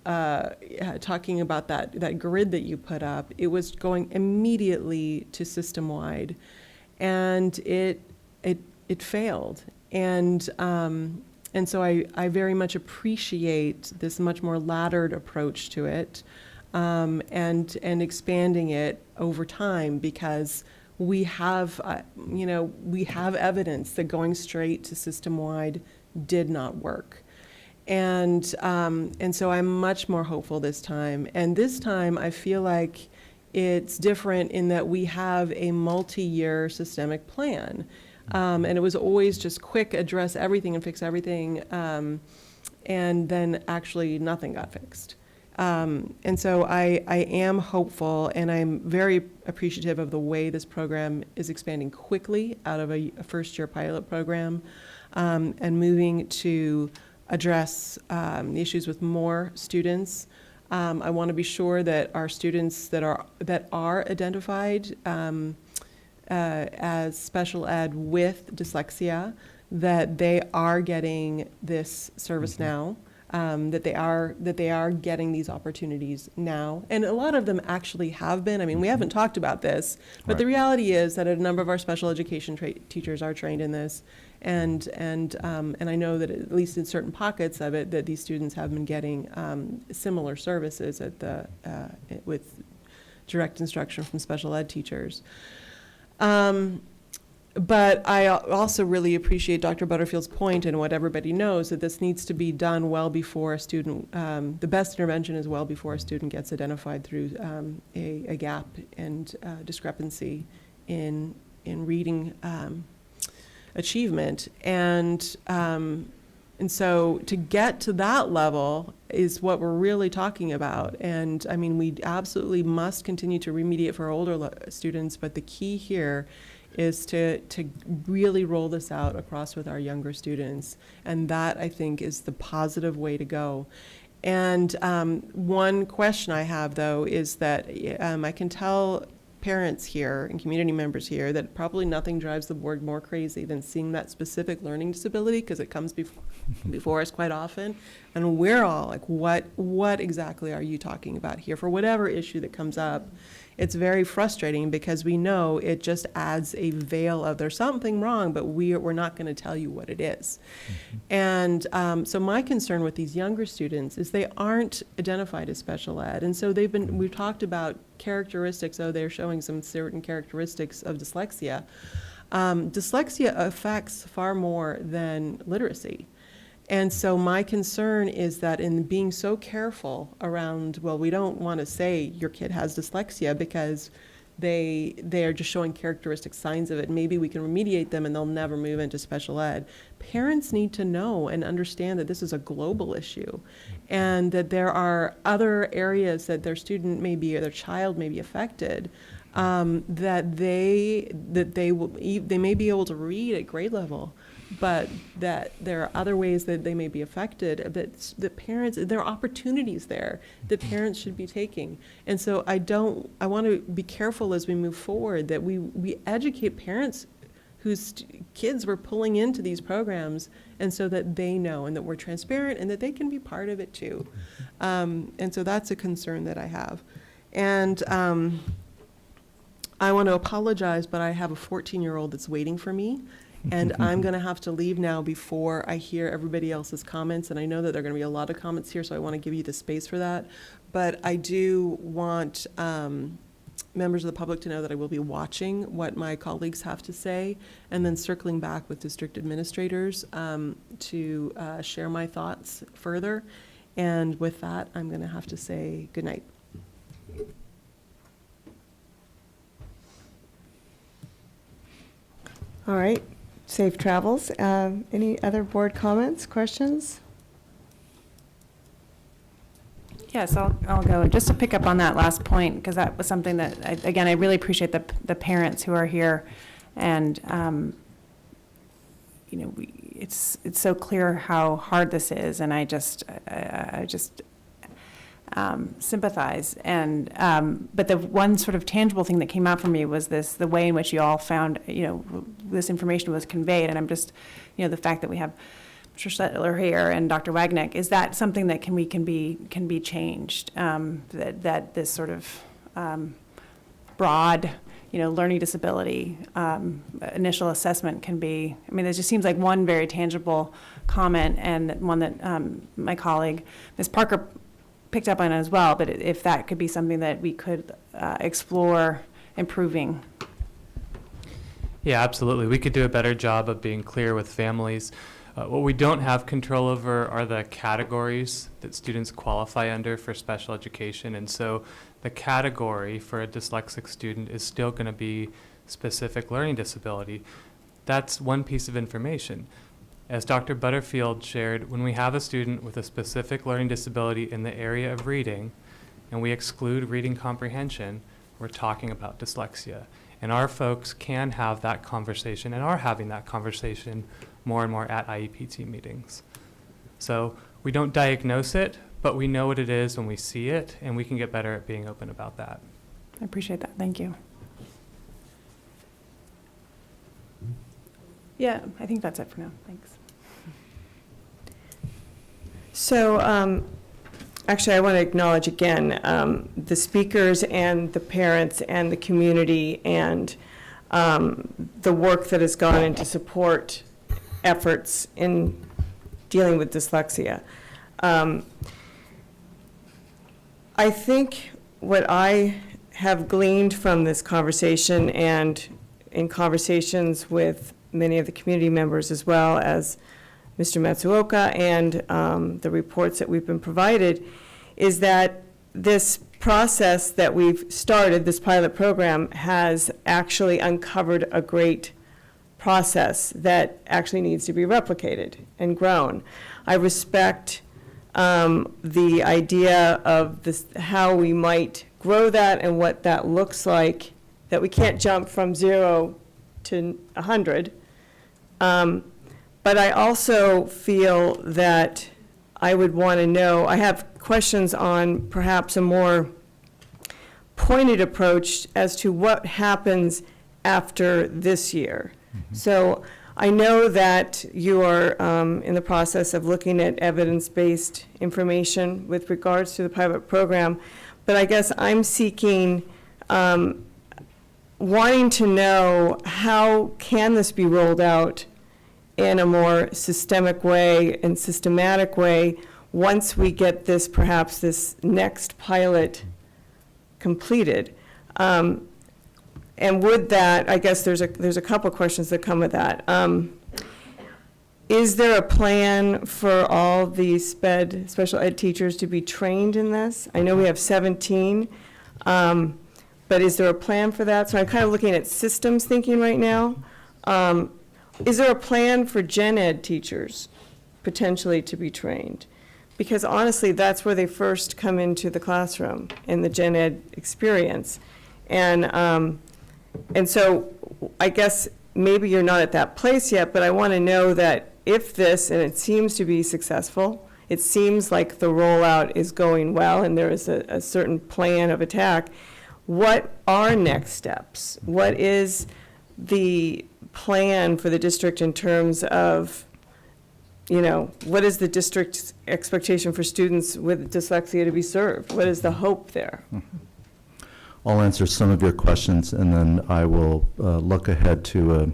talking about that grid that you put up, it was going immediately to system-wide, and it failed. And so I very much appreciate this much more laddered approach to it, and expanding it over time, because we have evidence that going straight to system-wide did not work. And so I'm much more hopeful this time. And this time I feel like it's different in that we have a multi-year systemic plan. And it was always just quick, address everything and fix everything, and then actually nothing got fixed. And so I am hopeful, and I'm very appreciative of the way this program is expanding quickly out of a first-year pilot program, and moving to address the issues with more students. I want to be sure that our students that are identified as special ed with dyslexia, that they are getting this service now. That they are getting these opportunities now, and a lot of them actually have been. I mean, we haven't talked about this, but the reality is that a number of our special education teachers are trained in this, and I know that at least in certain pockets of it, that these students have been getting similar services at the with direct instruction from special ed teachers. But I also really appreciate Dr. Butterfield's point, and what everybody knows, that this needs to be done well before a student, the best intervention is well before a student gets identified through a gap and discrepancy in reading achievement. And so to get to that level is what we're really talking about. And I mean, we absolutely must continue to remediate for our older students, but the key here is to really roll this out across with our younger students. And that, I think, is the positive way to go. And one question I have, though, is that I can tell parents here and community members here that probably nothing drives the board more crazy than seeing that specific learning disability, because it comes before us quite often. And we're all like, what exactly are you talking about here? For whatever issue that comes up, it's very frustrating because we know it just adds a veil of there's something wrong, but we're not going to tell you what it is. And so my concern with these younger students is they aren't identified as special ed. And so we've talked about characteristics, they're showing some certain characteristics of dyslexia. Dyslexia affects far more than literacy. And so my concern is that in being so careful around, well, we don't want to say your kid has dyslexia because they are just showing characteristic signs of it. Maybe we can remediate them and they'll never move into special ed. Parents need to know and understand that this is a global issue, and that there are other areas that their student may be, or their child may be affected, that they may be able to read at grade level, but that there are other ways that they may be affected, that the parents, there are opportunities there that parents should be taking. And so I want to be careful as we move forward that we educate parents whose kids we're pulling into these programs, and so that they know and that we're transparent and that they can be part of it too. And so that's a concern that I have. And I want to apologize, but I have a 14-year-old that's waiting for me. And I'm going to have to leave now before I hear everybody else's comments. And I know that there are going to be a lot of comments here, so I want to give you the space for that. But I do want members of the public to know that I will be watching what my colleagues have to say, and then circling back with district administrators to share my thoughts further. And with that, I'm going to have to say good night. All right. Safe travels. Any other board comments, questions? Yes, I'll go. Just to pick up on that last point, because that was something that, again, I really appreciate the parents who are here. And, it's so clear how hard this is, and I just sympathize. And but the one sort of tangible thing that came out for me was the way in which you all found, this information was conveyed. And I'm just, the fact that we have Mr. Settler here and Dr. Wagnick, is that something that can be changed? That this sort of broad, learning disability initial assessment can be. I mean, it just seems like one very tangible comment, and one that my colleague, Ms. Parker, picked up on as well, but if that could be something that we could explore improving. Yeah, absolutely. We could do a better job of being clear with families. What we don't have control over are the categories that students qualify under for special education. And so the category for a dyslexic student is still going to be specific learning disability. That's one piece of information. As Dr. Butterfield shared, when we have a student with a specific learning disability in the area of reading, and we exclude reading comprehension, we're talking about dyslexia. And our folks can have that conversation and are having that conversation more and more at IEPT meetings. So we don't diagnose it, but we know what it is when we see it, and we can get better at being open about that. I appreciate that. Thank you. Yeah, I think that's it for now. Thanks. So, actually, I want to acknowledge again the speakers and the parents and the community and the work that has gone into support efforts in dealing with dyslexia. I think what I have gleaned from this conversation and in conversations with many of the community members as well as Mr. Matsuoka and the reports that we've been provided is that this process that we've started, this pilot program, has actually uncovered a great process that actually needs to be replicated and grown. I respect the idea of this, how we might grow that and what that looks like, that we can't jump from 0 to 100. But I also feel that I would want to know, I have questions on perhaps a more pointed approach as to what happens after this year. So I know that you are in the process of looking at evidence-based information with regards to the pilot program, but I guess I'm seeking, wanting to know how can this be rolled out in a more systemic way and systematic way once we get this, perhaps this next pilot completed. And would that, I guess there's a couple questions that come with that. Is there a plan for all the special ed teachers to be trained in this? I know we have 17, but is there a plan for that? So I'm kind of looking at systems thinking right now. Is there a plan for gen ed teachers potentially to be trained? Because honestly, that's where they first come into the classroom, in the gen ed experience. And so I guess maybe you're not at that place yet, but I want to know that if this, and it seems to be successful, it seems like the rollout is going well and there is a certain plan of attack, what are next steps? What is the plan for the district in terms of, you know, what is the district's expectation for students with dyslexia to be served? What is the hope there? I'll answer some of your questions, and then I will look ahead to an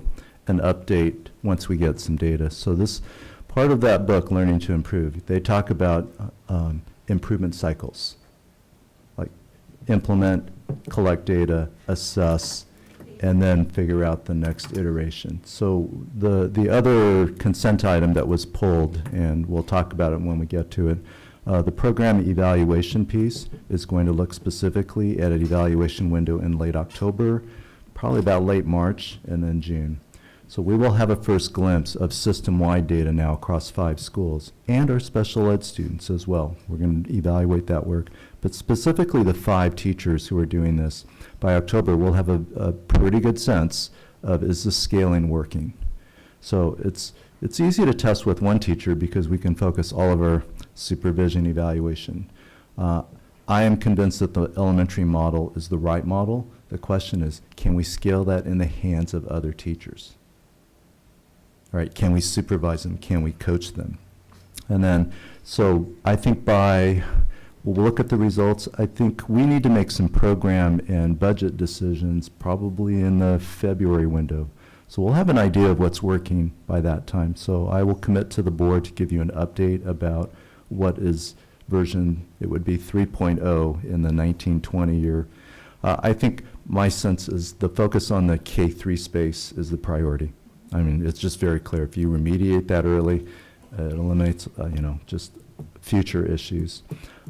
update once we get some data. So this part of that book, Learning to Improve, they talk about improvement cycles, like implement, collect data, assess, and then figure out the next iteration. So the other consent item that was pulled, and we'll talk about it when we get to it, the program evaluation piece is going to look specifically at an evaluation window in late October, probably about late March, and then June. So we will have a first glimpse of system-wide data now across 5 schools, and our special ed students as well. We're going to evaluate that work. But specifically the 5 teachers who are doing this, by October we'll have a pretty good sense of, is the scaling working? So it's easy to test with one teacher because we can focus all of our supervision evaluation. I am convinced that the elementary model is the right model. The question is, can we scale that in the hands of other teachers? All right, can we supervise them? Can we coach them? And then, so I think we'll look at the results. I think we need to make some program and budget decisions probably in the February window. So we'll have an idea of what's working by that time. So I will commit to the board to give you an update about what is version, it would be 3.0 in the 1920 year. I think my sense is the focus on the K-3 space is the priority. I mean, it's just very clear. If you remediate that early, it eliminates, just future issues.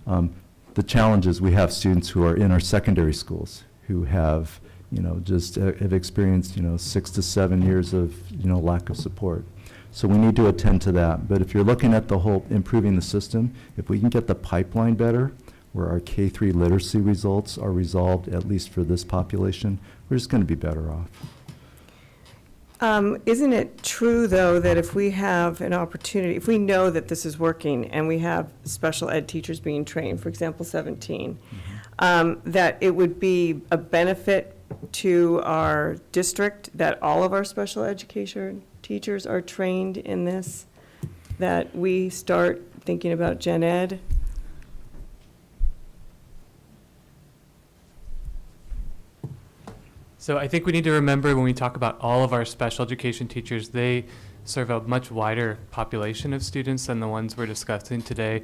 The challenge is we have students who are in our secondary schools who have, have experienced, 6 to 7 years of, lack of support. So we need to attend to that. But if you're looking at the whole improving the system, if we can get the pipeline better, where our K-3 literacy results are resolved, at least for this population, we're just going to be better off. Isn't it true, though, that if we have an opportunity, if we know that this is working and we have special ed teachers being trained, for example, 17, that it would be a benefit to our district that all of our special education teachers are trained in this, that we start thinking about gen ed? So I think we need to remember when we talk about all of our special education teachers, they serve a much wider population of students than the ones we're discussing today.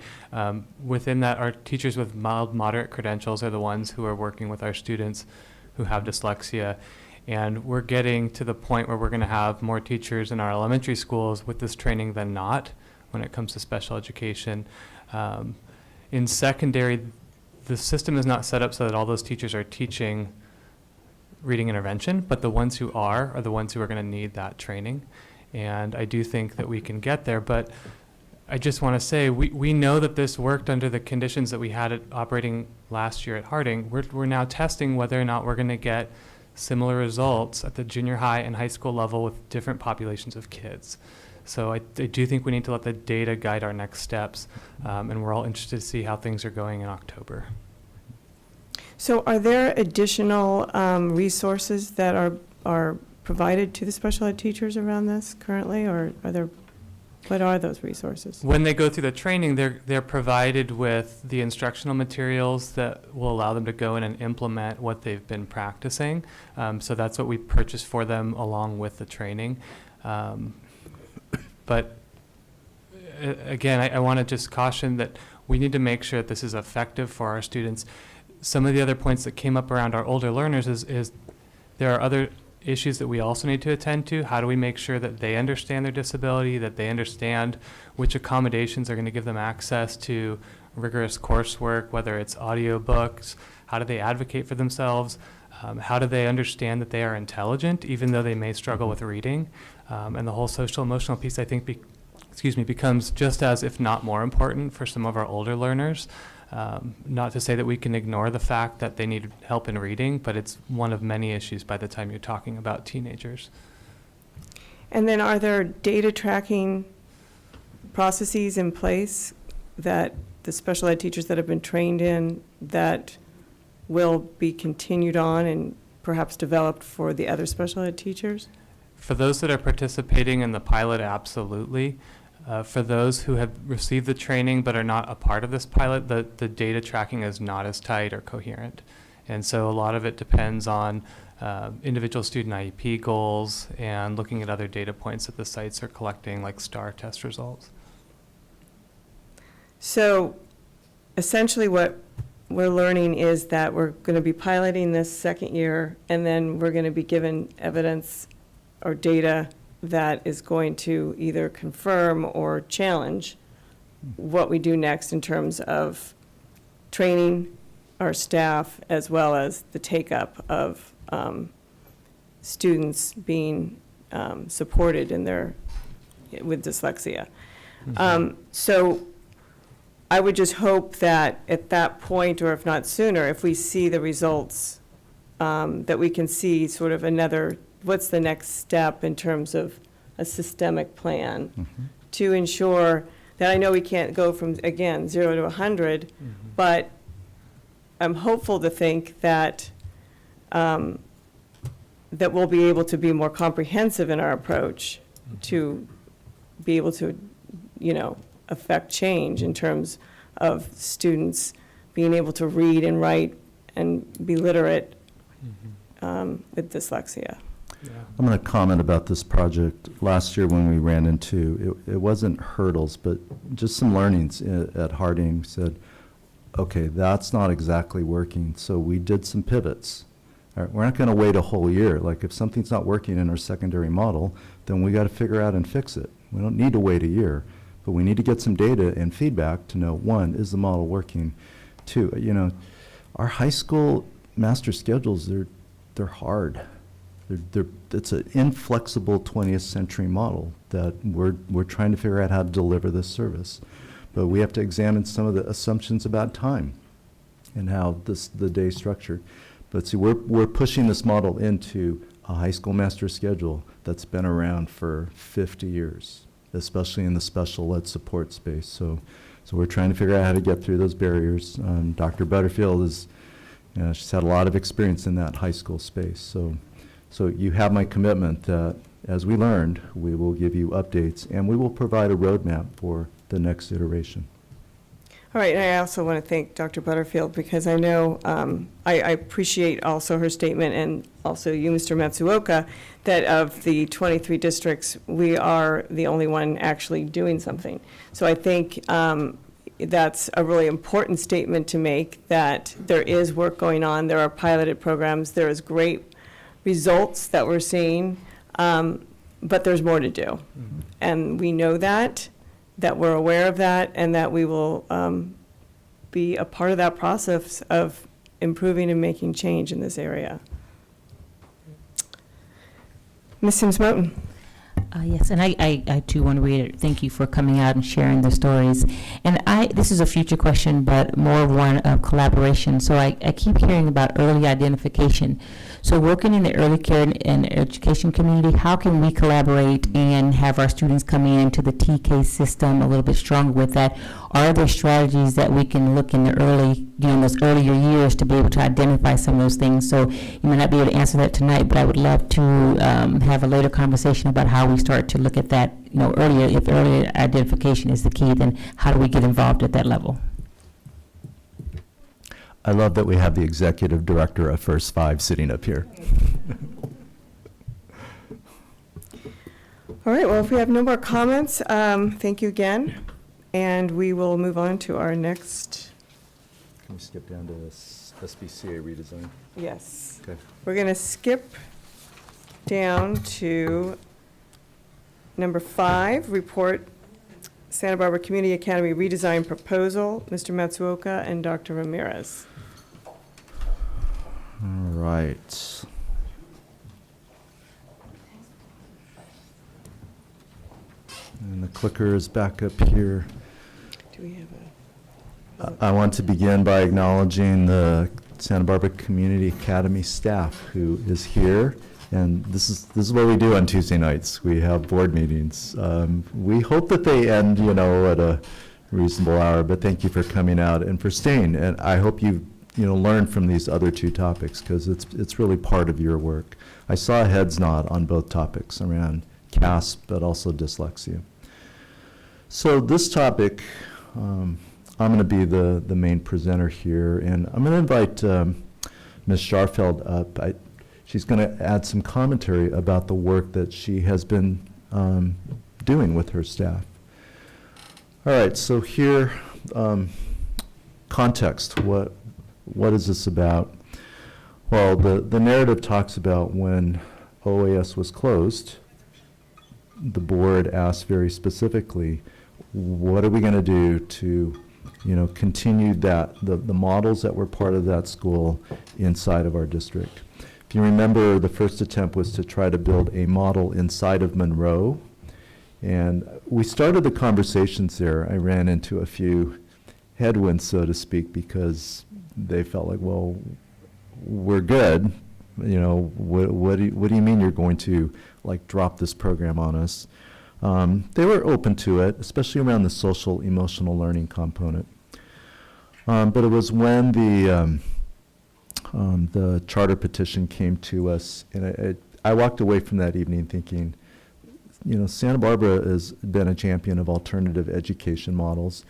Within that, our teachers with mild, moderate credentials are the ones who are working with our students who have dyslexia. And we're getting to the point where we're going to have more teachers in our elementary schools with this training than not when it comes to special education. In secondary, the system is not set up so that all those teachers are teaching reading intervention, but the ones who are the ones who are going to need that training. And I do think that we can get there, but I just want to say we know that this worked under the conditions that we had it operating last year at Harding. We're now testing whether or not we're going to get similar results at the junior high and high school level with different populations of kids. So I do think we need to let the data guide our next steps, and we're all interested to see how things are going in October. So are there additional resources that are provided to the special ed teachers around this currently, or what are those resources? When they go through the training, they're provided with the instructional materials that will allow them to go in and implement what they've been practicing. So that's what we purchase for them along with the training. But again, I want to just caution that we need to make sure that this is effective for our students. Some of the other points that came up around our older learners is there are other issues that we also need to attend to. How do we make sure that they understand their disability, that they understand which accommodations are going to give them access to rigorous coursework, whether it's audiobooks, how do they advocate for themselves, how do they understand that they are intelligent even though they may struggle with reading, and the whole social emotional piece I think becomes just as, if not more important for some of our older learners. Not to say that we can ignore the fact that they need help in reading, but it's one of many issues by the time you're talking about teenagers. And then are there data tracking processes in place that the special ed teachers that have been trained in that will be continued on and perhaps developed for the other special ed teachers? For those that are participating in the pilot, absolutely. For those who have received the training but are not a part of this pilot, the data tracking is not as tight or coherent. And so a lot of it depends on individual student IEP goals and looking at other data points that the sites are collecting, like STAR test results. So essentially what we're learning is that we're going to be piloting this second year, and then we're going to be given evidence or data that is going to either confirm or challenge what we do next in terms of training our staff, as well as the take-up of students being supported in with dyslexia. So I would just hope that at that point, or if not sooner, if we see the results, that we can see sort of what's the next step in terms of a systemic plan to ensure that, I know we can't go from, again, 0 to 100, but I'm hopeful to think that that we'll be able to be more comprehensive in our approach to be able to, affect change in terms of students being able to read and write and be literate with dyslexia. I'm going to comment about this project. Last year when we ran into, it wasn't hurdles, but just some learnings at Harding. Said, okay, that's not exactly working. So we did some pivots. All right, we're not going to wait a whole year. Like, if something's not working in our secondary model, then we got to figure out and fix it. We don't need to wait a year, but we need to get some data and feedback to know, one, is the model working? Two, our high school master schedules, they're hard. It's an inflexible 20th century model that we're trying to figure out how to deliver this service. But we have to examine some of the assumptions about time and how the day is structured. But see, we're pushing this model into a high school master schedule that's been around for 50 years, especially in the special ed support space. So we're trying to figure out how to get through those barriers. Dr. Butterfield she's had a lot of experience in that high school space. So you have my commitment that as we learned, we will give you updates and we will provide a roadmap for the next iteration. All right, and I also want to thank Dr. Butterfield because I know, I appreciate also her statement and also you, Mr. Matsuoka, that of the 23 districts, we are the only one actually doing something. So I think that's a really important statement to make, that there is work going on, there are piloted programs, there is great results that we're seeing, but there's more to do. Mm-hmm. And we know that we're aware of that, and that we will be a part of that process of improving and making change in this area. Ms. Sims-Moten. Yes, and I too want to thank you for coming out and sharing the stories. And this is a future question, but more one of collaboration. So I keep hearing about early identification. So working in the early care and education community, how can we collaborate and have our students come into the TK system a little bit stronger with that? Are there strategies that we can look in the early, in those earlier years to be able to identify some of those things? So you may not be able to answer that tonight, but I would love to have a later conversation about how we start to look at that, earlier. If early identification is the key, then how do we get involved at that level? I love that we have the executive director of First Five sitting up here. All right, well, if we have no more comments, thank you again. And we will move on to our next. Can we skip down to SBCA redesign? Yes. Okay. We're going to skip down to number 5, report Santa Barbara Community Academy redesign proposal, Mr. Matsuoka and Dr. Ramirez. All right. And the clicker is back up here. Do we have I want to begin by acknowledging the Santa Barbara Community Academy staff who is here. And this is what we do on Tuesday nights. We have board meetings. We hope that they end, at a reasonable hour, but thank you for coming out and for staying. And I hope you learn from these other 2 topics because it's really part of your work. I saw a heads nod on both topics around CASP, but also dyslexia. So this topic, I'm going to be the main presenter here, and I'm going to invite Ms. Scharfeld up. She's going to add some commentary about the work that she has been doing with her staff. All right, so here, context, what is this about? Well, the narrative talks about when OAS was closed, the board asked very specifically, what are we going to do to continue the models that were part of that school inside of our district? If you remember, the first attempt was to try to build a model inside of Monroe. And we started the conversations there. I ran into a few headwinds, so to speak, because they felt like, well, we're good. What do you mean you're going to drop this program on us? They were open to it, especially around the social emotional learning component. But it was when the charter petition came to us, and I walked away from that evening thinking, Santa Barbara has been a champion of alternative education models.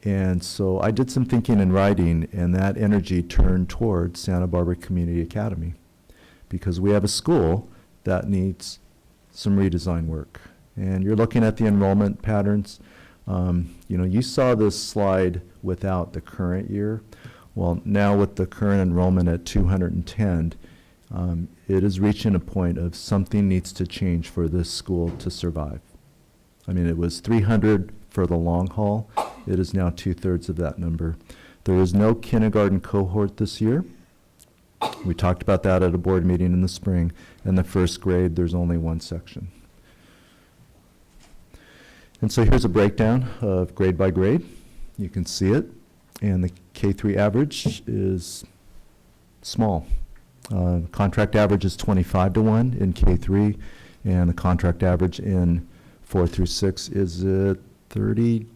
And so I did some thinking and writing, and that energy turned towards Santa Barbara Community Academy because we have a school that needs some redesign work. And you're looking at the enrollment patterns. You saw this slide without the current year. Well, now with the current enrollment at 210, It is reaching a point of something needs to change for this school to survive. I mean, it was 300 for the long haul. It is now 2/3 of that number. There is no kindergarten cohort this year. We talked about that at a board meeting in the spring. In the first grade, there's only one section. And so here's a breakdown of grade by grade. You can see it. And the K3 average is small. Contract average is 25-1 in K3, and the contract average in 4 through 6 is 32?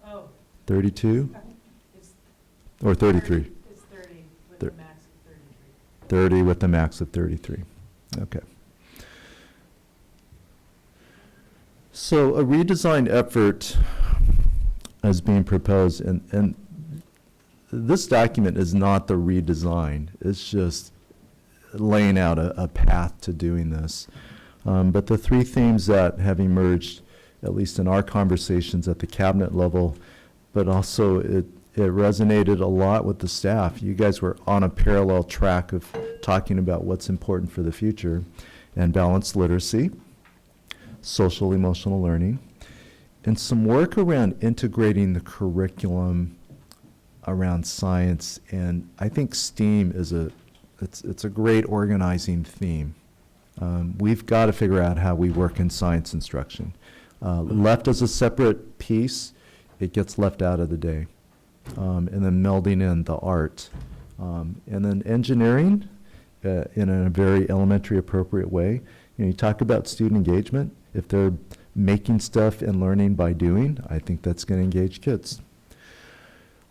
Oh. 32? It's Or 33? It's 30 with the max of 33. 30 with the max of 33. Okay. So a redesign effort is being proposed, and this document is not the redesign. It's just laying out a path to doing this. But the three themes that have emerged, at least in our conversations at the cabinet level, but also it resonated a lot with the staff. You guys were on a parallel track of talking about what's important for the future, and balanced literacy, social emotional learning, and some work around integrating the curriculum around science. And I think STEAM is it's a great organizing theme. We've got to figure out how we work in science instruction. Left as a separate piece, it gets left out of the day. And then melding in the art. And then engineering in a very elementary appropriate way. You know, you talk about student engagement. If they're making stuff and learning by doing, I think that's going to engage kids.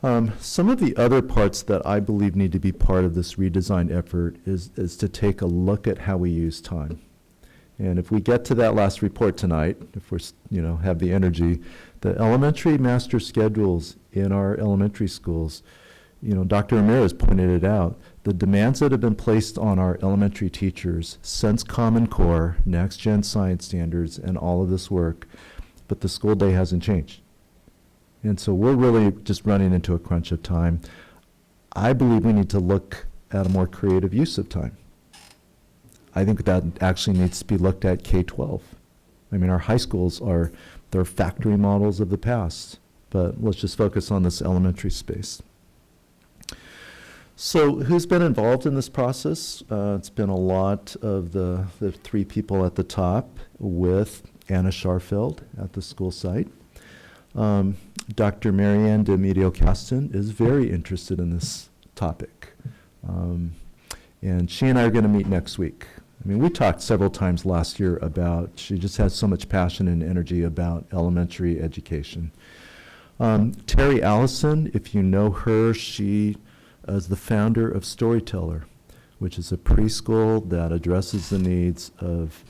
Some of the other parts that I believe need to be part of this redesign effort is to take a look at how we use time. And if we get to that last report tonight, if we're, have the energy, the elementary master schedules in our elementary schools, Dr. Ramirez pointed it out, the demands that have been placed on our elementary teachers since Common Core, Next Gen Science Standards, and all of this work, but the school day hasn't changed. And so we're really just running into a crunch of time. I believe we need to look at a more creative use of time. I think that actually needs to be looked at K-12. I mean, our high schools they're factory models of the past, but let's just focus on this elementary space. So who's been involved in this process? It's been a lot of the three people at the top with Anna Scharfeld at the school site. Dr. Marianne DeMedio-Caston is very interested in this topic. And she and I are going to meet next week. I mean, we talked several times last year about, she just has so much passion and energy about elementary education. Terry Allison, if you know her, she is the founder of Storyteller, which is a preschool that addresses the needs of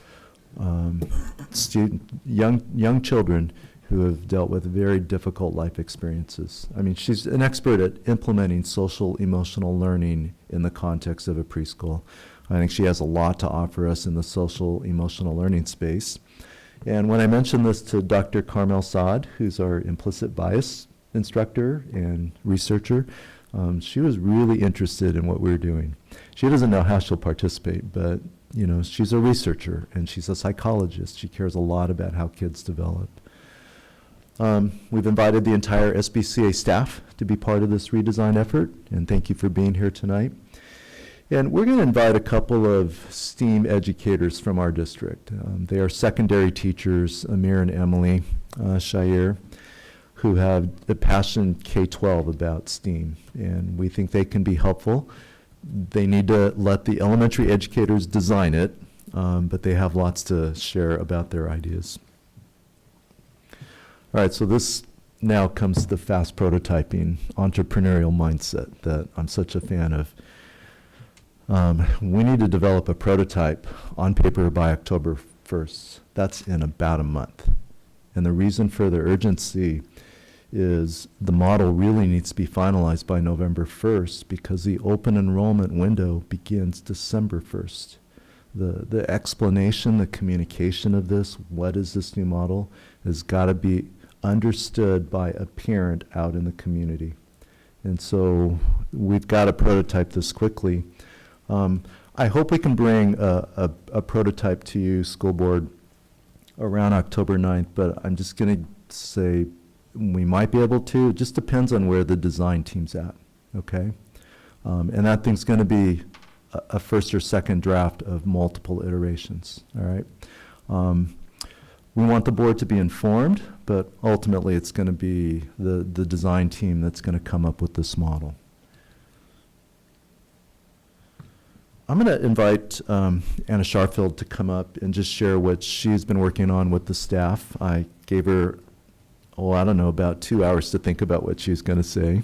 young children who have dealt with very difficult life experiences. I mean, she's an expert at implementing social emotional learning in the context of a preschool. I think she has a lot to offer us in the social emotional learning space. And when I mentioned this to Dr. Carmel Saad, who's our implicit bias instructor and researcher, she was really interested in what we were doing. She doesn't know how she'll participate, but she's a researcher and she's a psychologist. She cares a lot about how kids develop. We've invited the entire SBCA staff to be part of this redesign effort, and thank you for being here tonight. And we're going to invite a couple of STEAM educators from our district. They are secondary teachers, Amir and Emily Shire, who have a passion K-12 about STEAM, and we think they can be helpful. They need to let the elementary educators design it, but they have lots to share about their ideas. All right, so this now comes to the fast prototyping entrepreneurial mindset that I'm such a fan of. We need to develop a prototype on paper by October 1st. That's in about a month. And the reason for the urgency is the model really needs to be finalized by November 1st because the open enrollment window begins December 1st. The explanation, the communication of this, what is this new model, has got to be understood by a parent out in the community. And so we've got to prototype this quickly. I hope we can bring a prototype to you, school board, around October 9th, but I'm just going to say we might be able to. It just depends on where the design team's at, okay? And that thing's going to be a first or second draft of multiple iterations, all right? We want the board to be informed, but ultimately it's going to be the design team that's going to come up with this model. I'm going to invite Anna Scharfield to come up and just share what she's been working on with the staff. I gave her, I don't know, about 2 hours to think about what she's going to say.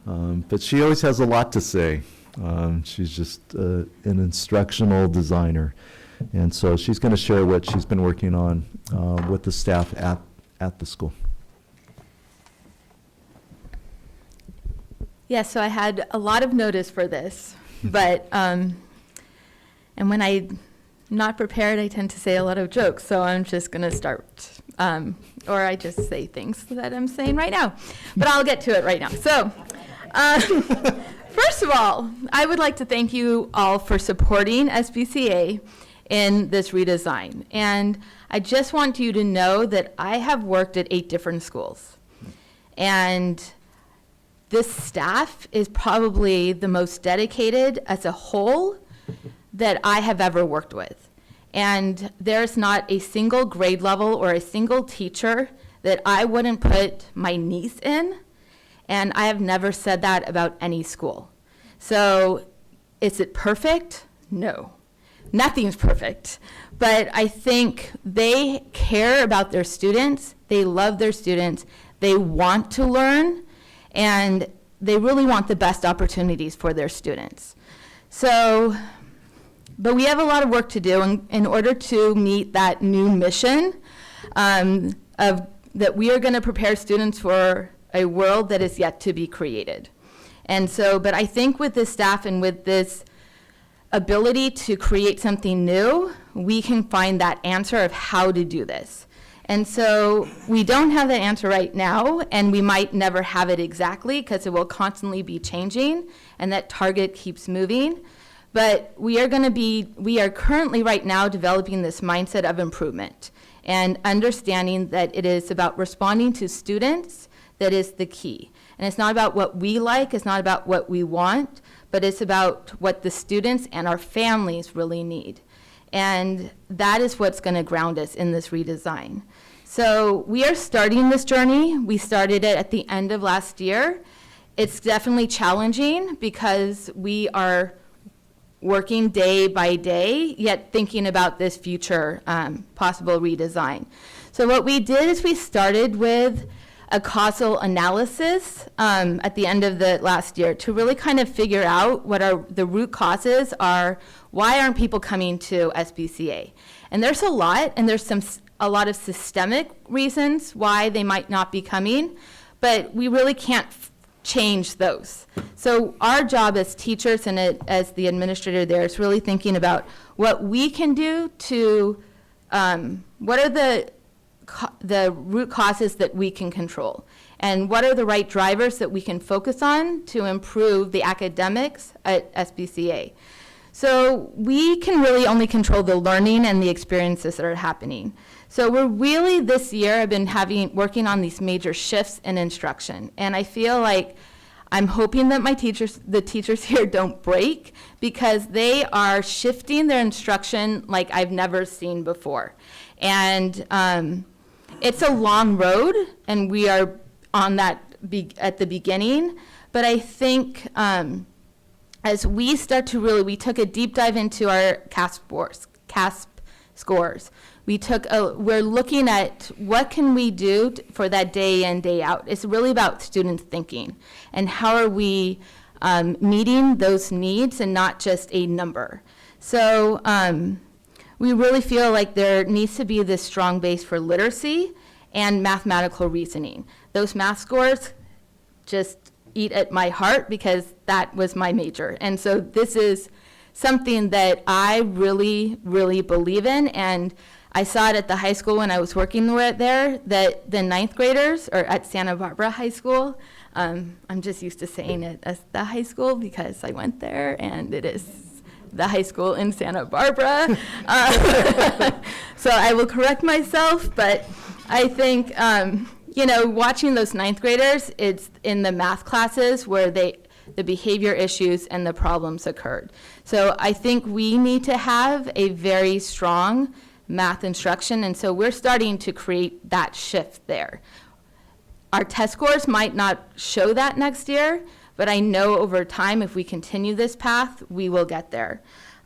But she always has a lot to say. She's just an instructional designer. And so she's going to share what she's been working on with the staff at the school. Yeah, so I had a lot of notice for this, but, and when I'm not prepared, I tend to say a lot of jokes, so I'm just going to start, or I just say things that I'm saying right now, but I'll get to it right now. So, first of all, I would like to thank you all for supporting SBCA in this redesign. And I just want you to know that I have worked at 8 different schools. And this staff is probably the most dedicated as a whole that I have ever worked with. And there's not a single grade level or a single teacher that I wouldn't put my niece in. And I have never said that about any school. So is it perfect? No. Nothing's perfect, but I think they care about their students, they love their students, they want to learn, and they really want the best opportunities for their students. So, but we have a lot of work to do in order to meet that new mission of that we are going to prepare students for a world that is yet to be created. And so, but I think with this staff and with this ability to create something new, we can find that answer of how to do this. And so we don't have that answer right now, and we might never have it exactly because it will constantly be changing, and that target keeps moving. But we are currently right now developing this mindset of improvement and understanding that it is about responding to students that is the key. And it's not about what we like, it's not about what we want, but it's about what the students and our families really need. And that is what's going to ground us in this redesign. So we are starting this journey. We started it at the end of last year. It's definitely challenging because we are working day by day, yet thinking about this future possible redesign. So what we did is we started with a causal analysis at the end of the last year to really kind of figure out what the root causes are. Why aren't people coming to SBCA? And there's a lot, and there's a lot of systemic reasons why they might not be coming, but we really can't change those. So our job as teachers and as the administrator there is really thinking about what we can do to, what are the root causes that we can control, and what are the right drivers that we can focus on to improve the academics at SBCA. So we can really only control the learning and the experiences that are happening. So we're really, this year, I've been working on these major shifts in instruction, and I feel like I'm hoping that the teachers here don't break, because they are shifting their instruction like I've never seen before. And it's a long road, and we are on that at the beginning, but I think as we start to we took a deep dive into our CASP scores. We're looking at what can we do for that day in, day out. It's really about students thinking, and how are we meeting those needs and not just a number. So we really feel like there needs to be this strong base for literacy and mathematical reasoning. Those math scores just eat at my heart because that was my major. And so this is something that I really, really believe in. And I saw it at the high school when I was working there, that the 9th graders, or at Santa Barbara High School, I'm just used to saying it as the high school because I went there, and it is the high school in Santa Barbara. So I will correct myself, but I think, watching those ninth graders, it's in the math classes where the behavior issues and the problems occurred. So I think we need to have a very strong math instruction, and so we're starting to create that shift there. Our test scores might not show that next year, but I know over time, if we continue this path, we will get there.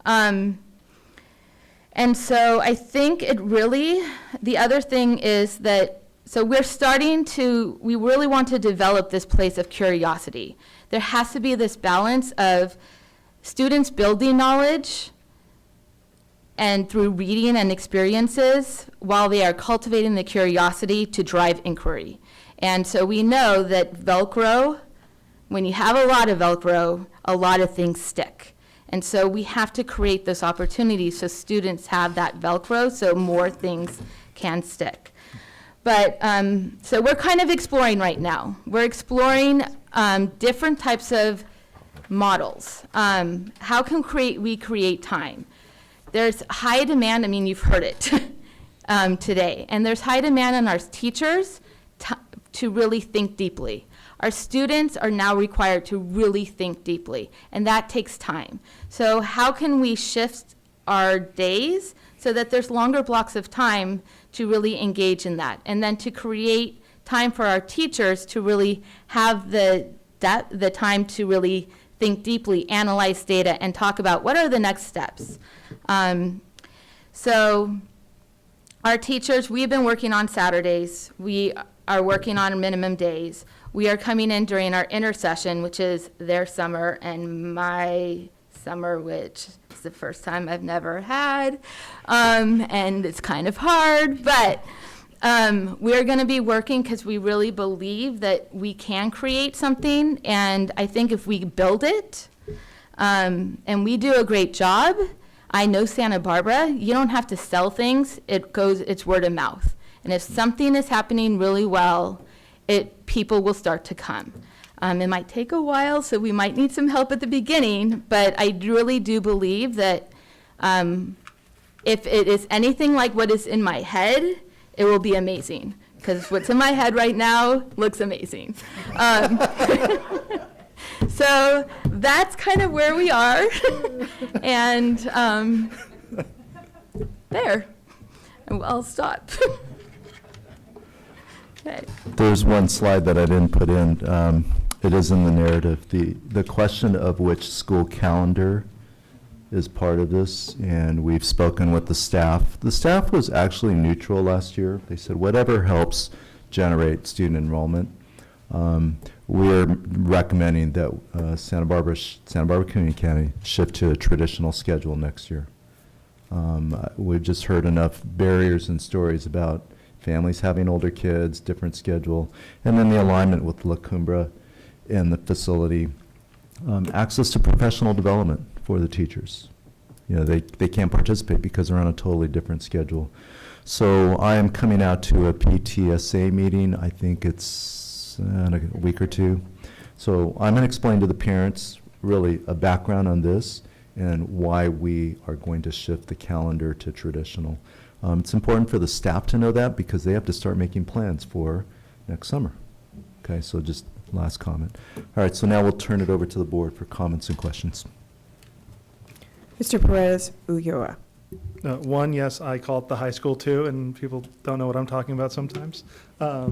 And so I think the other thing is that, so we really want to develop this place of curiosity. There has to be this balance of students building knowledge and through reading and experiences while they are cultivating the curiosity to drive inquiry. And so we know that Velcro, when you have a lot of Velcro, a lot of things stick. And so we have to create those opportunities so students have that Velcro so more things can stick. But so we're kind of exploring right now. We're exploring different types of models. How can we create time? There's high demand, you've heard it today, and there's high demand on our teachers to really think deeply. Our students are now required to really think deeply, and that takes time. So how can we shift our days so that there's longer blocks of time to really engage in that, and then to create time for our teachers to really have the time to really think deeply, analyze data, and talk about what are the next steps. So our teachers, we've been working on Saturdays. We are working on minimum days. We are coming in during our intersession, which is their summer and my summer, which is the first time I've never had, and it's kind of hard, but we're going to be working because we really believe that we can create something, and I think if we build it, and we do a great job, I know Santa Barbara, you don't have to sell things, it's word of mouth. And if something is happening really well, people will start to come. It might take a while, so we might need some help at the beginning, but I really do believe that if it is anything like what is in my head, it will be amazing, because what's in my head right now looks amazing. So that's kind of where we are, and there, and I'll stop. Okay. There's one slide that I didn't put in. It is in the narrative. The question of which school calendar is part of this, and we've spoken with the staff. The staff was actually neutral last year. They said whatever helps generate student enrollment. We're recommending that Santa Barbara Community Academy shift to a traditional schedule next year. We've just heard enough barriers and stories about families having older kids, different schedule, and then the alignment with La Cumbra and the facility. Access to professional development for the teachers. They can't participate because they're on a totally different schedule. So I am coming out to a PTSA meeting. I think it's in a week or two. So I'm going to explain to the parents really a background on this and why we are going to shift the calendar to traditional. It's important for the staff to know that because they have to start making plans for next summer. Okay, so just last comment. All right, so now we'll turn it over to the board for comments and questions. Mr. Perez Ulloa. One, yes, I call it the high school too, and people don't know what I'm talking about sometimes. But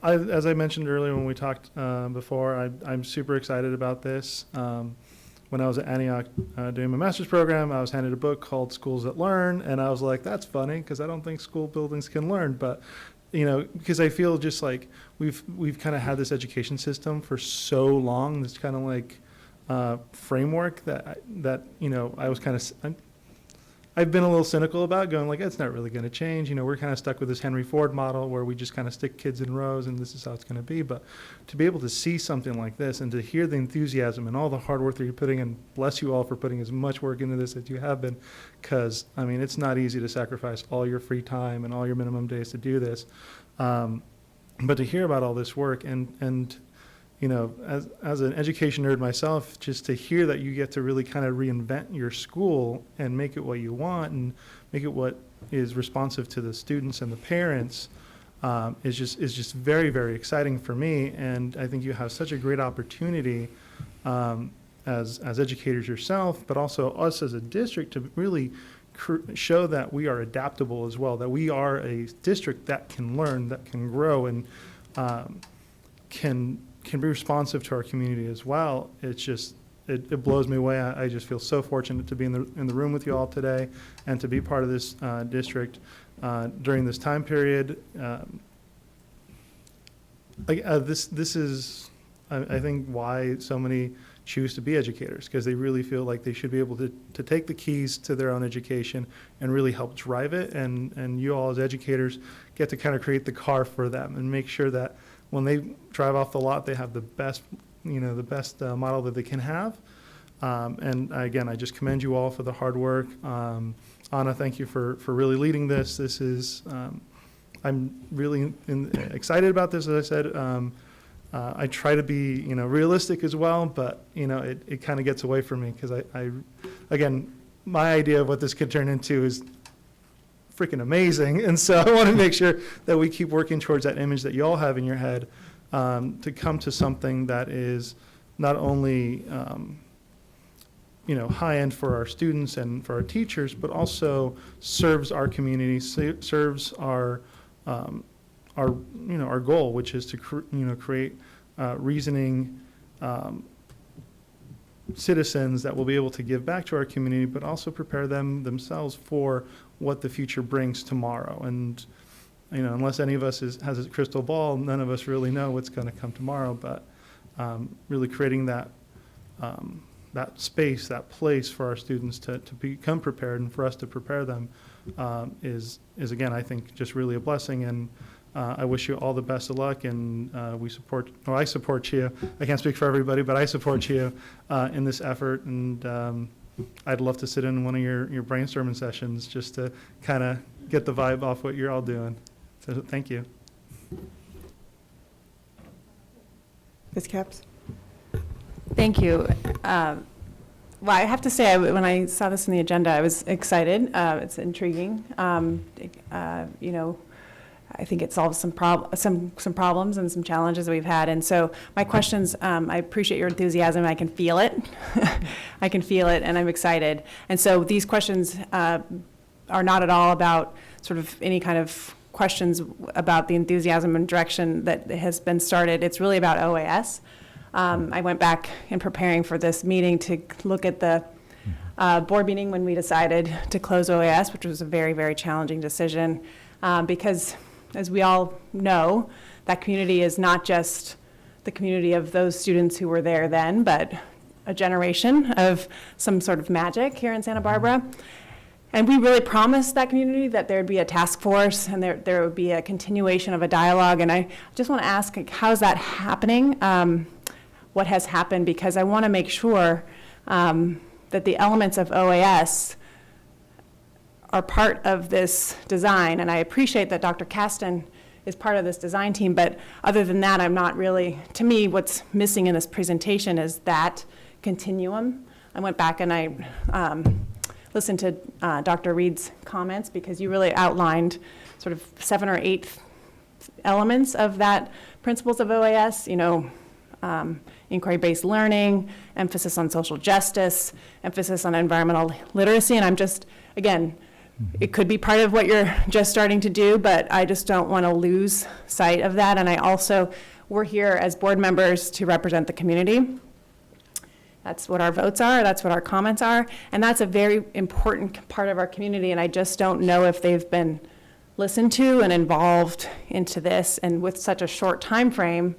as I mentioned earlier when we talked before, I'm super excited about this. When I was at Antioch doing my master's program, I was handed a book called Schools That Learn, and I was like, that's funny, because I don't think school buildings can learn. But, because I feel just like we've kind of had this education system for so long, this kind of like framework that I was kind of, I've been a little cynical about, going like, it's not really going to change. We're kind of stuck with this Henry Ford model where we just kind of stick kids in rows and this is how it's going to be. But to be able to see something like this and to hear the enthusiasm and all the hard work that you're putting in, bless you all for putting as much work into this as you have been, because, it's not easy to sacrifice all your free time and all your minimum days to do this. But to hear about all this work and you know, as an education nerd myself, just to hear that you get to really kind of reinvent your school and make it what you want and make it what is responsive to the students and the parents is just very, very exciting for me. And I think you have such a great opportunity as educators yourself, but also us as a district to really show that we are adaptable as well, that we are a district that can learn, that can grow, and can be responsive to our community as well. It's just, it blows me away. I just feel so fortunate to be in the room with you all today and to be part of this district during this time period. This is, I think, why so many choose to be educators, because they really feel like they should be able to take the keys to their own education and really help drive it. And you all as educators get to kind of create the car for them and make sure that when they drive off the lot, they have the best, the best model that they can have. And again, I just commend you all for the hard work. Anna, thank you for really leading this. This is, I'm really excited about this, as I said. I try to be, realistic as well, but, it kind of gets away from me because again, my idea of what this could turn into is freaking amazing. And so I want to make sure that we keep working towards that image that you all have in your head to come to something that is not only, high end for our students and for our teachers, but also serves our community, serves our goal, which is to create reasoning citizens that will be able to give back to our community, but also prepare themselves for what the future brings tomorrow. And unless any of us has a crystal ball, none of us really know what's going to come tomorrow. But really creating that space, that place for our students to become prepared and for us to prepare them is again, I think, just really a blessing. And I wish you all the best of luck, and I support you. I can't speak for everybody, but I support you in this effort. And I'd love to sit in one of your brainstorming sessions just to kind of get the vibe off what you're all doing. So thank you. Ms. Capps? Thank you. Well, I have to say, when I saw this in the agenda, I was excited. It's intriguing. I think it solves some problems and some challenges that we've had. And so my questions, I appreciate your enthusiasm. I can feel it. I can feel it, and I'm excited. And so these questions are not at all about sort of any kind of questions about the enthusiasm and direction that has been started. It's really about OAS. I went back in preparing for this meeting to look at the board meeting when we decided to close OAS, which was a very, very challenging decision because, as we all know, that community is not just the community of those students who were there then, but a generation of some sort of magic here in Santa Barbara. And we really promised that community that there would be a task force and there would be a continuation of a dialogue. And I just want to ask, how's that happening? What has happened? Because I want to make sure that the elements of OAS are part of this design. And I appreciate that Dr. Kasten is part of this design team, but other than that, I'm not really, to me, what's missing in this presentation is that continuum. I went back and I listened to Dr. Reed's comments because you really outlined sort of 7 or 8 elements of that principles of OAS, inquiry-based learning, emphasis on social justice, emphasis on environmental literacy, and I'm just, again, it could be part of what you're just starting to do, but I just don't want to lose sight of that. And we're here as board members to represent the community. That's what our votes are, that's what our comments are, and that's a very important part of our community, and I just don't know if they've been listened to and involved into this, and with such a short time frame,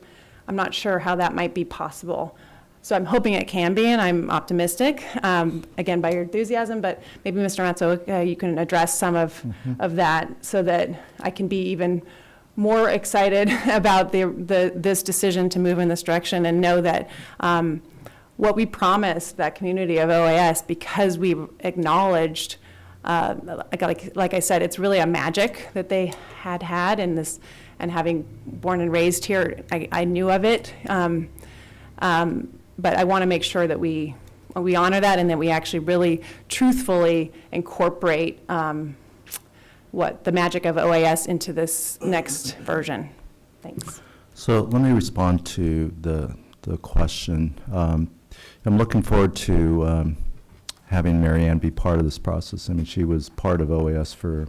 I'm not sure how that might be possible. So I'm hoping it can be, and I'm optimistic, again, by your enthusiasm, but maybe Mr. Matsuoka, you can address some of that so that I can be even more excited about this decision to move in this direction and know that what we promised that community of OAS, because we acknowledged, like I said, it's really a magic that they had in this, and having born and raised here, I knew of it. But I want to make sure that we honor that and that we actually really truthfully incorporate what the magic of OAS into this next version. Thanks. So let me respond to the question. I'm looking forward to having Mary Ann be part of this process. I mean, she was part of OAS for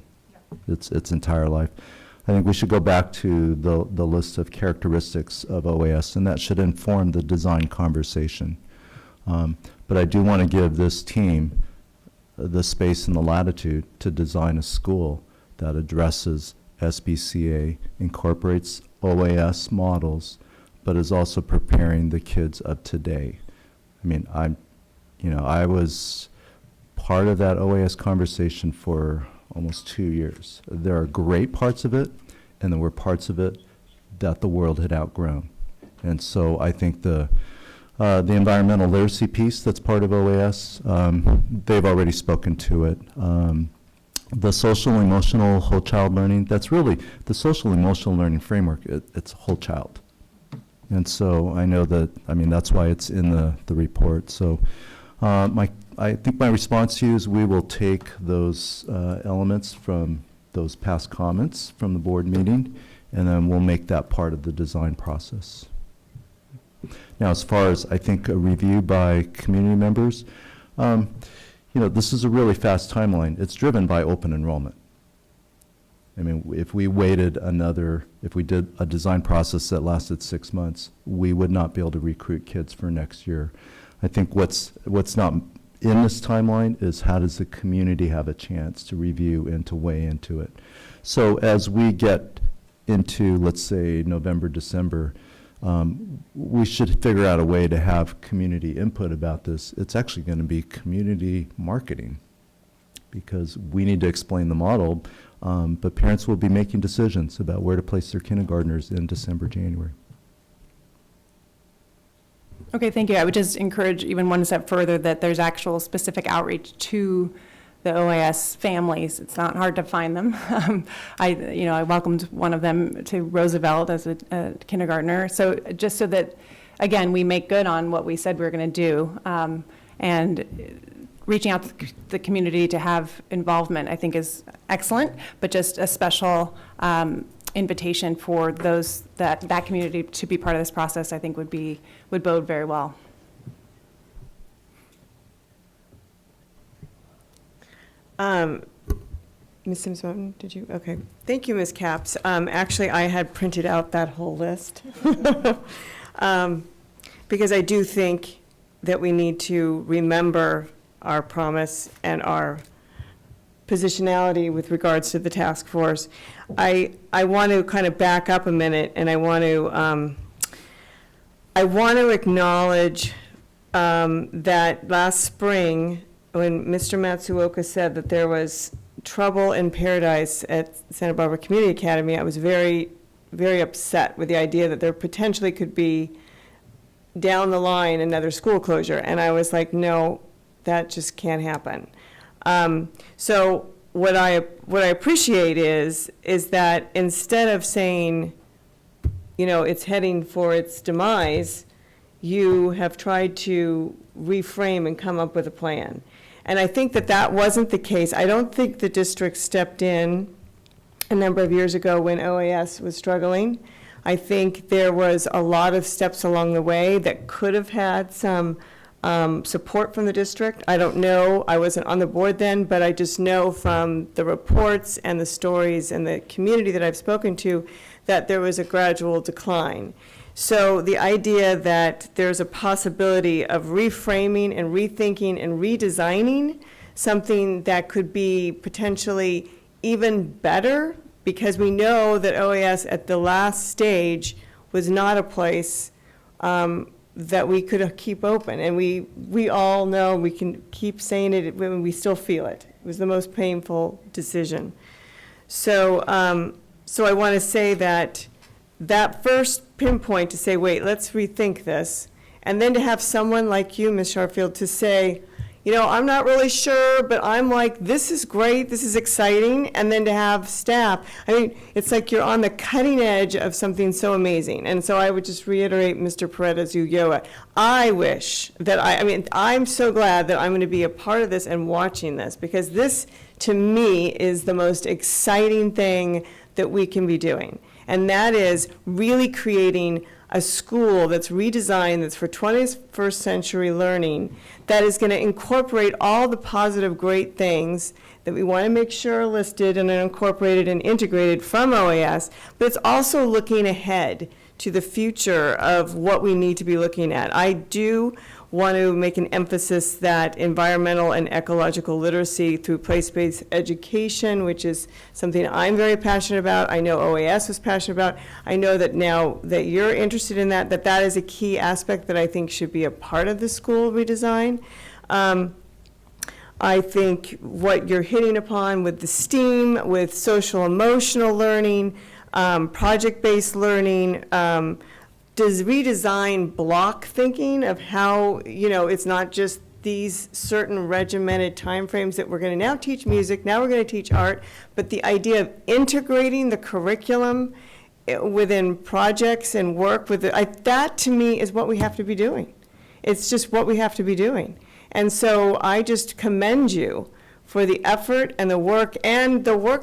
its entire life. I think we should go back to the list of characteristics of OAS, and that should inform the design conversation. But I do want to give this team the space and the latitude to design a school that addresses SBCA, incorporates OAS models, but is also preparing the kids of today. I mean, I was part of that OAS conversation for almost 2 years. There are great parts of it, and there were parts of it that the world had outgrown. And so I think the environmental literacy piece that's part of OAS, they've already spoken to it. The social emotional whole child learning, that's really the social emotional learning framework, it's whole child. And so I know that, I mean, that's why it's in the report. So I think my response to you is we will take those elements from those past comments from the board meeting, and then we'll make that part of the design process. Now, as far as I think a review by community members, this is a really fast timeline. It's driven by open enrollment. I mean, if we did a design process that lasted 6 months, we would not be able to recruit kids for next year. I think what's not in this timeline is how does the community have a chance to review and to weigh into it. So as we get into, let's say, November, December, we should figure out a way to have community input about this. It's actually going to be community marketing, because we need to explain the model, but parents will be making decisions about where to place their kindergartners in December, January. Okay, thank you. I would just encourage even one step further that there's actual specific outreach to the OAS families. It's not hard to find them. I welcomed one of them to Roosevelt as a kindergartner. So just so that, again, we make good on what we said we were going to do, and reaching out to the community to have involvement, I think, is excellent. But just a special invitation for those that community to be part of this process, I think would bode very well. Ms. Sims-Moten, did you? Okay. Thank you, Ms. Capps. Actually, I had printed out that whole list because I do think that we need to remember our promise and our positionality with regards to the task force. I want to kind of back up a minute, and I want to acknowledge that last spring, when Mr. Matsuoka said that there was trouble in paradise at Santa Barbara Community Academy, I was very, very upset with the idea that there potentially could be down the line another school closure. And I was like, no, that just can't happen. So what I appreciate is that instead of saying, it's heading for its demise, you have tried to reframe and come up with a plan. And I think that wasn't the case. I don't think the district stepped in a number of years ago when OAS was struggling. I think there was a lot of steps along the way that could have had some support from the district. I don't know, I wasn't on the board then, but I just know from the reports and the stories and the community that I've spoken to that there was a gradual decline. So the idea that there's a possibility of reframing and rethinking and redesigning something that could be potentially even better, because we know that OAS at the last stage was not a place that we could keep open. And we all know, we can keep saying it when we still feel it. It was the most painful decision. So I want to say that first pinpoint to say, wait, let's rethink this, and then to have someone like you, Ms. Sharfield, to say, I'm not really sure, but I'm like, this is great, this is exciting, and then to have staff, I mean, it's like you're on the cutting edge of something so amazing. And so I would just reiterate Mr. Paredes Ulloa. I wish that I'm so glad that I'm going to be a part of this and watching this, because this, to me, is the most exciting thing that we can be doing. And that is really creating a school that's redesigned, that's for 21st century learning, that is going to incorporate all the positive, great things that we want to make sure are listed and are incorporated and integrated from OAS, but it's also looking ahead to the future of what we need to be looking at. I do want to make an emphasis that environmental and ecological literacy through place-based education, which is something I'm very passionate about. I know OAS was passionate about. I know that now that you're interested in that, that is a key aspect that I think should be a part of the school redesign. I think what you're hitting upon with the STEAM, with social emotional learning, project-based learning, does redesign block thinking of how, it's not just these certain regimented timeframes that we're going to now teach music, now we're going to teach art, but the idea of integrating the curriculum within projects and work with that to me is what we have to be doing. It's just what we have to be doing. And so I just commend you for the effort and the work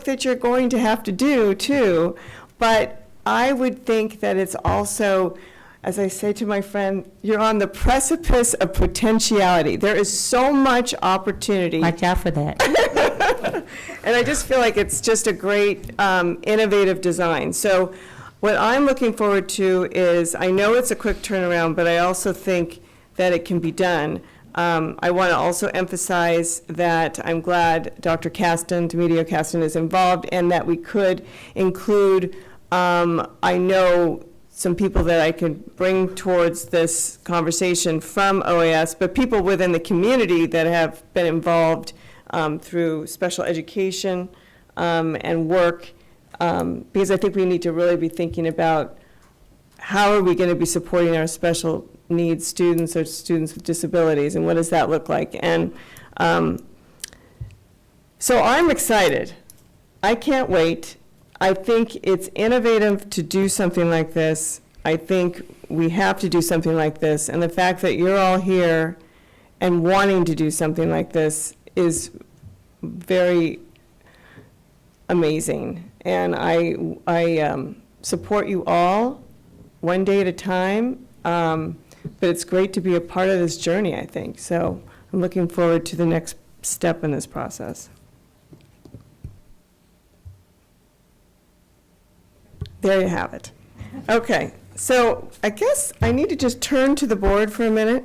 that you're going to have to do too. But I would think that it's also, as I say to my friend, you're on the precipice of potentiality. There is so much opportunity. Watch out for that. And I just feel like it's just a great innovative design. So what I'm looking forward to is, I know it's a quick turnaround, but I also think that it can be done. I want to also emphasize that I'm glad Dr. Kasten, Demetrio Kasten, is involved, and that we could include, I know some people that I could bring towards this conversation from OAS, but people within the community that have been involved through special education and work, because I think we need to really be thinking about how are we going to be supporting our special needs students or students with disabilities, and what does that look like? And so I'm excited. I can't wait. I think it's innovative to do something like this. I think we have to do something like this. And the fact that you're all here and wanting to do something like this is very amazing. And I support you all one day at a time. But it's great to be a part of this journey, I think. So I'm looking forward to the next step in this process. There you have it. Okay, so I guess I need to just turn to the board for a minute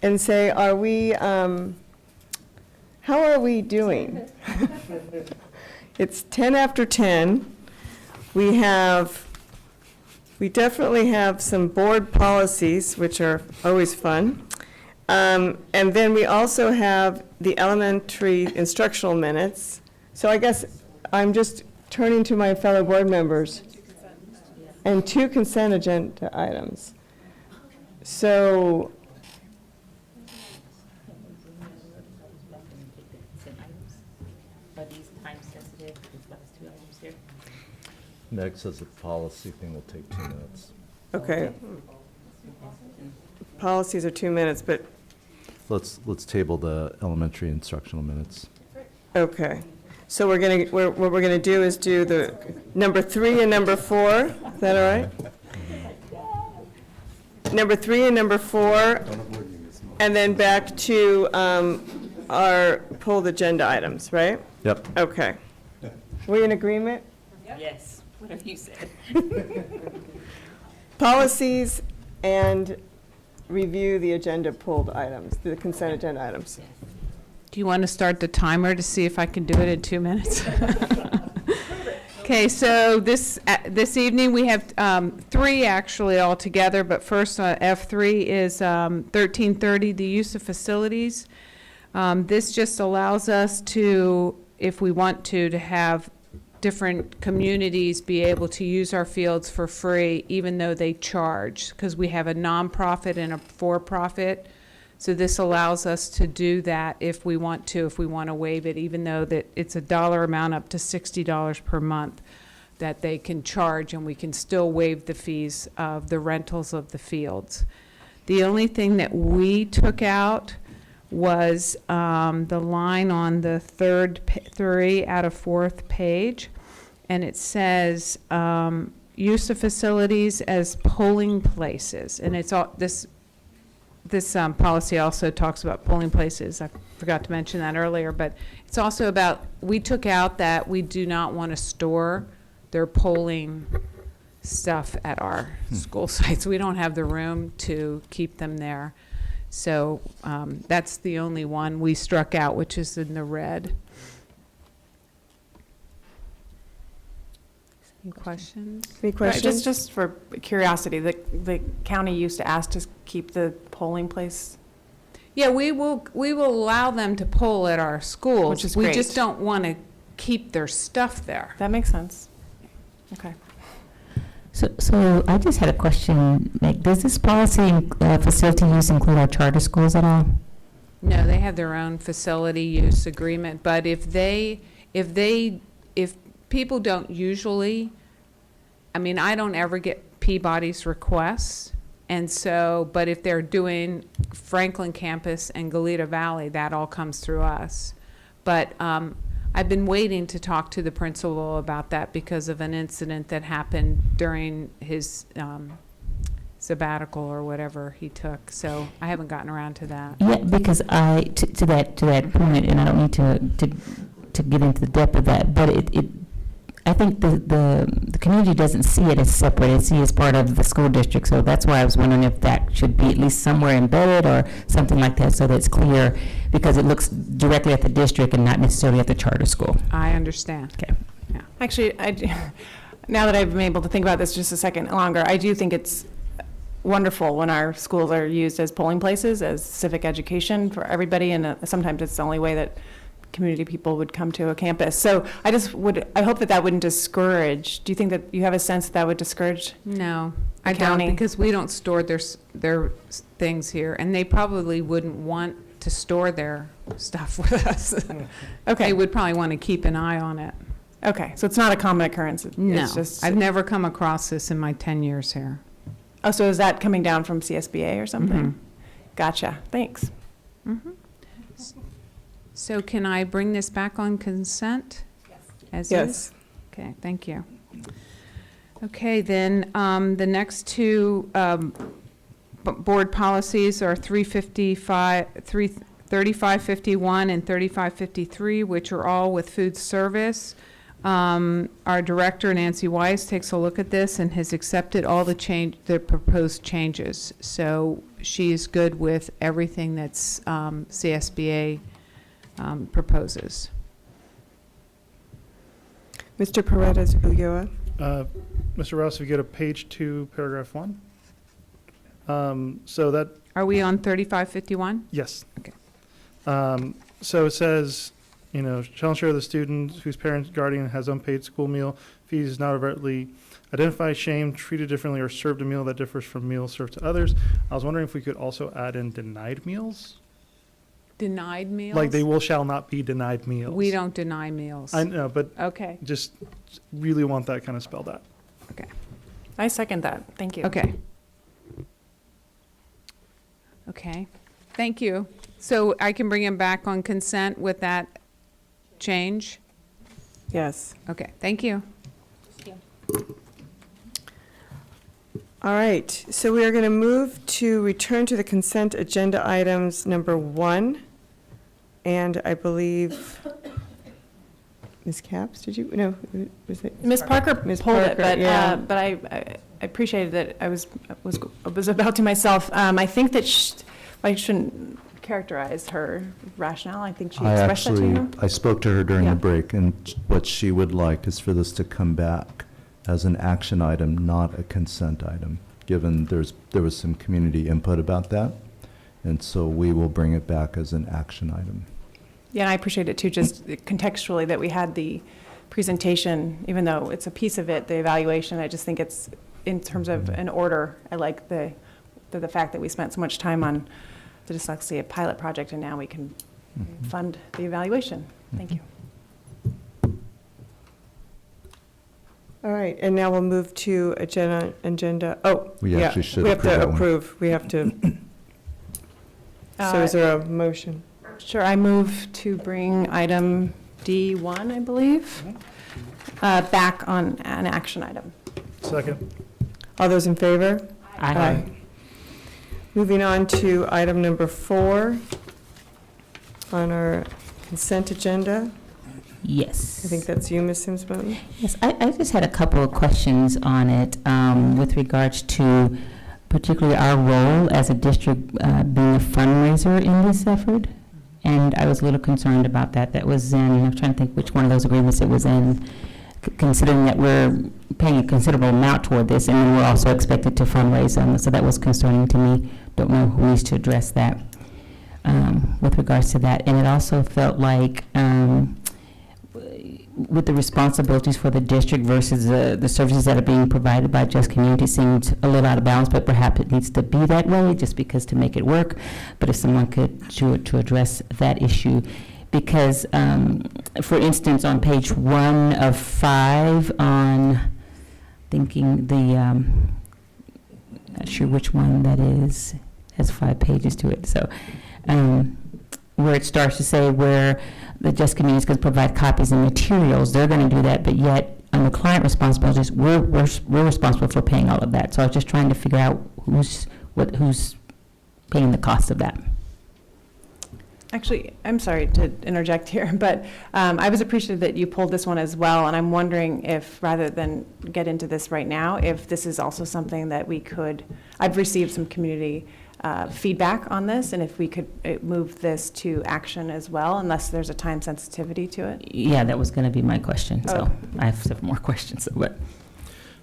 and say, how are we doing? It's 10 after 10. We definitely have some board policies, which are always fun. And then we also have the elementary instructional minutes. So I guess I'm just turning to my fellow board members. And 2 consent agenda items. So, Are these time sensitive, these last 2 items here? Meg says the policy thing will take 2 minutes. okay. Policies are 2 minutes, but, Let's table the elementary instructional minutes. okay. So what we're gonna do is do the number 3 and number 4. Is that all right? Number 3 and number 4, and then back to our pulled agenda items, right? Yep. Okay. We in agreement? Yes, whatever you said. Policies and review the agenda pulled items, the consent agenda items. Do you want to start the timer to see if I can do it in 2 minutes? Okay, so this evening we have 3 actually altogether, but first F3 is 1330, the use of facilities. This just allows us to, if we want to have different communities be able to use our fields for free, even though they charge, because we have a nonprofit and a for-profit. So this allows us to do that if we want to waive it, even though that it's a dollar amount up to $60 per month that they can charge, and we can still waive the fees of the rentals of the fields. The only thing that we took out was the line on the three out of fourth page, and it says use of facilities as polling places, and it's all this policy also talks about polling places. I forgot to mention that earlier, but it's also about, we took out that we do not want to store their polling stuff at our school sites. We don't have the room to keep them there. So that's the only one we struck out, which is in the red. Any questions? Any questions? Just for curiosity, the county used to ask to keep the polling place? Yeah, we will allow them to poll at our schools. Which is We great. just don't want to keep their stuff there. That makes sense. Okay. So I just had a question. Like, does this policy facility use include our charter schools at all? No, they have their own facility use agreement, but if people don't usually, I mean, I don't ever get Peabody's requests, and so, but if they're doing Franklin campus and Goleta Valley, that all comes through us. But I've been waiting to talk to the principal about that because of an incident that happened during his sabbatical or whatever he took. So I haven't gotten around to that. Yeah, because to that point, and I don't need to get into the depth of that, but I think the community doesn't see it as separate. It sees it as part of the school district. So that's why I was wondering if that should be at least somewhere embedded or something like that, so that it's clear, because it looks directly at the district and not necessarily at the charter school. I understand. Okay. Yeah. Actually, now that I've been able to think about this just a second longer, I do think it's wonderful when our schools are used as polling places, as civic education for everybody, and sometimes it's the only way that community people would come to a campus. So I hope that wouldn't discourage. Do you think that you have a sense that would discourage? No, the I county? don't, because we don't store their things here, and they probably wouldn't want to store their stuff with us. Okay. They would probably want to keep an eye on it. Okay, so it's not a common occurrence. No, It's just, I've never come across this in my 10 years here. oh, so is that coming down from CSBA or something? Mhm. Gotcha, thanks. Mhm. So can I bring this back on consent? Yes. As Yes. is? Okay, thank you. Okay, then, the next two board policies are 3551 and 3553, which are all with food service. Our director, Nancy Weiss, takes a look at this and has accepted all the proposed changes. So she is good with everything that's CSBA proposes. Mr. Paredes Ulloa. Mr. Ross, if you go to page 2, paragraph 1. So that, Are we on 3551? yes. Okay. So it says, shall ensure the student whose parent, guardian has unpaid school meal fees is not overtly identified, shamed, treated differently, or served a meal that differs from meals served to others. I was wondering if we could also add in denied meals? Denied meals? Like shall not be denied meals. We don't deny meals. I know, but Okay, just really want that kind of spelled out. okay, I second that, thank you. okay. Okay, thank you. So I can bring him back on consent with that change? Yes. Okay, thank you. All right, so we are going to move to return to the consent agenda items number 1. And I believe, Ms. Capps, did you, no, was it? Ms. Parker Ms. pulled it, Parker, yeah. but I appreciated that I was about to myself. I think that I shouldn't characterize her rationale. I think she expressed that to you. I spoke to her during Yeah. the break, and what she would like is for this to come back as an action item, not a consent item, given there was some community input about that. And so we will bring it back as an action item. Yeah, and I appreciate it too, just contextually that we had the presentation, even though it's a piece of it, the evaluation. I just think it's, in terms of an order, I like the fact that we spent so much time on the dyslexia pilot project, and now we can fund the evaluation. Thank you. All right, and now we'll move to agenda, oh, We yeah, actually should we have approve to that one. approve, we have to. So is there a motion? Sure, I move to bring item D1, I believe, back on an action item. Second. All those in favor? Aye. Moving on to item number 4 on our consent agenda. Yes. I think that's you, Ms. Sims-Moton. Yes, I just had a couple of questions on it with regards to particularly our role as a district being a fundraiser in this effort. And I was a little concerned about that. That was in, I'm trying to think which one of those agreements it was in, considering that we're paying a considerable amount toward this, and then we're also expected to fundraise. So that was concerning to me. Don't know who needs to address that with regards to that. And it also felt like with the responsibilities for the district versus the services that are being provided by Just Community seemed a little out of balance, but perhaps it needs to be that way just because to make it work. But if someone could to address that issue, because for instance, on page 1 of 5 on thinking the, not sure which one that is, has 5 pages to it. So where it starts to say where the Just Community is going to provide copies and materials, they're going to do that, but yet under client responsibilities, we're responsible for paying all of that. So I was just trying to figure out who's paying the cost of that. Actually, I'm sorry to interject here, but I was appreciative that you pulled this one as well, and I'm wondering if, rather than get into this right now, if this is also something that we could, I've received some community feedback on this, and if we could move this to action as well, unless there's a time sensitivity to it. Yeah, that was going to be my question, so I have several more questions. But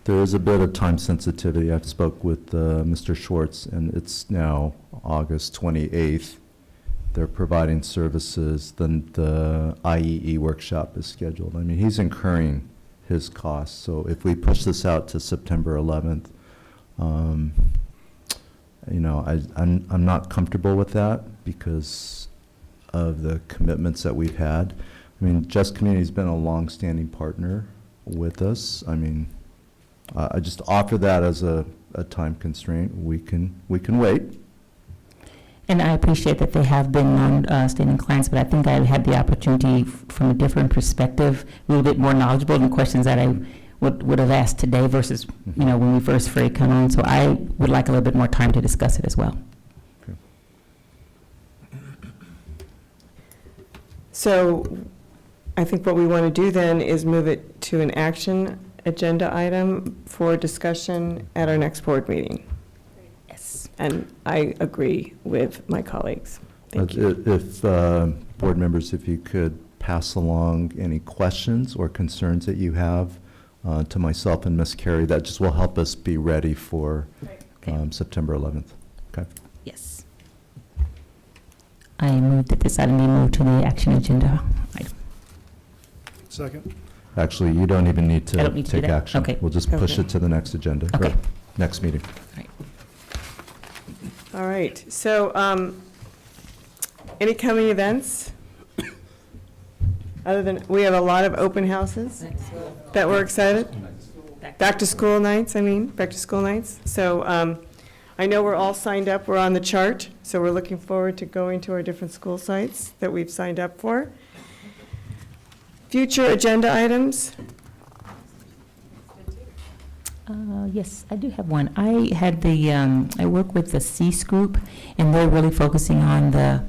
There is a bit of time sensitivity. I've spoke with Mr. Schwartz, and it's now August 28th. They're providing services, then the IEE workshop is scheduled. I mean, he's incurring his costs, so if we push this out to September 11th, you know, I'm not comfortable with that because of the commitments that we've had. I mean, Just Community's been a long-standing partner with us. I mean, I just offer that as a time constraint. We can wait. And I appreciate that they have been long-standing clients, but I think I had the opportunity from a different perspective, a little bit more knowledgeable in questions that I would have asked today versus, you know, when we first come on. So I would like a little bit more time to discuss it as well. Okay. So I think what we want to do then is move it to an action agenda item for discussion at our next board meeting. Yes. And I agree with my colleagues. Thank you. If board members, if you could pass along any questions or concerns that you have to myself and Ms. Carey, that just will help us be ready for September 11th. Okay. Yes. I move that this item be moved to the action agenda item. Second. Actually, you don't even need I to don't need to do take that? action. Okay. We'll just push Okay. it to the next agenda, or Okay. next meeting. All right, so any coming events? Other than, we have a lot of open houses that we're excited. Back to school nights, back to school nights. So I know we're all signed up, we're on the chart, so we're looking forward to going to our different school sites that we've signed up for. Future agenda items? Yes, I do have one. I had I work with the CEAS group, and they're really focusing on I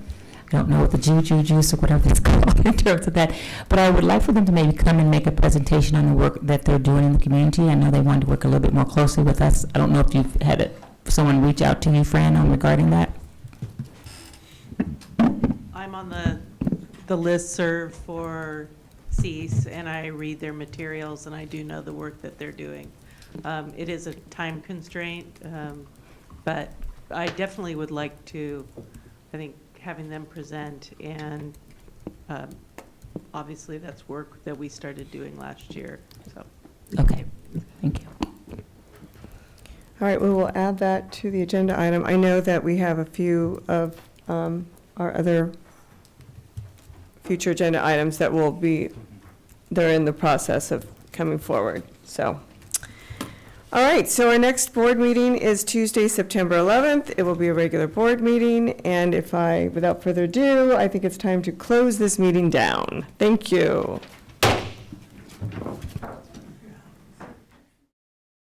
don't know what the juju juice or whatever it's called in terms of that, but I would like for them to maybe come and make a presentation on the work that they're doing in the community. I know they wanted to work a little bit more closely with us. I don't know if you've had someone reach out to you, Fran, regarding that. I'm on the listserv for CEAS, and I read their materials, and I do know the work that they're doing. It is a time constraint, but I definitely would like to, I think, having them present, and obviously that's work that we started doing last year. So. Okay, thank you. All right, we will add that to the agenda item. I know that we have a few of our other future agenda items that will be, they're in the process of coming forward, so. All right, so our next board meeting is Tuesday, September 11th. It will be a regular board meeting, and without further ado, I think it's time to close this meeting down. Thank you.